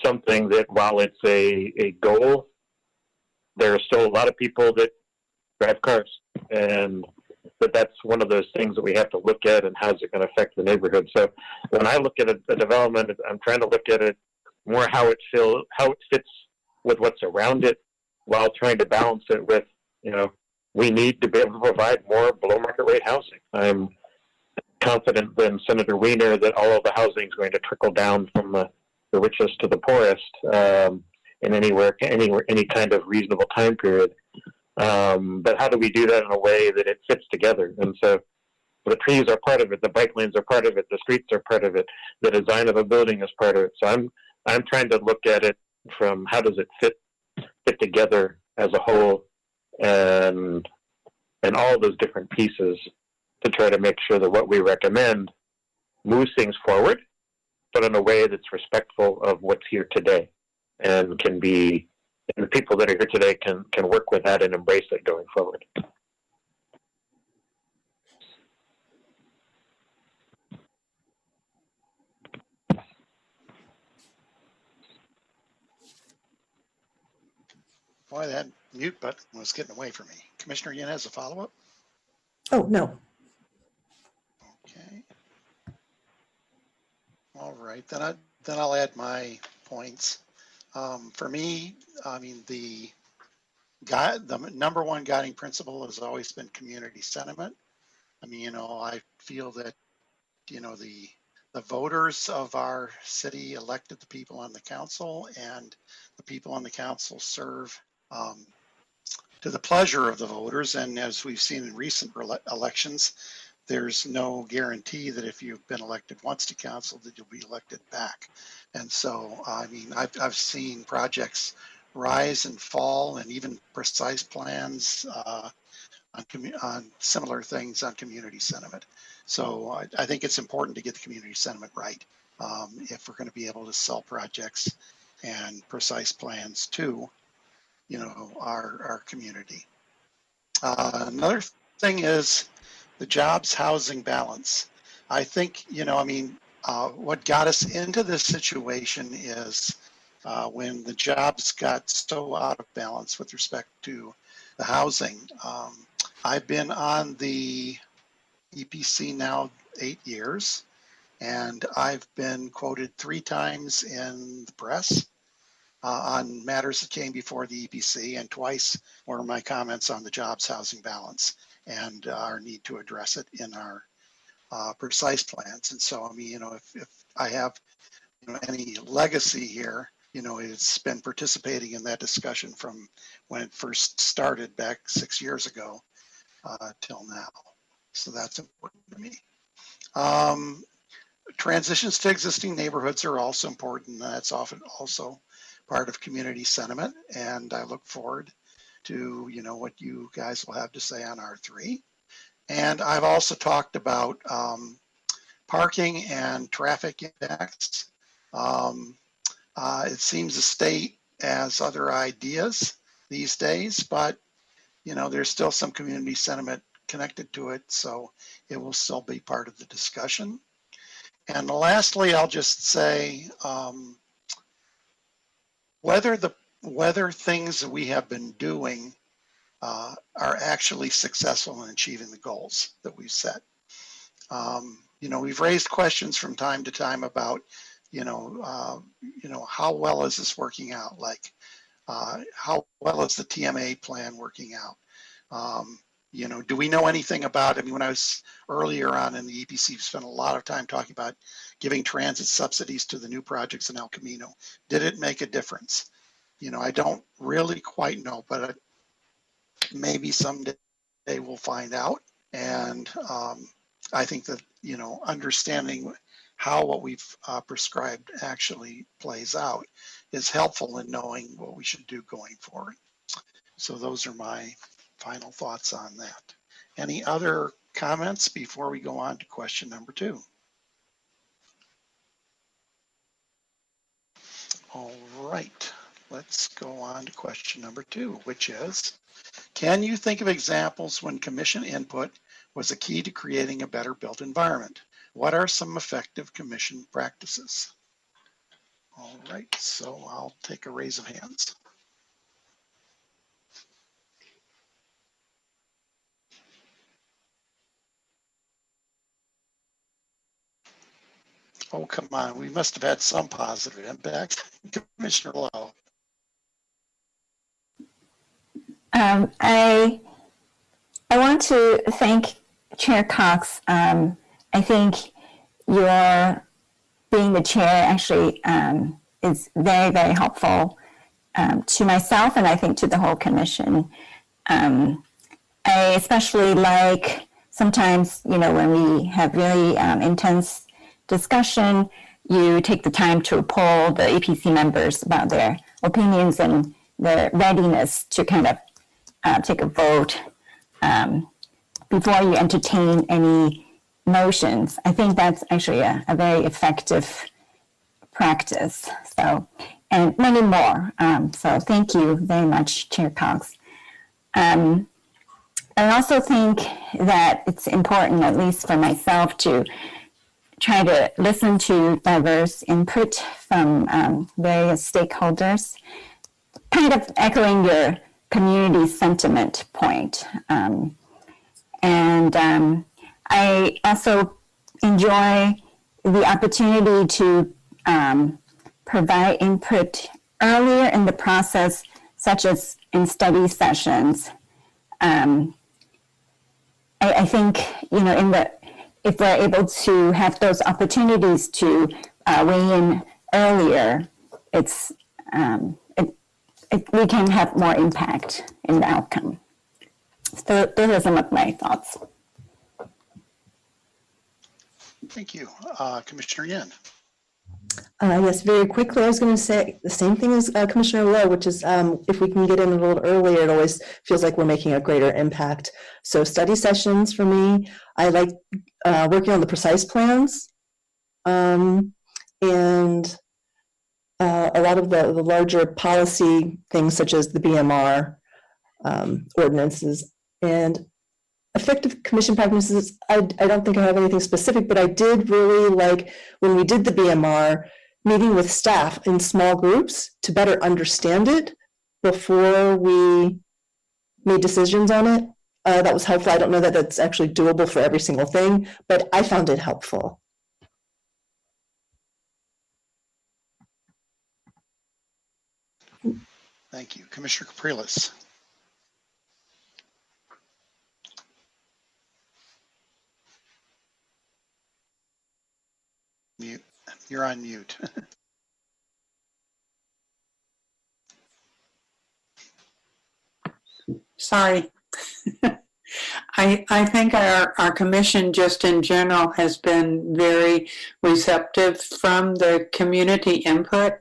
something that, while it's a goal, there are still a lot of people that drive cars, and that's one of those things that we have to look at, and how's it going to affect the neighborhood. So when I look at a development, I'm trying to look at it more how it fits with what's around it, while trying to balance it with, we need to be able to provide more below market rate housing. I'm confident than Senator Wiener that all of the housing is going to trickle down from the richest to the poorest in any kind of reasonable time period. But how do we do that in a way that it fits together? And so the trees are part of it, the bike lanes are part of it, the streets are part of it, the design of a building is part of it. So I'm trying to look at it from how does it fit together as a whole, and all those different pieces to try to make sure that what we recommend moves things forward, but in a way that's respectful of what's here today, and and the people that are here today can work with that and embrace it going forward. Boy, that mute button was getting away from me. Commissioner Yin has a follow-up? Oh, no. Okay. All right, then I'll add my points. For me, I mean, the number one guiding principle has always been community sentiment. I mean, I feel that, the voters of our city elected the people on the council, and the people on the council serve to the pleasure of the voters. And as we've seen in recent elections, there's no guarantee that if you've been elected once to council that you'll be elected back. And so, I mean, I've seen projects rise and fall, and even precise plans on similar things on community sentiment. So I think it's important to get the community sentiment right if we're going to be able to sell projects and precise plans to, our community. Another thing is the jobs housing balance. I think, what got us into this situation is when the jobs got so out of balance with respect to the housing. I've been on the EPC now 8 years, and I've been quoted 3 times in the press on matters that came before the EPC, and twice were my comments on the jobs housing balance and our need to address it in our precise plans. And so, if I have any legacy here, it's been participating in that discussion from when it first started back 6 years ago till now. So that's important to me. Transitions to existing neighborhoods are also important. That's often also part of community sentiment, and I look forward to what you guys will have to say on R3. And I've also talked about parking and traffic impacts. It seems the state has other ideas these days, but there's still some community sentiment connected to it, so it will still be part of the discussion. And lastly, I'll just say whether things that we have been doing are actually successful in achieving the goals that we've set. We've raised questions from time to time about, how well is this working out? Like, how well is the TMA plan working out? Do we know anything about, when I was earlier on in the EPC, we spent a lot of time talking about giving transit subsidies to the new projects in El Camino. Did it make a difference? I don't really quite know, but maybe someday we'll find out. And I think that, understanding how what we've prescribed actually plays out is helpful in knowing what we should do going forward. So those are my final thoughts on that. Any other comments before we go on to question number 2? All right, let's go on to question number 2, which is, can you think of examples when commission input was a key to creating a better built environment? What are some effective commission practices? All right, so I'll take a raise of hands. Oh, come on, we must have had some positive impact. Commissioner Lowe. I want to thank Chair Cox. I think your being the chair actually is very, very helpful to myself, and I think to the whole commission. I especially like sometimes, when we have really intense discussion, you take the time to poll the EPC members about their opinions and their readiness to kind of take a vote before you entertain any motions. I think that's actually a very effective practice. So, and many more. So thank you very much, Chair Cox. I also think that it's important, at least for myself, to try to listen to diverse input from various stakeholders, kind of echoing your community sentiment point. I also enjoy the opportunity to provide input earlier in the process, such as in study sessions. I think, if we're able to have those opportunities to weigh in earlier, we can have more impact in the outcome. So those are some of my thoughts. Thank you. Commissioner Yin. Yes, very quickly, I was going to say the same thing as Commissioner Lowe, which is if we can get in a little earlier, it always feels like we're making a greater impact. So study sessions for me, I like working on the precise plans and a lot of the larger policy things such as the BMR ordinances. And effective commission practices, I don't think I have anything specific, but I did really like when we did the BMR, meeting with staff in small groups to better understand it before we made decisions on it. That was helpful. I don't know that that's actually doable for every single thing, but I found it helpful. Thank you. Commissioner Capriles. Mute. You're on mute. Sorry. I think our commission just in general has been very receptive from the community input.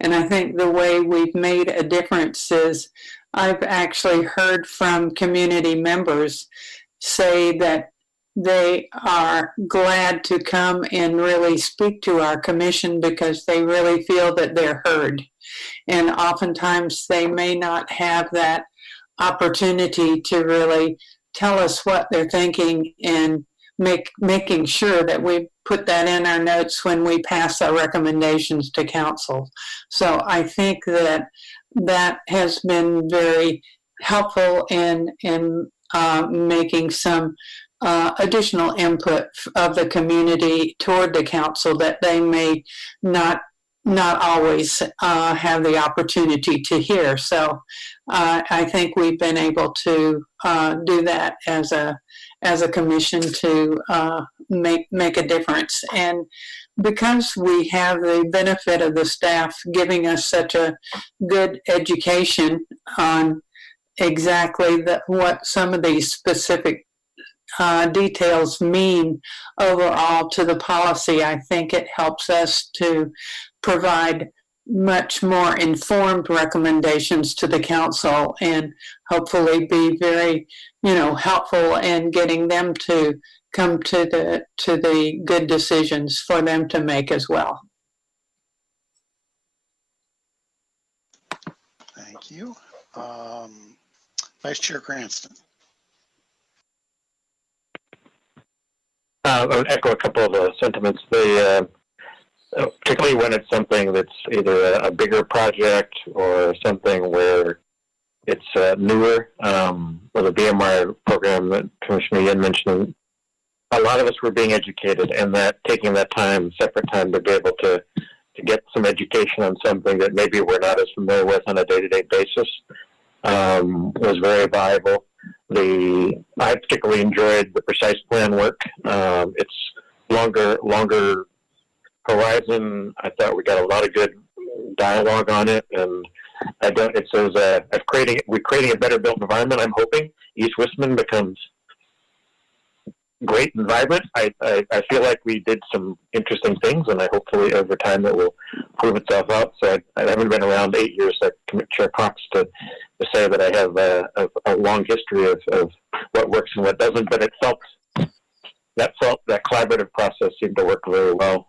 And I think the way we've made a difference is I've actually heard from community members say that they are glad to come and really speak to our commission because they really feel that they're heard. And oftentimes they may not have that opportunity to really tell us what they're thinking and making sure that we put that in our notes when we pass our recommendations to council. So I think that that has been very helpful in making some additional input of the community toward the council that they may not always have the opportunity to hear. So I think we've been able to do that as a commission to make a difference. And because we have the benefit of the staff giving us such a good education on exactly what some of these specific details mean overall to the policy, I think it helps us to provide much more informed recommendations to the council and hopefully be very, helpful in getting them to come to the good decisions for them to make as well. Thank you. Vice Chair Cranston. I would echo a couple of the sentiments. Particularly when it's something that's either a bigger project or something where it's newer. With the BMR program that Commissioner Yin mentioned, a lot of us were being educated, and that taking that time, separate time, to be able to get some education on something that maybe we're not as familiar with on a day-to-day basis was very valuable. I particularly enjoyed the precise plan work. It's longer horizon. I thought we got a lot of good dialogue on it, and we're creating a better built environment. I'm hoping East Wistman becomes great and vibrant. I feel like we did some interesting things, and hopefully over time it will prove itself out. So I haven't been around 8 years like Chair Cox to say that I have a long history of what works and what doesn't, but that collaborative process seemed to work very well.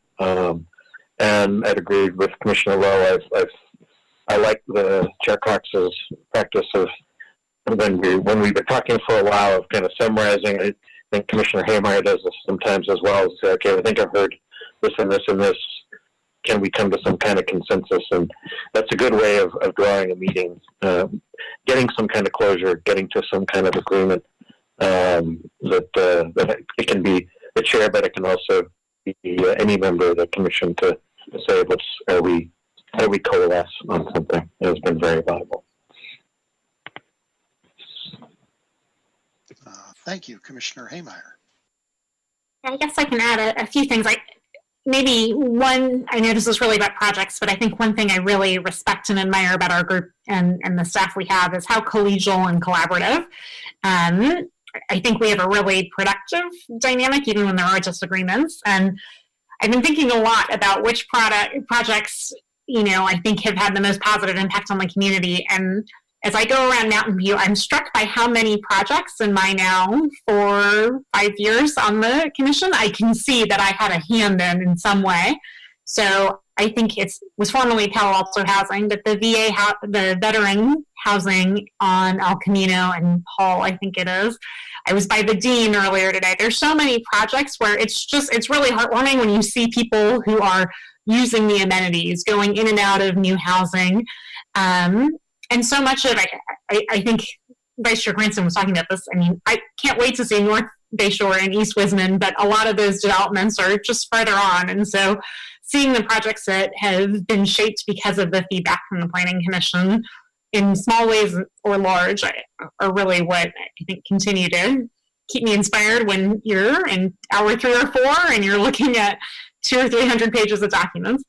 And I'd agree with Commissioner Lowe. I like the Chair Cox's practice of when we've been talking for a while of kind of summarizing. I think Commissioner Haymeyer does this sometimes as well. Say, okay, I think I've heard this and this and this. Can we come to some kind of consensus? And that's a good way of drawing a meeting, getting some kind of closure, getting to some kind of agreement. That it can be the chair, but it can also be any member of the commission to say, how do we coalesce on something? It has been very valuable. Thank you, Commissioner Haymeyer. I guess I can add a few things. Maybe one, I know this is really about projects, but I think one thing I really respect and admire about our group and the staff we have is how collegial and collaborative. I think we have a really productive dynamic, even when there are disagreements. And I've been thinking a lot about which projects, I think have had the most positive impact on the community. And as I go around Mountain View, I'm struck by how many projects in my now 4-5 years on the commission I can see that I had a hand in some way. So I think it was formerly Palo Alto Housing, but the VA, the veteran housing on El Camino and Paul, I think it is. I was by the Dean earlier today. There's so many projects where it's really heartwarming when you see people who are using the amenities, going in and out of new housing. And so much of it, I think Vice Chair Granson was talking about this. I mean, I can't wait to see North Bayshore and East Wisman, but a lot of those developments are just further on. And so seeing the projects that have been shaped because of the feedback from the Planning Commission in small ways or large are really what I think continue to keep me inspired when you're in hour 3 or 4 and you're looking at 200 or 300 pages of documents.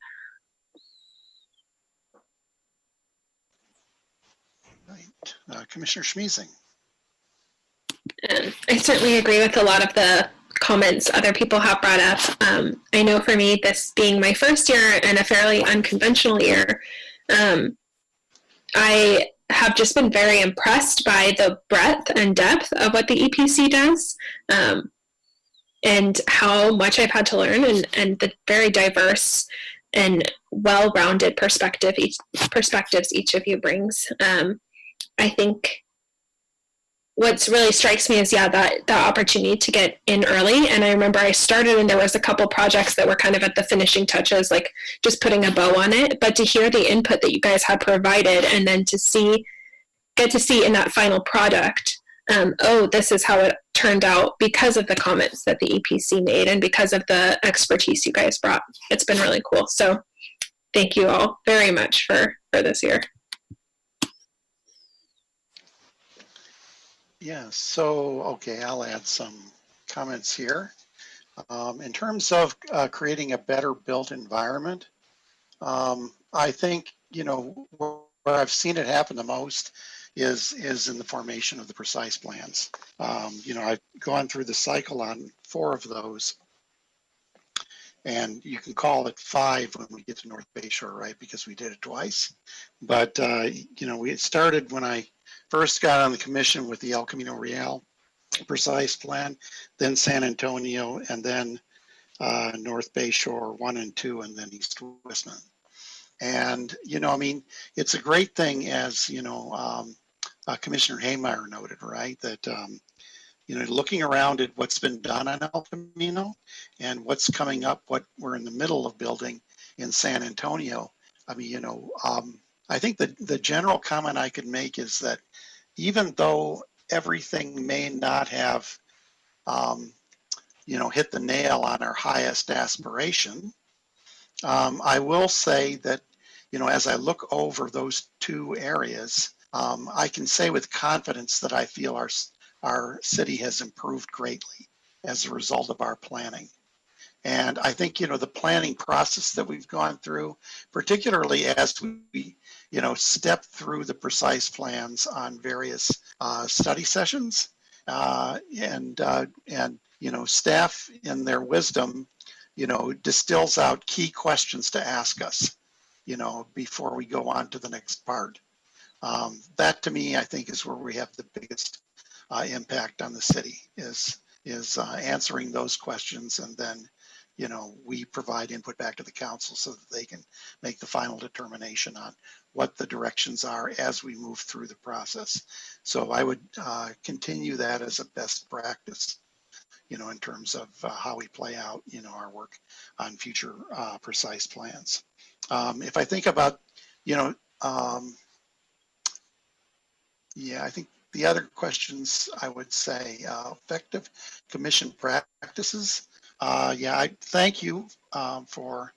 Right. Commissioner Schmiesing. I certainly agree with a lot of the comments other people have brought up. I know for me, this being my first year and a fairly unconventional year, I have just been very impressed by the breadth and depth of what the EPC does, and how much I've had to learn, and the very diverse and well-rounded perspectives each of you brings. I think what's really strikes me is, that opportunity to get in early. And I remember I started and there was a couple projects that were kind of at the finishing touches, like just putting a bow on it. But to hear the input that you guys had provided, and then get to see in that final product, this is how it turned out because of the comments that the EPC made and because of the expertise you guys brought. It's been really cool. So thank you all very much for this year. Yeah, so, okay, I'll add some comments here. In terms of creating a better built environment, I think, where I've seen it happen the most is in the formation of the precise plans. I've gone through the cycle on 4 of those, and you can call it 5 when we get to North Bayshore, right? Because we did it twice. But, we started when I first got on the commission with the El Camino Real precise plan, then San Antonio, and then North Bayshore 1 and 2, and then East Wisman. And, it's a great thing, as, Commissioner Haymeyer noted, right, that, looking around at what's been done on El Camino and what's coming up, what we're in the middle of building in San Antonio, I think that the general comment I could make is that even though everything may not have, hit the nail on our highest aspiration, I will say that, as I look over those 2 areas, I can say with confidence that I feel our city has improved greatly as a result of our planning. And I think, the planning process that we've gone through, particularly as we, step through the precise plans on various study sessions, and staff in their wisdom, distills out key questions to ask us, before we go on to the next part. That to me, I think, is where we have the biggest impact on the city, is answering those questions, and then we provide input back to the council so that they can make the final determination on what the directions are as we move through the process. So I would continue that as a best practice, in terms of how we play out, our work on future precise plans. If I think about, I think the other questions, I would say effective commission practices. I thank you for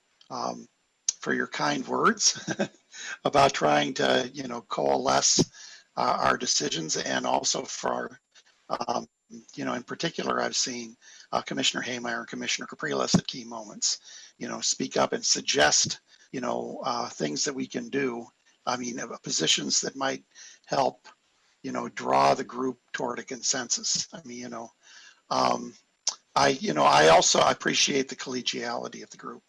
your kind words about trying to, coalesce our decisions, and also for, in particular, I've seen Commissioner Haymeyer and Commissioner Capriles at key moments, speak up and suggest, things that we can do. Positions that might help, draw the group toward a consensus. I also appreciate the collegiality of the group.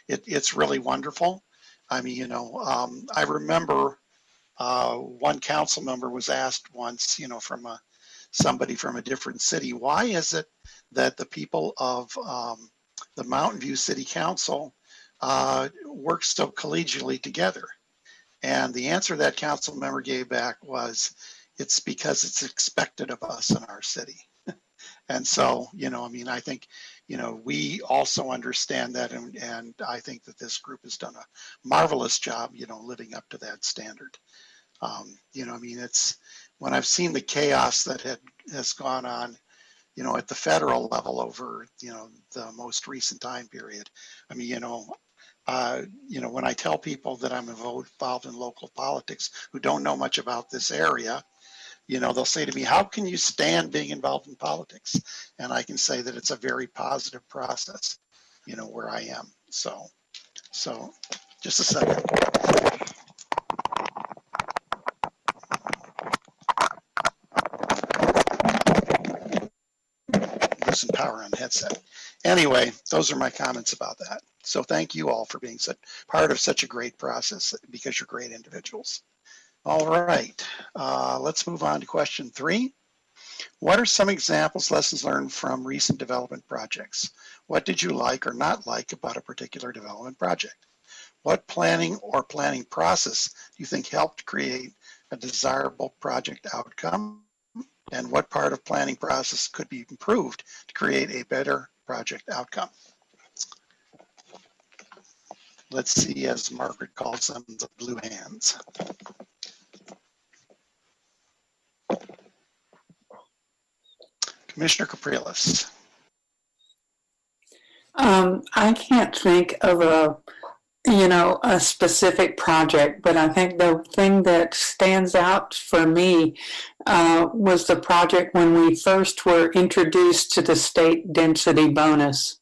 It's really wonderful. I remember one council member was asked once, from somebody from a different city, why is it that the people of the Mountain View City Council work so collegially together? And the answer that council member gave back was, it's because it's expected of us in our city. And so, you know, I mean, I think, you know, we also understand that, and I think that this group has done a marvelous job, you know, living up to that standard. You know, I mean, it's when I've seen the chaos that has gone on, you know, at the federal level over, you know, the most recent time period. I mean, you know, when I tell people that I'm involved in local politics who don't know much about this area, you know, they'll say to me, how can you stand being involved in politics? And I can say that it's a very positive process, you know, where I am. So just a second. Losing power on the headset. Anyway, those are my comments about that. So thank you all for being part of such a great process, because you're great individuals. All right, let's move on to question 3. What are some examples, lessons learned from recent development projects? What did you like or not like about a particular development project? What planning or planning process do you think helped create a desirable project outcome? And what part of planning process could be improved to create a better project outcome? Let's see, as Margaret calls them, the blue hands. Commissioner Capriles. I can't think of a specific project, but I think the thing that stands out for me was the project when we first were introduced to the state density bonus.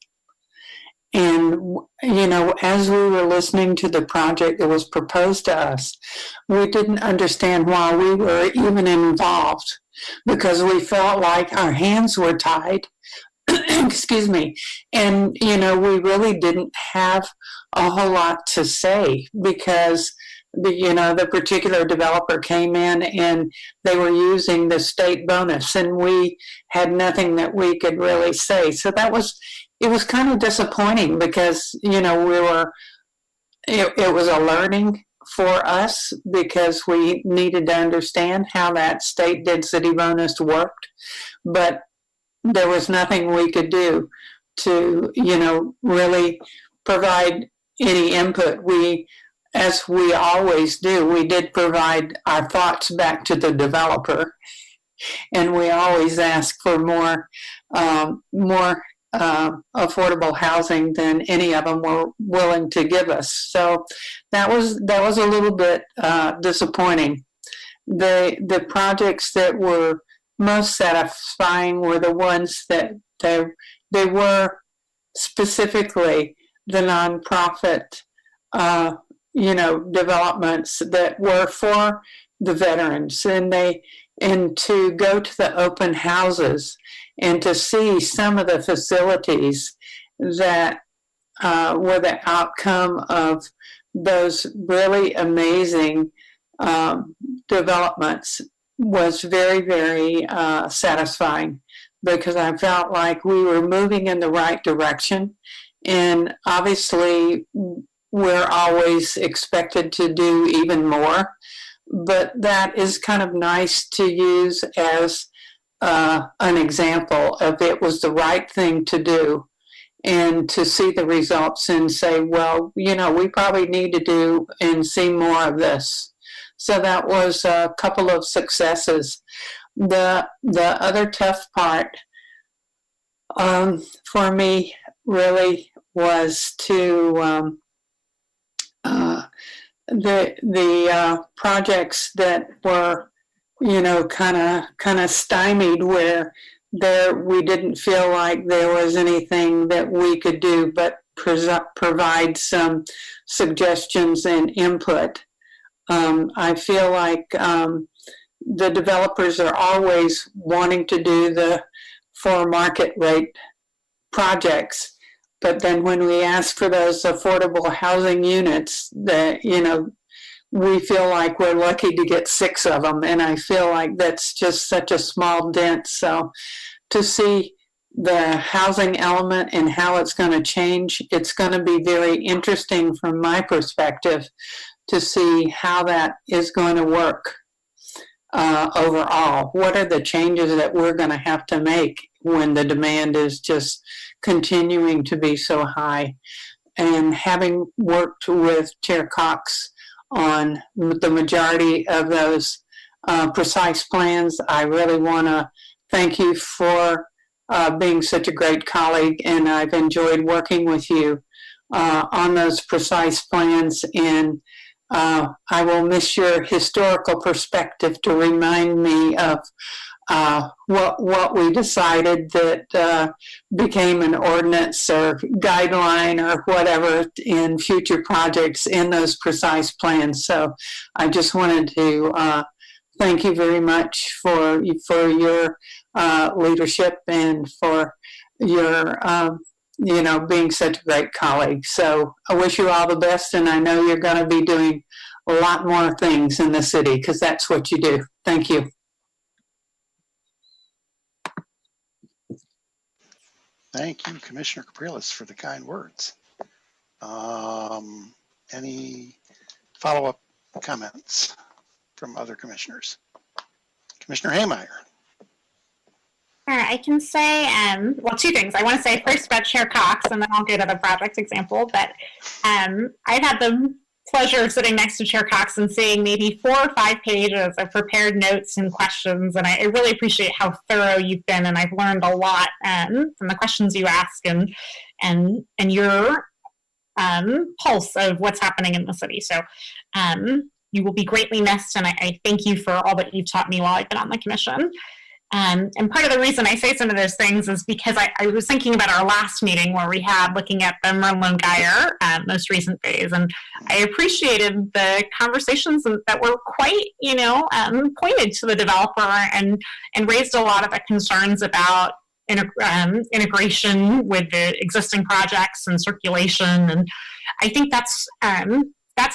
And, you know, as we were listening to the project that was proposed to us, we didn't understand why we were even involved, because we felt like our hands were tied. Excuse me. And, you know, we really didn't have a whole lot to say, because the particular developer came in and they were using the state bonus, and we had nothing that we could really say. So it was kind of disappointing, because, you know, it was a learning for us, because we needed to understand how that state density bonus worked, but there was nothing we could do to, you know, really provide any input. As we always do, we did provide our thoughts back to the developer, and we always ask for more affordable housing than any of them were willing to give us. So that was a little bit disappointing. The projects that were most satisfying were the ones that they were specifically the nonprofit developments that were for the veterans, and to go to the open houses and to see some of the facilities that were the outcome of those really amazing developments was very, very satisfying, because I felt like we were moving in the right direction. And obviously, we're always expected to do even more, but that is kind of nice to use as an example of it was the right thing to do, and to see the results and say, well, you know, we probably need to do and see more of this. So that was a couple of successes. The other tough part for me really was to the projects that were, you know, kind of stymied, where we didn't feel like there was anything that we could do but provide some suggestions and input. I feel like the developers are always wanting to do the for market rate projects, but then when we ask for those affordable housing units, that, you know, we feel like we're lucky to get 6 of them, and I feel like that's just such a small dent. So to see the housing element and how it's going to change, it's going to be very interesting from my perspective to see how that is going to work overall. What are the changes that we're going to have to make when the demand is just continuing to be so high? And having worked with Chair Cox on the majority of those precise plans, I really want to thank you for being such a great colleague, and I've enjoyed working with you on those precise plans, and I will miss your historical perspective to remind me of what we decided that became an ordinance or guideline or whatever in future projects in those precise plans. So I just wanted to thank you very much for your leadership and for your being such a great colleague. So I wish you all the best, and I know you're going to be doing a lot more things in the city because that's what you do. Thank you. Thank you, Commissioner Capriles, for the kind words. Any follow-up comments from other commissioners? Commissioner Haymeyer. I can say, well, two things. I want to say first about Chair Cox, and then I'll go to the project example. But I've had the pleasure of sitting next to Chair Cox and seeing maybe 4 or 5 pages of prepared notes and questions. And I really appreciate how thorough you've been, and I've learned a lot from the questions you ask and your pulse of what's happening in the city. So you will be greatly missed, and I thank you for all that you've taught me while I've been on the commission. And part of the reason I say some of those things is because I was thinking about our last meeting where we had looking at the Merlin-Geyer most recent phase, and I appreciated the conversations that were quite, pointed to the developer and raised a lot of the concerns about integration with the existing projects and circulation. And I think that's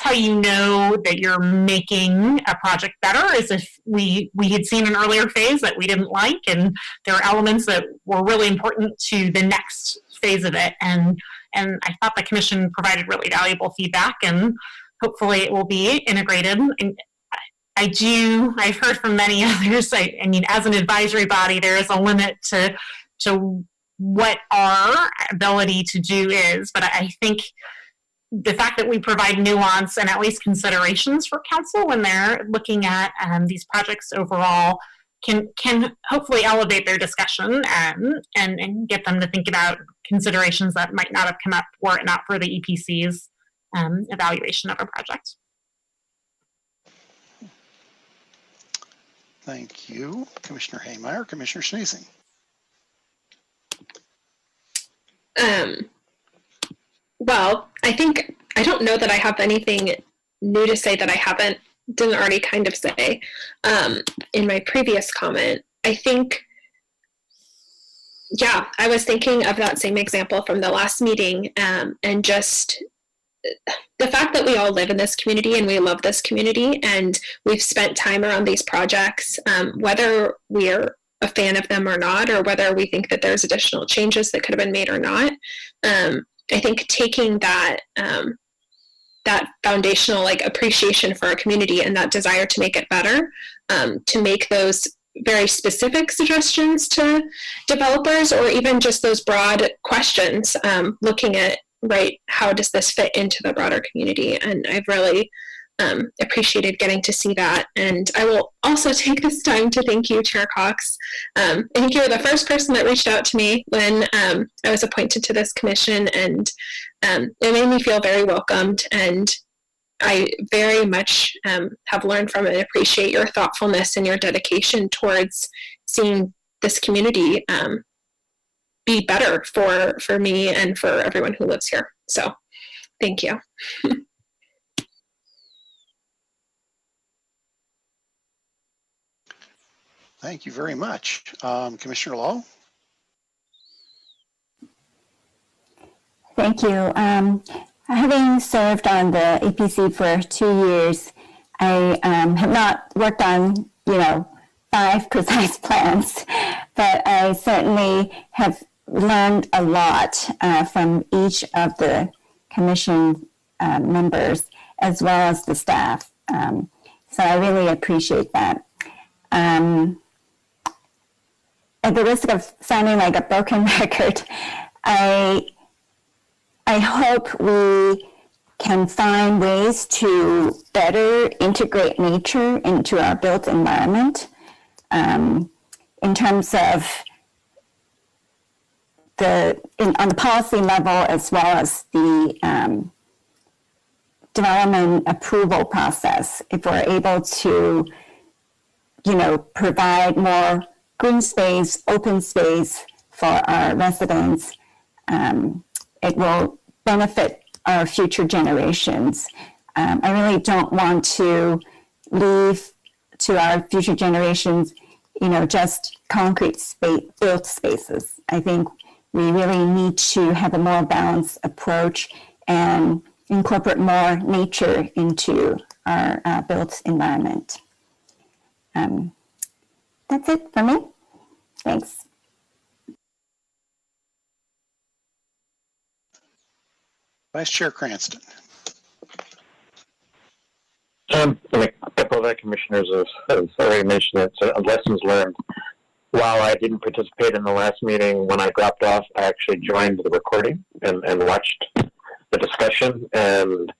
how you know that you're making a project better, is if we had seen an earlier phase that we didn't like, and there are elements that were really important to the next phase of it. And I thought the commission provided really valuable feedback, and hopefully it will be integrated. And I've heard from many others, I mean, as an advisory body, there is a limit to what our ability to do is, but I think the fact that we provide nuance and at least considerations for council when they're looking at these projects overall can hopefully elevate their discussion and get them to think about considerations that might not have come up were it not for the EPC's evaluation of a project. Thank you, Commissioner Haymeyer. Commissioner Schneesing. Well, I don't know that I have anything new to say that I didn't already kind of say in my previous comment. I think, yeah, I was thinking of that same example from the last meeting, and just the fact that we all live in this community and we love this community and we've spent time around these projects, whether we're a fan of them or not, or whether we think that there's additional changes that could have been made or not. I think taking that that foundational appreciation for our community and that desire to make it better, to make those very specific suggestions to developers, or even just those broad questions, looking at, how does this fit into the broader community? And I've really appreciated getting to see that. And I will also take this time to thank you, Chair Cox. I think you were the first person that reached out to me when I was appointed to this commission, and it made me feel very welcomed. And I very much have learned from and appreciate your thoughtfulness and your dedication towards seeing this community be better for me and for everyone who lives here. So thank you. Thank you very much. Commissioner Lowe? Thank you. Having served on the EPC for 2 years, I have not worked on, 5 precise plans, but I certainly have learned a lot from each of the commission members. as well as the staff. So I really appreciate that. At the risk of sounding like a broken record, I hope we can find ways to better integrate nature into our built environment, in terms of on the policy level, as well as the development approval process. If we're able to, provide more green space, open space for our residents, it will benefit our future generations. I really don't want to leave to our future generations, just concrete built spaces. I think we really need to have a more balanced approach and incorporate more nature into our built environment. That's it for me. Thanks. Vice Chair Cranston. A couple of our commissioners have already mentioned it. So lessons learned. While I didn't participate in the last meeting, when I dropped off, I actually joined the recording and watched the discussion. And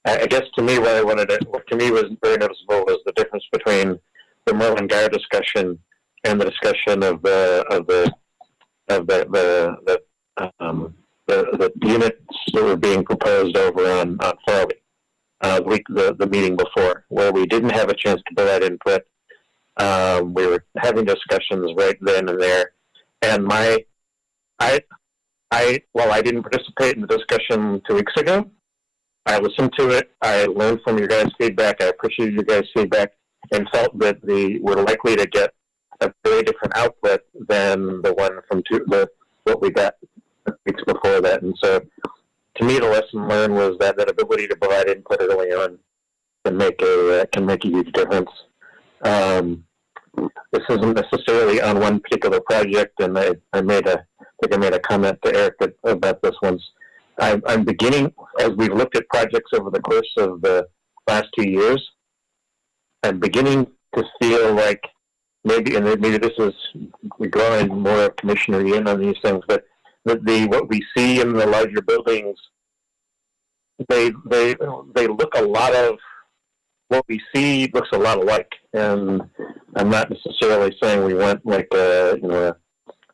I guess to me, what to me was very noticeable was the difference between the Merlin Guard discussion and the discussion of the units that were being proposed over on Farley. The meeting before, where we didn't have a chance to provide input. We were having discussions right then and there, and while I didn't participate in the discussion 2 weeks ago, I listened to it. I learned from your guys' feedback. I appreciated your guys' feedback, and felt that we're likely to get a very different output than the one from what we got weeks before that. And so, to me, the lesson learned was that ability to provide input early on can make a huge difference. This isn't necessarily on one particular project, and I made a comment to Eric about this once. I'm beginning, as we've looked at projects over the course of the last 2 years, I'm beginning to feel like maybe this is, we're drawing more of Commissioner in on these things, but what we see in the larger buildings, they look a lot of what we see looks a lot alike. And I'm not necessarily saying we want like a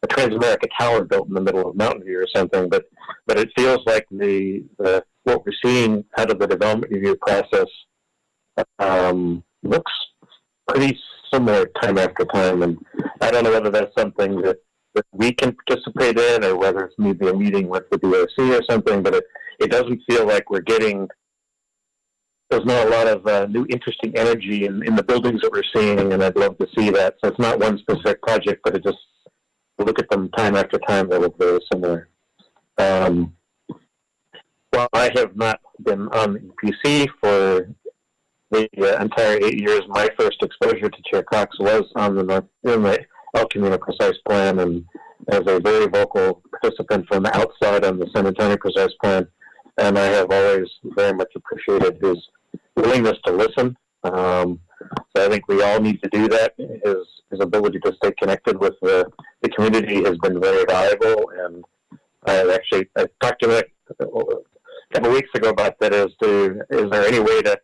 Transamerica Tower built in the middle of Mountain View or something, but it feels like what we're seeing out of the development review process looks pretty similar time after time. And I don't know whether that's something that we can participate in, or whether it's maybe a meeting with the DOC or something, but it doesn't feel like there's not a lot of new interesting energy in the buildings that we're seeing, and I'd love to see that. So it's not one specific project, but it just, look at them time after time, they look very similar. While I have not been on the EPC for the entire 8 years, my first exposure to Chair Cox was in the El Camino Precise Plan, and as a very vocal participant from the outside on the San Antonio Precise Plan. And I have always very much appreciated his willingness to listen. So I think we all need to do that. His ability to stay connected with the community has been very valuable. And I talked to him a couple of weeks ago about that. Is there any way to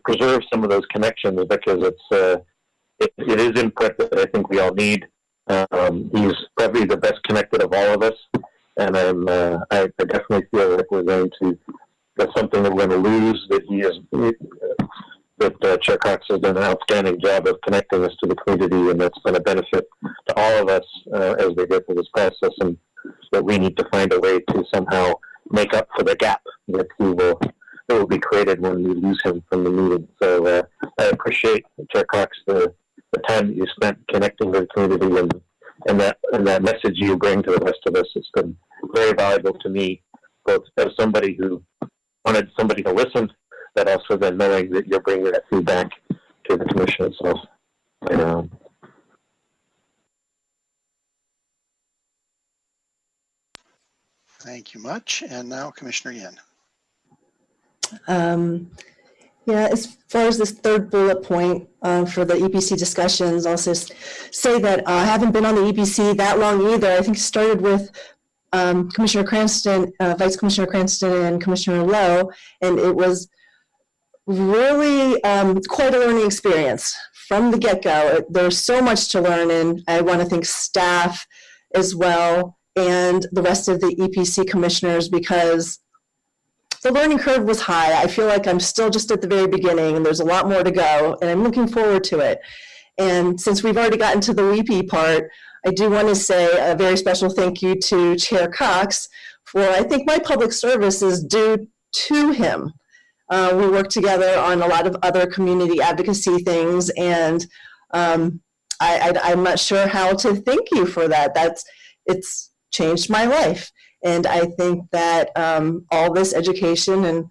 preserve some of those connections, because it is input that I think we all need. He's probably the best connected of all of us. And I definitely feel like that's something that we're going to lose, that Chair Cox has done an outstanding job of connecting us to the community, and that's been a benefit to all of us as we go through this process, and that we need to find a way to somehow make up for the gap that will be created when we lose him from the meeting. So I appreciate, Chair Cox, the time that you spent connecting with the community, and that message you bring to the rest of us. It's been very valuable to me, both as somebody who wanted somebody to listen, but also then knowing that you're bringing that feedback to the commission itself. Thank you much. And now Commissioner Yin. Yeah, as far as this third bullet point for the EPC discussions, I'll just say that I haven't been on the EPC that long either. I think it started with Commissioner Cranston, Vice Commissioner Cranston, and Commissioner Lowe, and it was really quite a learning experience from the get-go. There's so much to learn, and I want to thank staff as well and the rest of the EPC commissioners, because the learning curve was high. I feel like I'm still just at the very beginning, and there's a lot more to go, and I'm looking forward to it. And since we've already gotten to the weepy part, I do want to say a very special thank you to Chair Cox for, I think, my public service is due to him. We work together on a lot of other community advocacy things, and I'm not sure how to thank you for that. It's changed my life. And I think that all this education and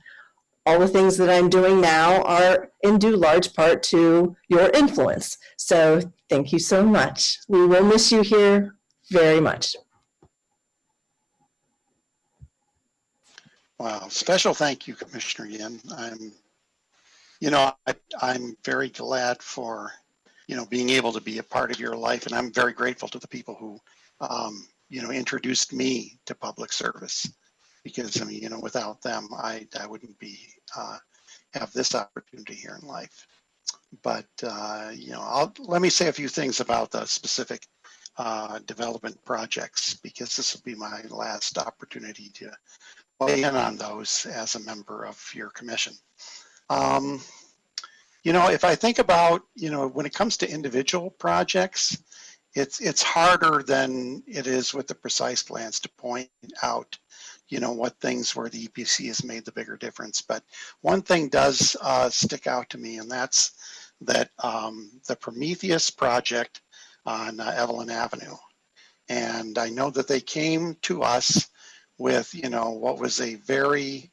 all the things that I'm doing now are in due large part to your influence. So thank you so much. We will miss you here very much. Wow, special thank you, Commissioner Yin. I'm very glad for, being able to be a part of your life, and I'm very grateful to the people who, introduced me to public service, because without them, I wouldn't be have this opportunity here in life. But let me say a few things about the specific development projects, because this will be my last opportunity to weigh in on those as a member of your commission. If I think about, when it comes to individual projects, it's harder than it is with the precise plans to point out, what things where the EPC has made the bigger difference. But one thing does stick out to me, and that's that the Prometheus project on Evelyn Avenue. And I know that they came to us with, what was a very,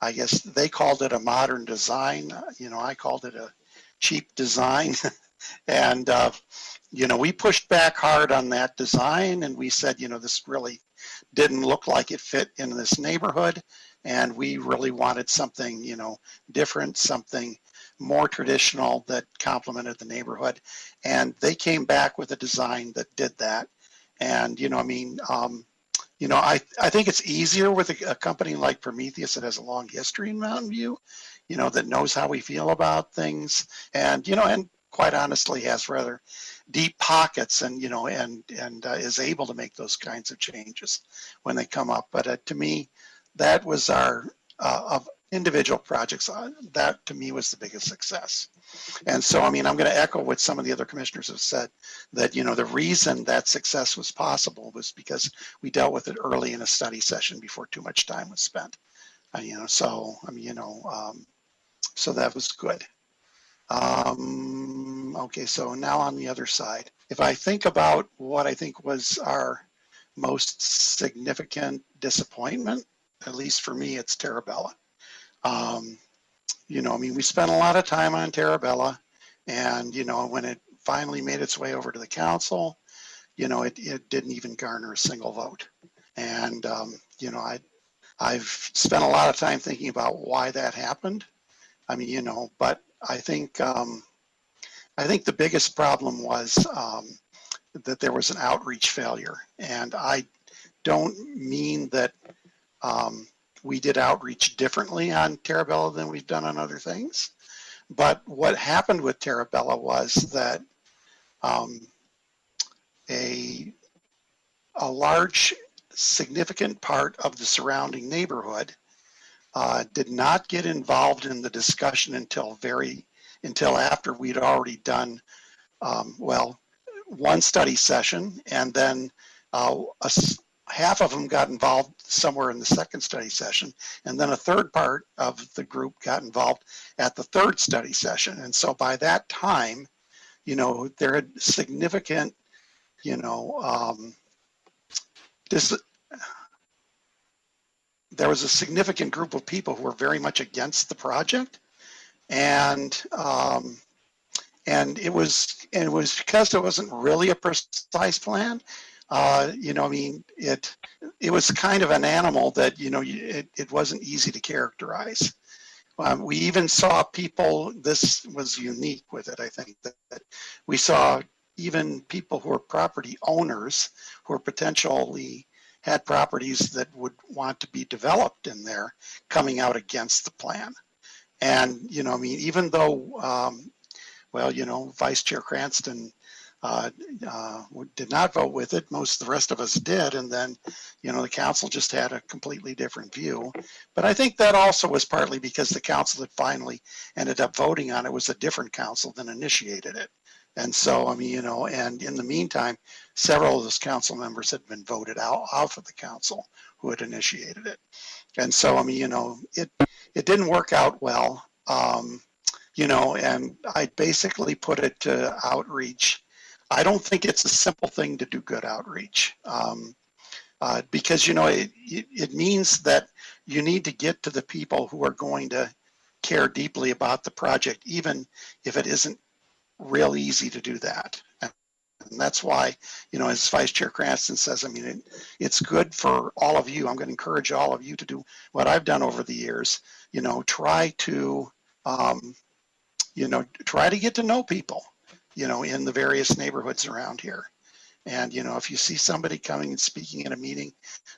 I guess they called it a modern design. I called it a cheap design. And, we pushed back hard on that design, and we said, this really didn't look like it fit in this neighborhood. And we really wanted something, different, something more traditional that complemented the neighborhood. And they came back with a design that did that. And, I think it's easier with a company like Prometheus that has a long history in Mountain View, that knows how we feel about things, and, and quite honestly has rather deep pockets, and, is able to make those kinds of changes when they come up. But to me, that was our, of individual projects, that to me was the biggest success. And so, I'm going to echo what some of the other commissioners have said, that, the reason that success was possible was because we dealt with it early in a study session before too much time was spent. So that was good. Okay, so now on the other side, if I think about what I think was our most significant disappointment, at least for me, it's Terabella. We spent a lot of time on Terabella, and, when it finally made its way over to the council, it didn't even garner a single vote. And, I've spent a lot of time thinking about why that happened. But I think the biggest problem was that there was an outreach failure. And I don't mean that we did outreach differently on Terabella than we've done on other things. But what happened with Terabella was that a large, significant part of the surrounding neighborhood did not get involved in the discussion until after we'd already done, one study session, and then half of them got involved somewhere in the second study session, and then a third part of the group got involved at the third study session. And so by that time, there had significant, there was a significant group of people who were very much against the project, and it was because it wasn't really a precise plan. It was kind of an animal that, it wasn't easy to characterize. We even saw people, this was unique with it, I think, that we saw even people who are property owners who are potentially had properties that would want to be developed in there coming out against the plan. And, you know, I mean, even though, well, you know, Vice Chair Cranston did not vote with it, most of the rest of us did. And then, you know, the council just had a completely different view. But I think that also was partly because the council that finally ended up voting on it was a different council than initiated it. And so, I mean, you know, and in the meantime, several of those council members had been voted out of the council who had initiated it. And so, I mean, you know, it didn't work out well, you know, and I basically put it to outreach. I don't think it's a simple thing to do good outreach because, you know, it means that you need to get to the people who are going to care deeply about the project, even if it isn't real easy to do that. And that's why, you know, as Vice Chair Cranston says, I mean, it's good for all of you. I'm going to encourage all of you to do what I've done over the years, you know, try to, you know, try to get to know people, you know, in the various neighborhoods around here. And, you know, if you see somebody coming and speaking in a meeting,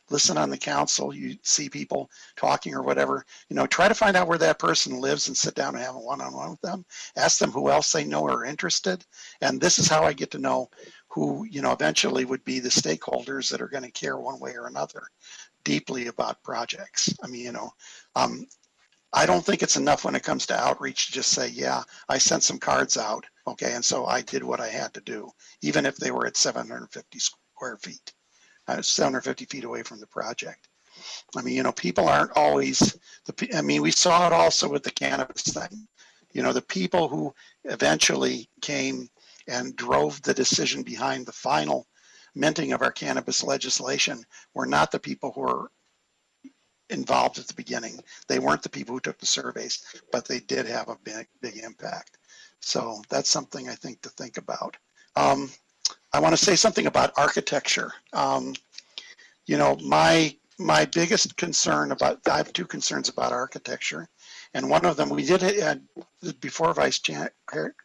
listen on the council, you see people talking or whatever, you know, try to find out where that person lives and sit down and have a one-on-one with them. Ask them who else they know are interested. And this is how I get to know who, you know, eventually would be the stakeholders that are going to care one way or another deeply about projects. I mean, you know, I don't think it's enough when it comes to outreach to just say, yeah, I sent some cards out, okay, and so I did what I had to do, even if they were at 750 square feet, 750 feet away from the project. I mean, you know, people aren't always, I mean, we saw it also with the cannabis thing. You know, the people who eventually came and drove the decision behind the final minting of our cannabis legislation were not the people who were involved at the beginning. They weren't the people who took the surveys, but they did have a big impact. So that's something I think to think about. I want to say something about architecture. You know, my biggest concern about, I have two concerns about architecture. And one of them, we did it before Vice Chair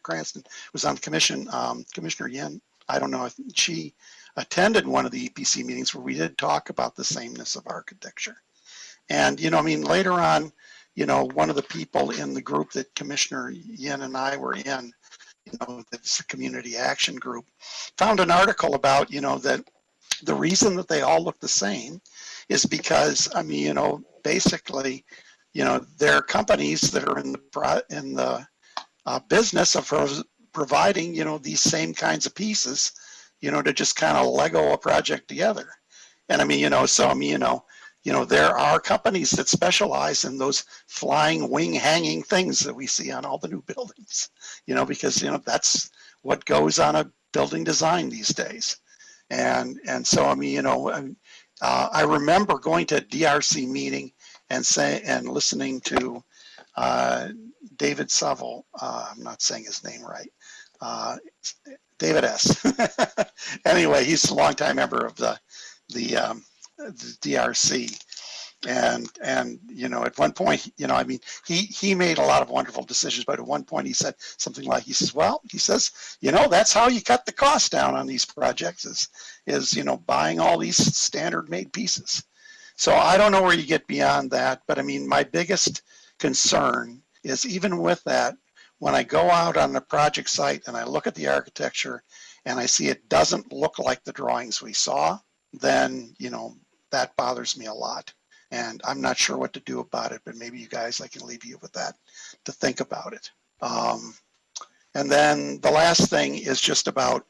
Cranston was on the commission, Commissioner Yin, I don't know if she attended one of the EPC meetings where we did talk about the sameness of architecture. And, you know, I mean, later on, you know, one of the people in the group that Commissioner Yin and I were in, you know, that's a community action group, found an article about, you know, that the reason that they all look the same is because, I mean, you know, basically, you know, there are companies that are in the business of providing, you know, these same kinds of pieces, you know, to just kind of Lego a project together. And I mean, you know, so I mean, you know, there are companies that specialize in those flying wing hanging things that we see on all the new buildings, you know, because, you know, that's what goes on a building design these days. And so, I mean, you know, I remember going to a DRC meeting and listening to David Sovell, I'm not saying his name right, David S. Anyway, he's a longtime member of the DRC. And you know, at one point, you know, I mean, he made a lot of wonderful decisions, but at one point he said something like, he says, you know, that's how you cut the cost down on these projects is, you know, buying all these standard made pieces. So I don't know where you get beyond that, but I mean, my biggest concern is even with that, when I go out on the project site and I look at the architecture and I see it doesn't look like the drawings we saw, then, you know, that bothers me a lot. And I'm not sure what to do about it, but maybe you guys, I can leave you with that to think about it. And then the last thing is just about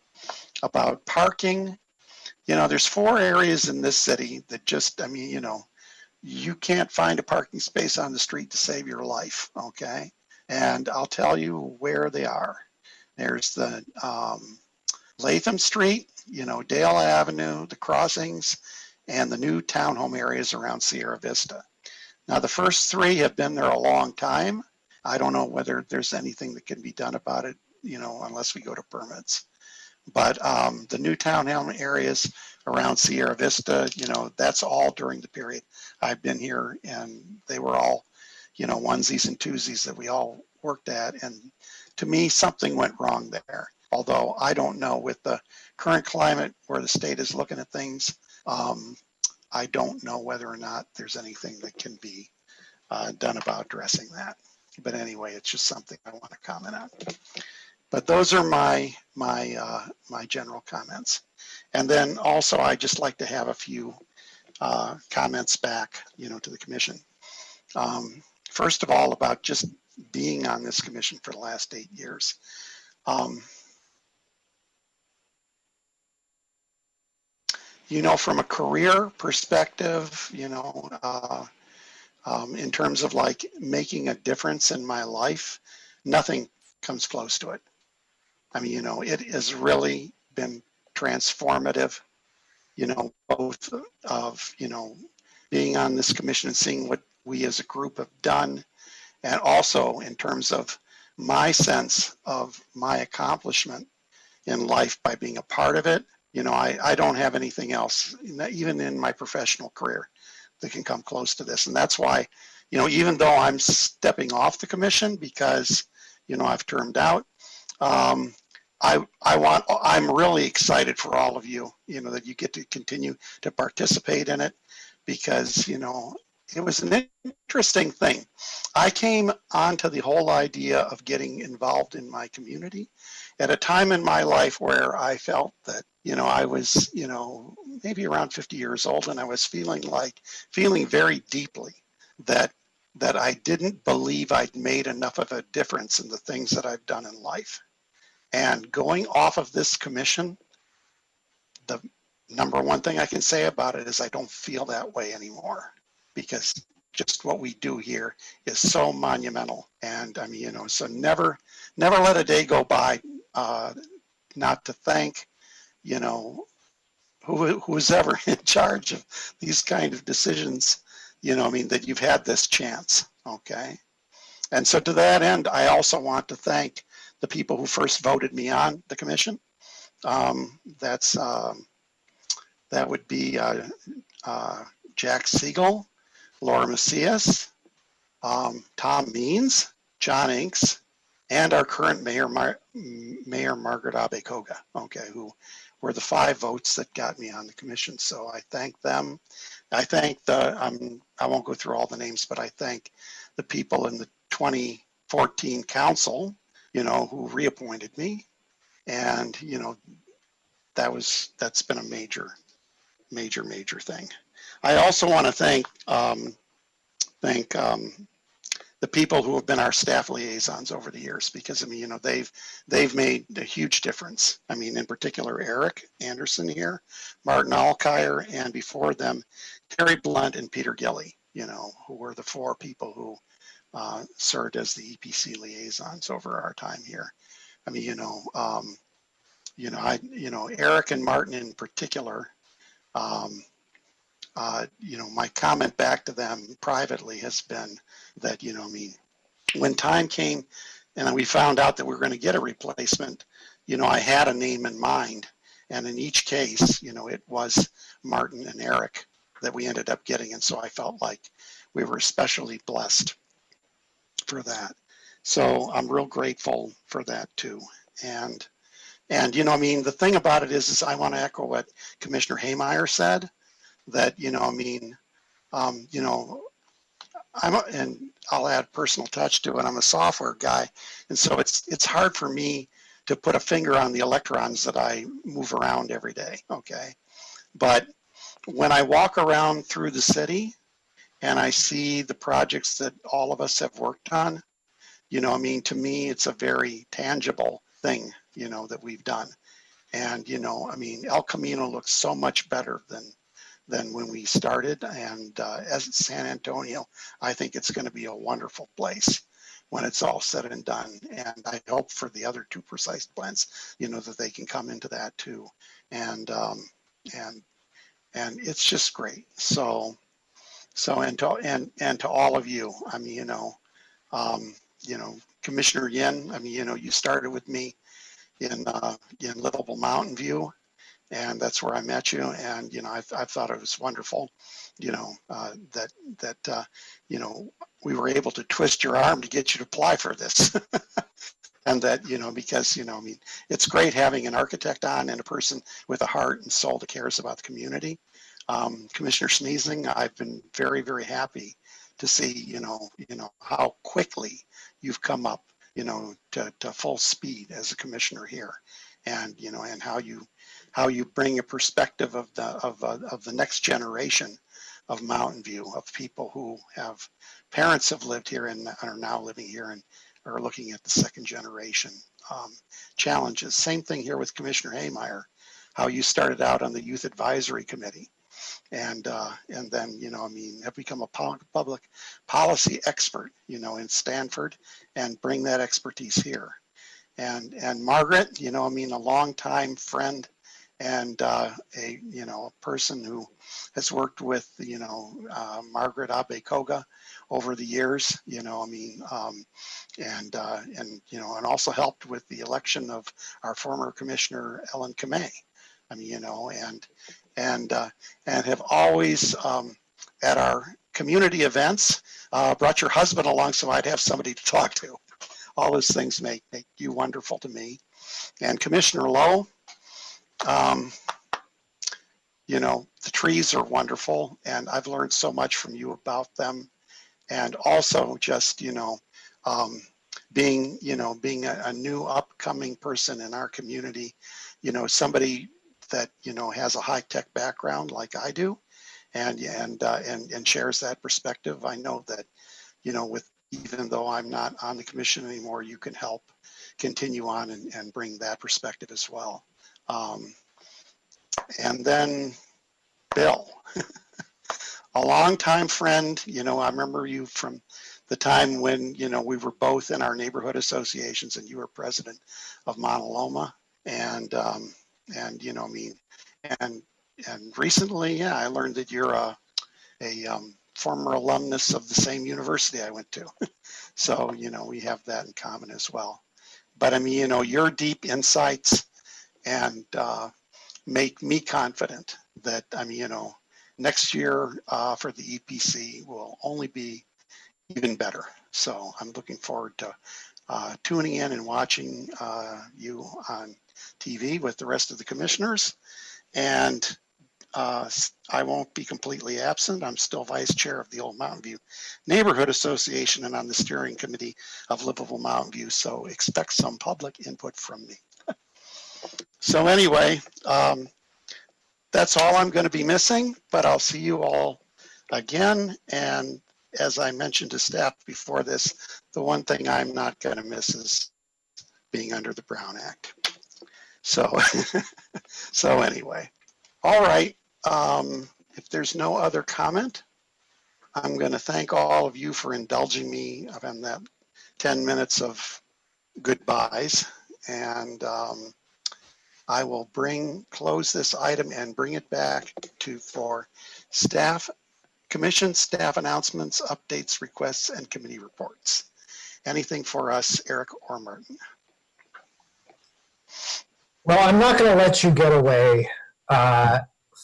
parking. You know, there's 4 areas in this city that just, I mean, you know, you can't find a parking space on the street to save your life, okay? And I'll tell you where they are. There's the Latham Street, you know, Dale Avenue, the crossings, and the new townhome areas around Sierra Vista. Now, the first 3 have been there a long time. I don't know whether there's anything that can be done about it, you know, unless we go to permits. But the new townhome areas around Sierra Vista, you know, that's all during the period I've been here, and they were all, you know, onesies and twosies that we all worked at. And to me, something went wrong there. Although I don't know, with the current climate where the state is looking at things, I don't know whether or not there's anything that can be done about addressing that. But anyway, it's just something I want to comment on. But those are my general comments. And then also, I just like to have a few comments back, you know, to the commission. First of all, about just being on this commission for the last 8 years. You know, from a career perspective, you know, in terms of like making a difference in my life, nothing comes close to it. I mean, you know, it has really been transformative, you know, both of, you know, being on this commission and seeing what we as a group have done, and also in terms of my sense of my accomplishment in life by being a part of it. You know, I don't have anything else, even in my professional career, that can come close to this. And that's why, you know, even though I'm stepping off the commission because, you know, I've termed out, I'm really excited for all of you, you know, that you get to continue to participate in it, because, you know, it was an interesting thing. I came onto the whole idea of getting involved in my community at a time in my life where I felt that, you know, I was, you know, maybe around 50 years old, and I was feeling very deeply that I didn't believe I'd made enough of a difference in the things that I've done in life. And going off of this commission, the number one thing I can say about it is I don't feel that way anymore, because just what we do here is so monumental. And I mean, you know, so never let a day go by not to thank, you know, who's ever in charge of these kind of decisions, you know, I mean, that you've had this chance, okay? And so to that end, I also want to thank the people who first voted me on the commission. That would be Jack Siegel, Laura Macias, Tom Means, John Inks, and our current Mayor Margaret Abe-Koga, okay, who were the 5 votes that got me on the commission. So I thank them. I thank I won't go through all the names, but I thank the people in the 2014 council, you know, who reappointed me. And, you know, that's been a major thing. I also want to thank the people who have been our staff liaisons over the years, because I mean, you know, they've made a huge difference. I mean, in particular, Eric Anderson here, Martin Alkire, and before them, Terry Blunt and Peter Gilly, you know, who were the 4 people who served as the EPC liaisons over our time here. I mean, you know, Eric and Martin in particular, you know, my comment back to them privately has been that, you know, I mean, when time came and we found out that we were going to get a replacement, you know, I had a name in mind. And in each case, you know, it was Martin and Eric that we ended up getting. And so I felt like we were especially blessed for that. So I'm real grateful for that too. And you know, I mean, the thing about it is I want to echo what Commissioner Haymeyer said, that, you know, I mean, you know, and I'll add personal touch to it. I'm a software guy. And so it's hard for me to put a finger on the electrons that I move around every day. Okay. But when I walk around through the city and I see the projects that all of us have worked on, you know, I mean, to me, it's a very tangible thing, you know, that we've done. And, you know, I mean, El Camino looks so much better than when we started. And as San Antonio, I think it's going to be a wonderful place when it's all said and done. And I hope for the other 2 precise plants, you know, that they can come into that too. And it's just great. So and to all of you, I mean, you know, Commissioner Yin, I mean, you know, you started with me in Livable Mountain View. and that's where I met you. And I thought it was wonderful, that we were able to twist your arm to get you to apply for this. And that, because, I mean, it's great having an architect on and a person with a heart and soul that cares about the community. Commissioner Sneezing, I've been very, very happy to see, how quickly you've come up, to full speed as a commissioner here, and and how you bring a perspective of the next generation of Mountain View, of people who have parents have lived here and are now living here and are looking at the second generation challenges. Same thing here with Commissioner Haymeyer, how you started out on the Youth Advisory Committee, and then have become a public policy expert in Stanford, and bring that expertise here. And Margaret, a longtime friend, and a person who has worked with Margaret Abe Koga over the years, and also helped with the election of our former commissioner Ellen Kamei. And have always at our community events brought your husband along so I'd have somebody to talk to. All those things make you wonderful to me. And Commissioner Lowe, the trees are wonderful, and I've learned so much from you about them. And also just, being a new upcoming person in our community, somebody that, has a high-tech background like I do, and shares that perspective. I know that, even though I'm not on the commission anymore, you can help continue on and bring that perspective as well. And then Bill, a longtime friend, I remember you from the time when, we were both in our neighborhood associations and you were president of Mauna Loma. And recently, I learned that you're a former alumnus of the same university I went to. So, we have that in common as well. But your deep insights and make me confident that, next year for the EPC will only be even better. So I'm looking forward to tuning in and watching you on TV with the rest of the commissioners. And I won't be completely absent. I'm still vice chair of the Old Mountain View Neighborhood Association and on the steering committee of Livable Mountain View. So expect some public input from me. So anyway, that's all I'm going to be missing, but I'll see you all again. And as I mentioned to staff before this, the one thing I'm not going to miss is being under the Brown Act. So, so anyway, all right. If there's no other comment, I'm going to thank all of you for indulging me in that 10 minutes of goodbyes. And I will close this item and bring it back for staff, commission staff announcements, updates, requests, and committee reports. Anything for us, Eric or Martin? Well, I'm not going to let you get away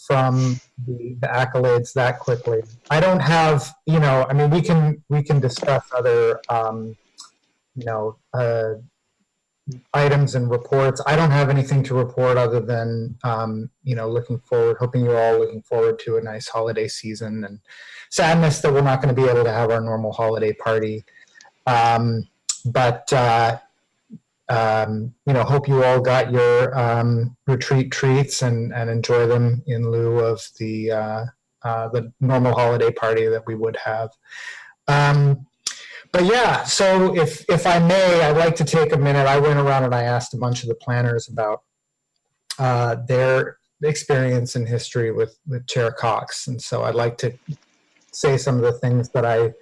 from the accolades that quickly. I don't have, we can discuss other, items and reports. I don't have anything to report other than, hoping you're all looking forward to a nice holiday season, and sadness that we're not going to be able to have our normal holiday party. Hope you all got your retreat treats and enjoy them in lieu of the normal holiday party that we would have. But yeah, so if I may, I'd like to take a minute. I went around and I asked a bunch of the planners about their experience and history with Chair Cox, and so I'd like to say some of the things that I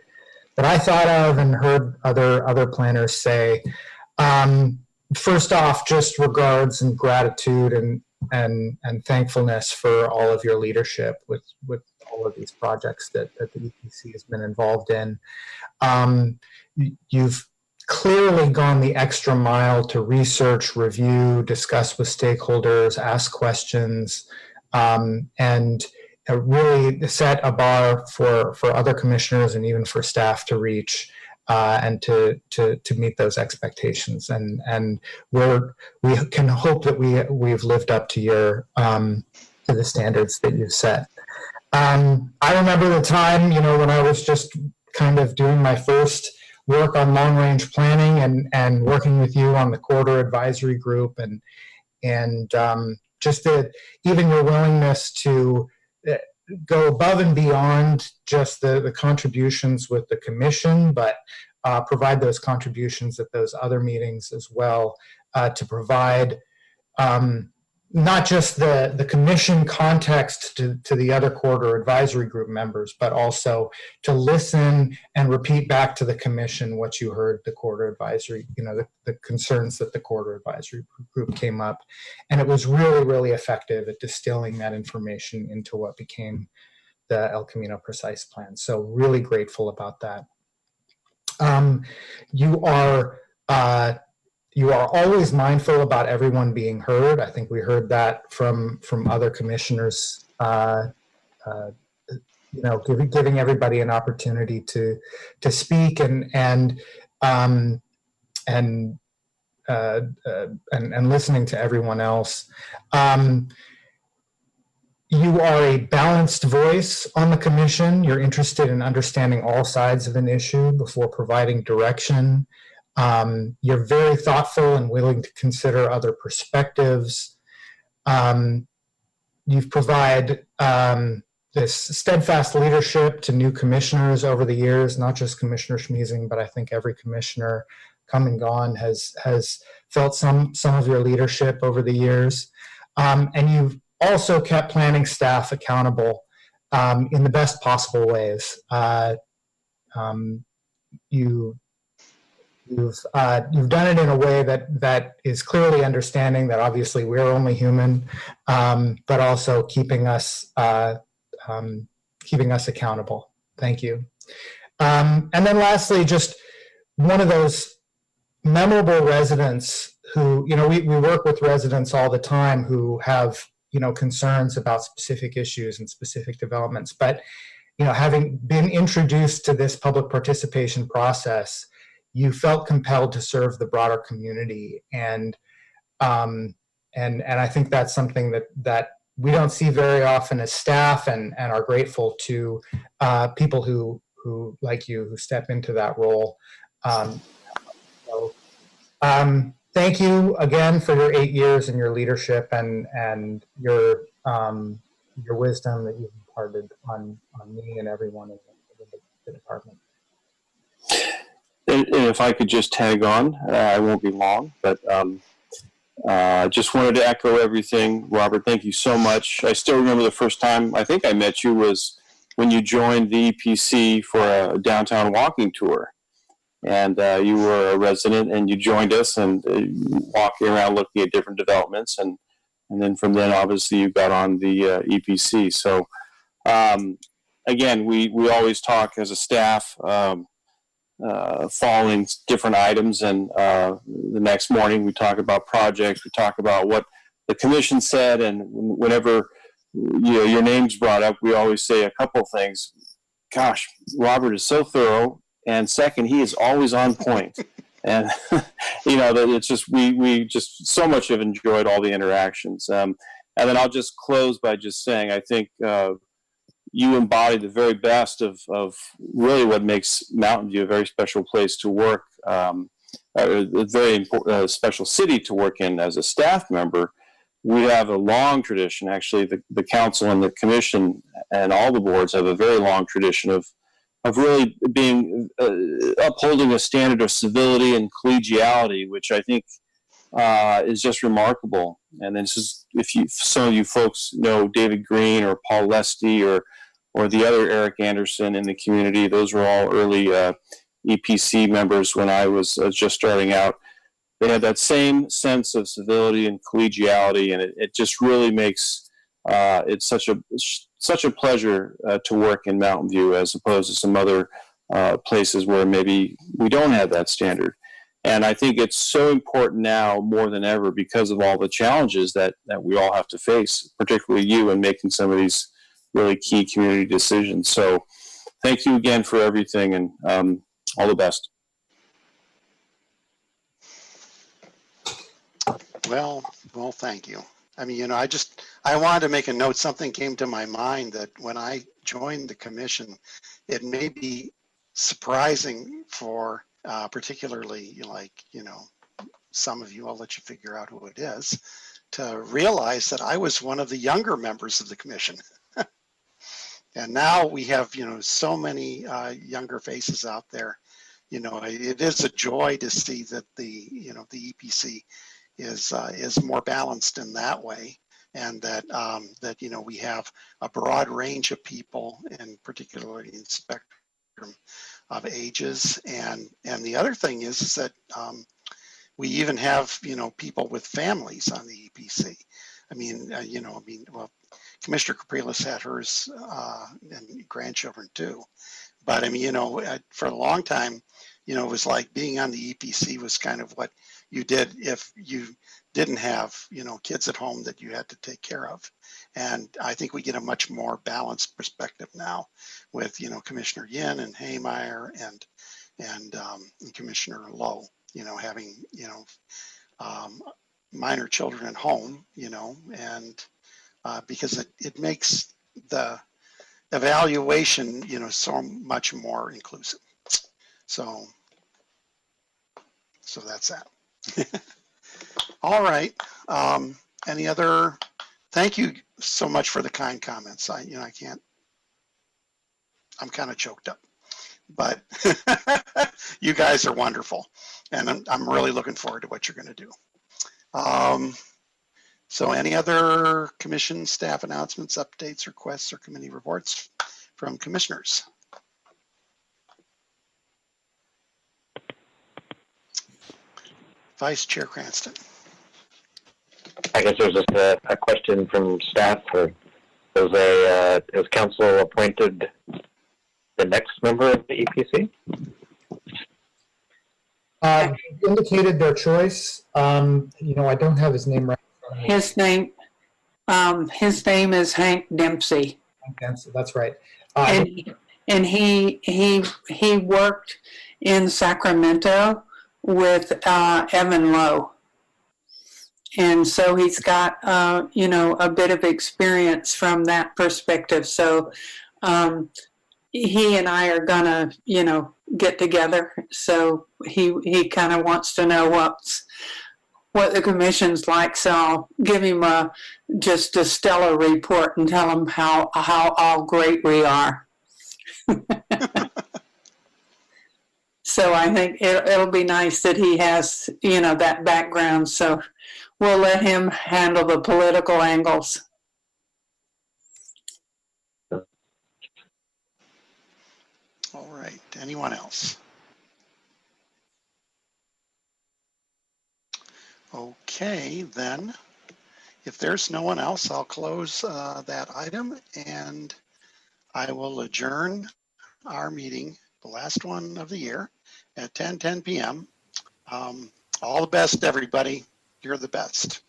thought of and heard other planners say. First off, just regards and gratitude and thankfulness for all of your leadership with all of these projects that the EPC has been involved in. You've clearly gone the extra mile to research, review, discuss with stakeholders, ask questions, and really set a bar for other commissioners and even for staff to reach and to meet those expectations. And we can hope that we've lived up to your to the standards that you've set. I remember the time, when I was just kind of doing my first work on long-range planning and working with you on the corridor advisory group, and just even your willingness to go above and beyond just the contributions with the commission, but provide those contributions at those other meetings as well, to provide not just the commission context to the other corridor advisory group members, but also to listen and repeat back to the commission what you heard the corridor advisory, the concerns that the corridor advisory group came up. And it was really, really effective at distilling that information into what became the El Camino Precise Plan. So really grateful about that. You are always mindful about everyone being heard. I think we heard that from other commissioners, giving everybody an opportunity to speak and listening to everyone else. You are a balanced voice on the commission. You're interested in understanding all sides of an issue before providing direction. You're very thoughtful and willing to consider other perspectives. You've provided this steadfast leadership to new commissioners over the years, not just Commissioner Schmiesing, but I think every commissioner come and gone has felt some of your leadership over the years. And you've also kept planning staff accountable in the best possible ways. You've done it in a way that is clearly understanding that obviously we're only human, but also keeping us accountable. Thank you. And then lastly, just one of those memorable residents who, we work with residents all the time who have, concerns about specific issues and specific developments, but, having been introduced to this public participation process, you felt compelled to serve the broader community. And I think that's something that we don't see very often as staff, and are grateful to people who like you, who step into that role. Thank you again for your 8 years and your leadership and your wisdom that you've imparted on me and everyone in the department. And if I could just tag on, I won't be long, but just wanted to echo everything. Robert, thank you so much. I still remember the first time I think I met you was when you joined the EPC for a downtown walking tour. And you were a resident and you joined us and walking around looking at different developments. And then from then, obviously, you got on the EPC. So, again, we always talk as a staff, following different items, and the next morning we talk about projects, we talk about what the commission said, and whenever your name's brought up, we always say a couple things. Gosh, Robert is so thorough, and second, he is always on point. And it's just we just so much have enjoyed all the interactions. And then I'll just close by just saying I think you embody the very best of really what makes Mountain View a very special place to work, a very important, special city to work in as a staff member. We have a long tradition, actually, the council and the commission and all the boards have a very long tradition of really being, upholding a standard of civility and collegiality, which I think is just remarkable. And then if some of you folks know David Green or Paul Lesty or the other Eric Anderson in the community, those were all early EPC members when I was just starting out. They had that same sense of civility and collegiality, and it just really makes it such a pleasure to work in Mountain View as opposed to some other places where maybe we don't have that standard. And I think it's so important now more than ever because of all the challenges that we all have to face, particularly you in making some of these really key community decisions. So thank you again for everything, and all the best. Well, thank you. I mean, I wanted to make a note. Something came to my mind that when I joined the commission, it may be surprising for particularly some of you, I'll let you figure out who it is, to realize that I was one of the younger members of the commission. And now we have, so many younger faces out there. It is a joy to see that the EPC is more balanced in that way, and that we have a broad range of people, and particularly in spectrum of ages. And the other thing is that we even have people with families on the EPC. Well, Commissioner Capriles had hers and grandchildren too. But for a long time, it was like being on the EPC was kind of what you did if you didn't have, kids at home that you had to take care of. And I think we get a much more balanced perspective now with, Commissioner Yin and Haymeyer and Commissioner Lowe, having, minor children at home, and because it makes the evaluation, so much more inclusive. So that's that. All right. Any other? Thank you so much for the kind comments. I'm kind of choked up, but you guys are wonderful, and I'm really looking forward to what you're going to do. So any other commission staff announcements, updates, requests, or committee reports from commissioners? Vice Chair Cranston. I guess there's just a question from staff. Is council appointed the next member of the EPC? Indicated their choice. I don't have his name right. His name is Hank Dempsey. Hank Dempsey, that's right. And he worked in Sacramento with Evan Lowe. And so he's got, a bit of experience from that perspective. So he and I are gonna, get together. So he kind of wants to know what the commission's like. So I'll give him just a stellar report and tell him how all great we are. So I think it'll be nice that he has, that background. So we'll let him handle the political angles. All right. Anyone else? Okay, then, if there's no one else, I'll close that item, and I will adjourn our meeting, the last one of the year, at 10:10 p.m. All the best, everybody. You're the best.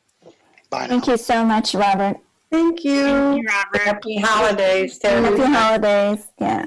Bye now. Thank you so much, Robert. Thank you. Thank you, Robert. Happy holidays. Happy holidays. Yeah.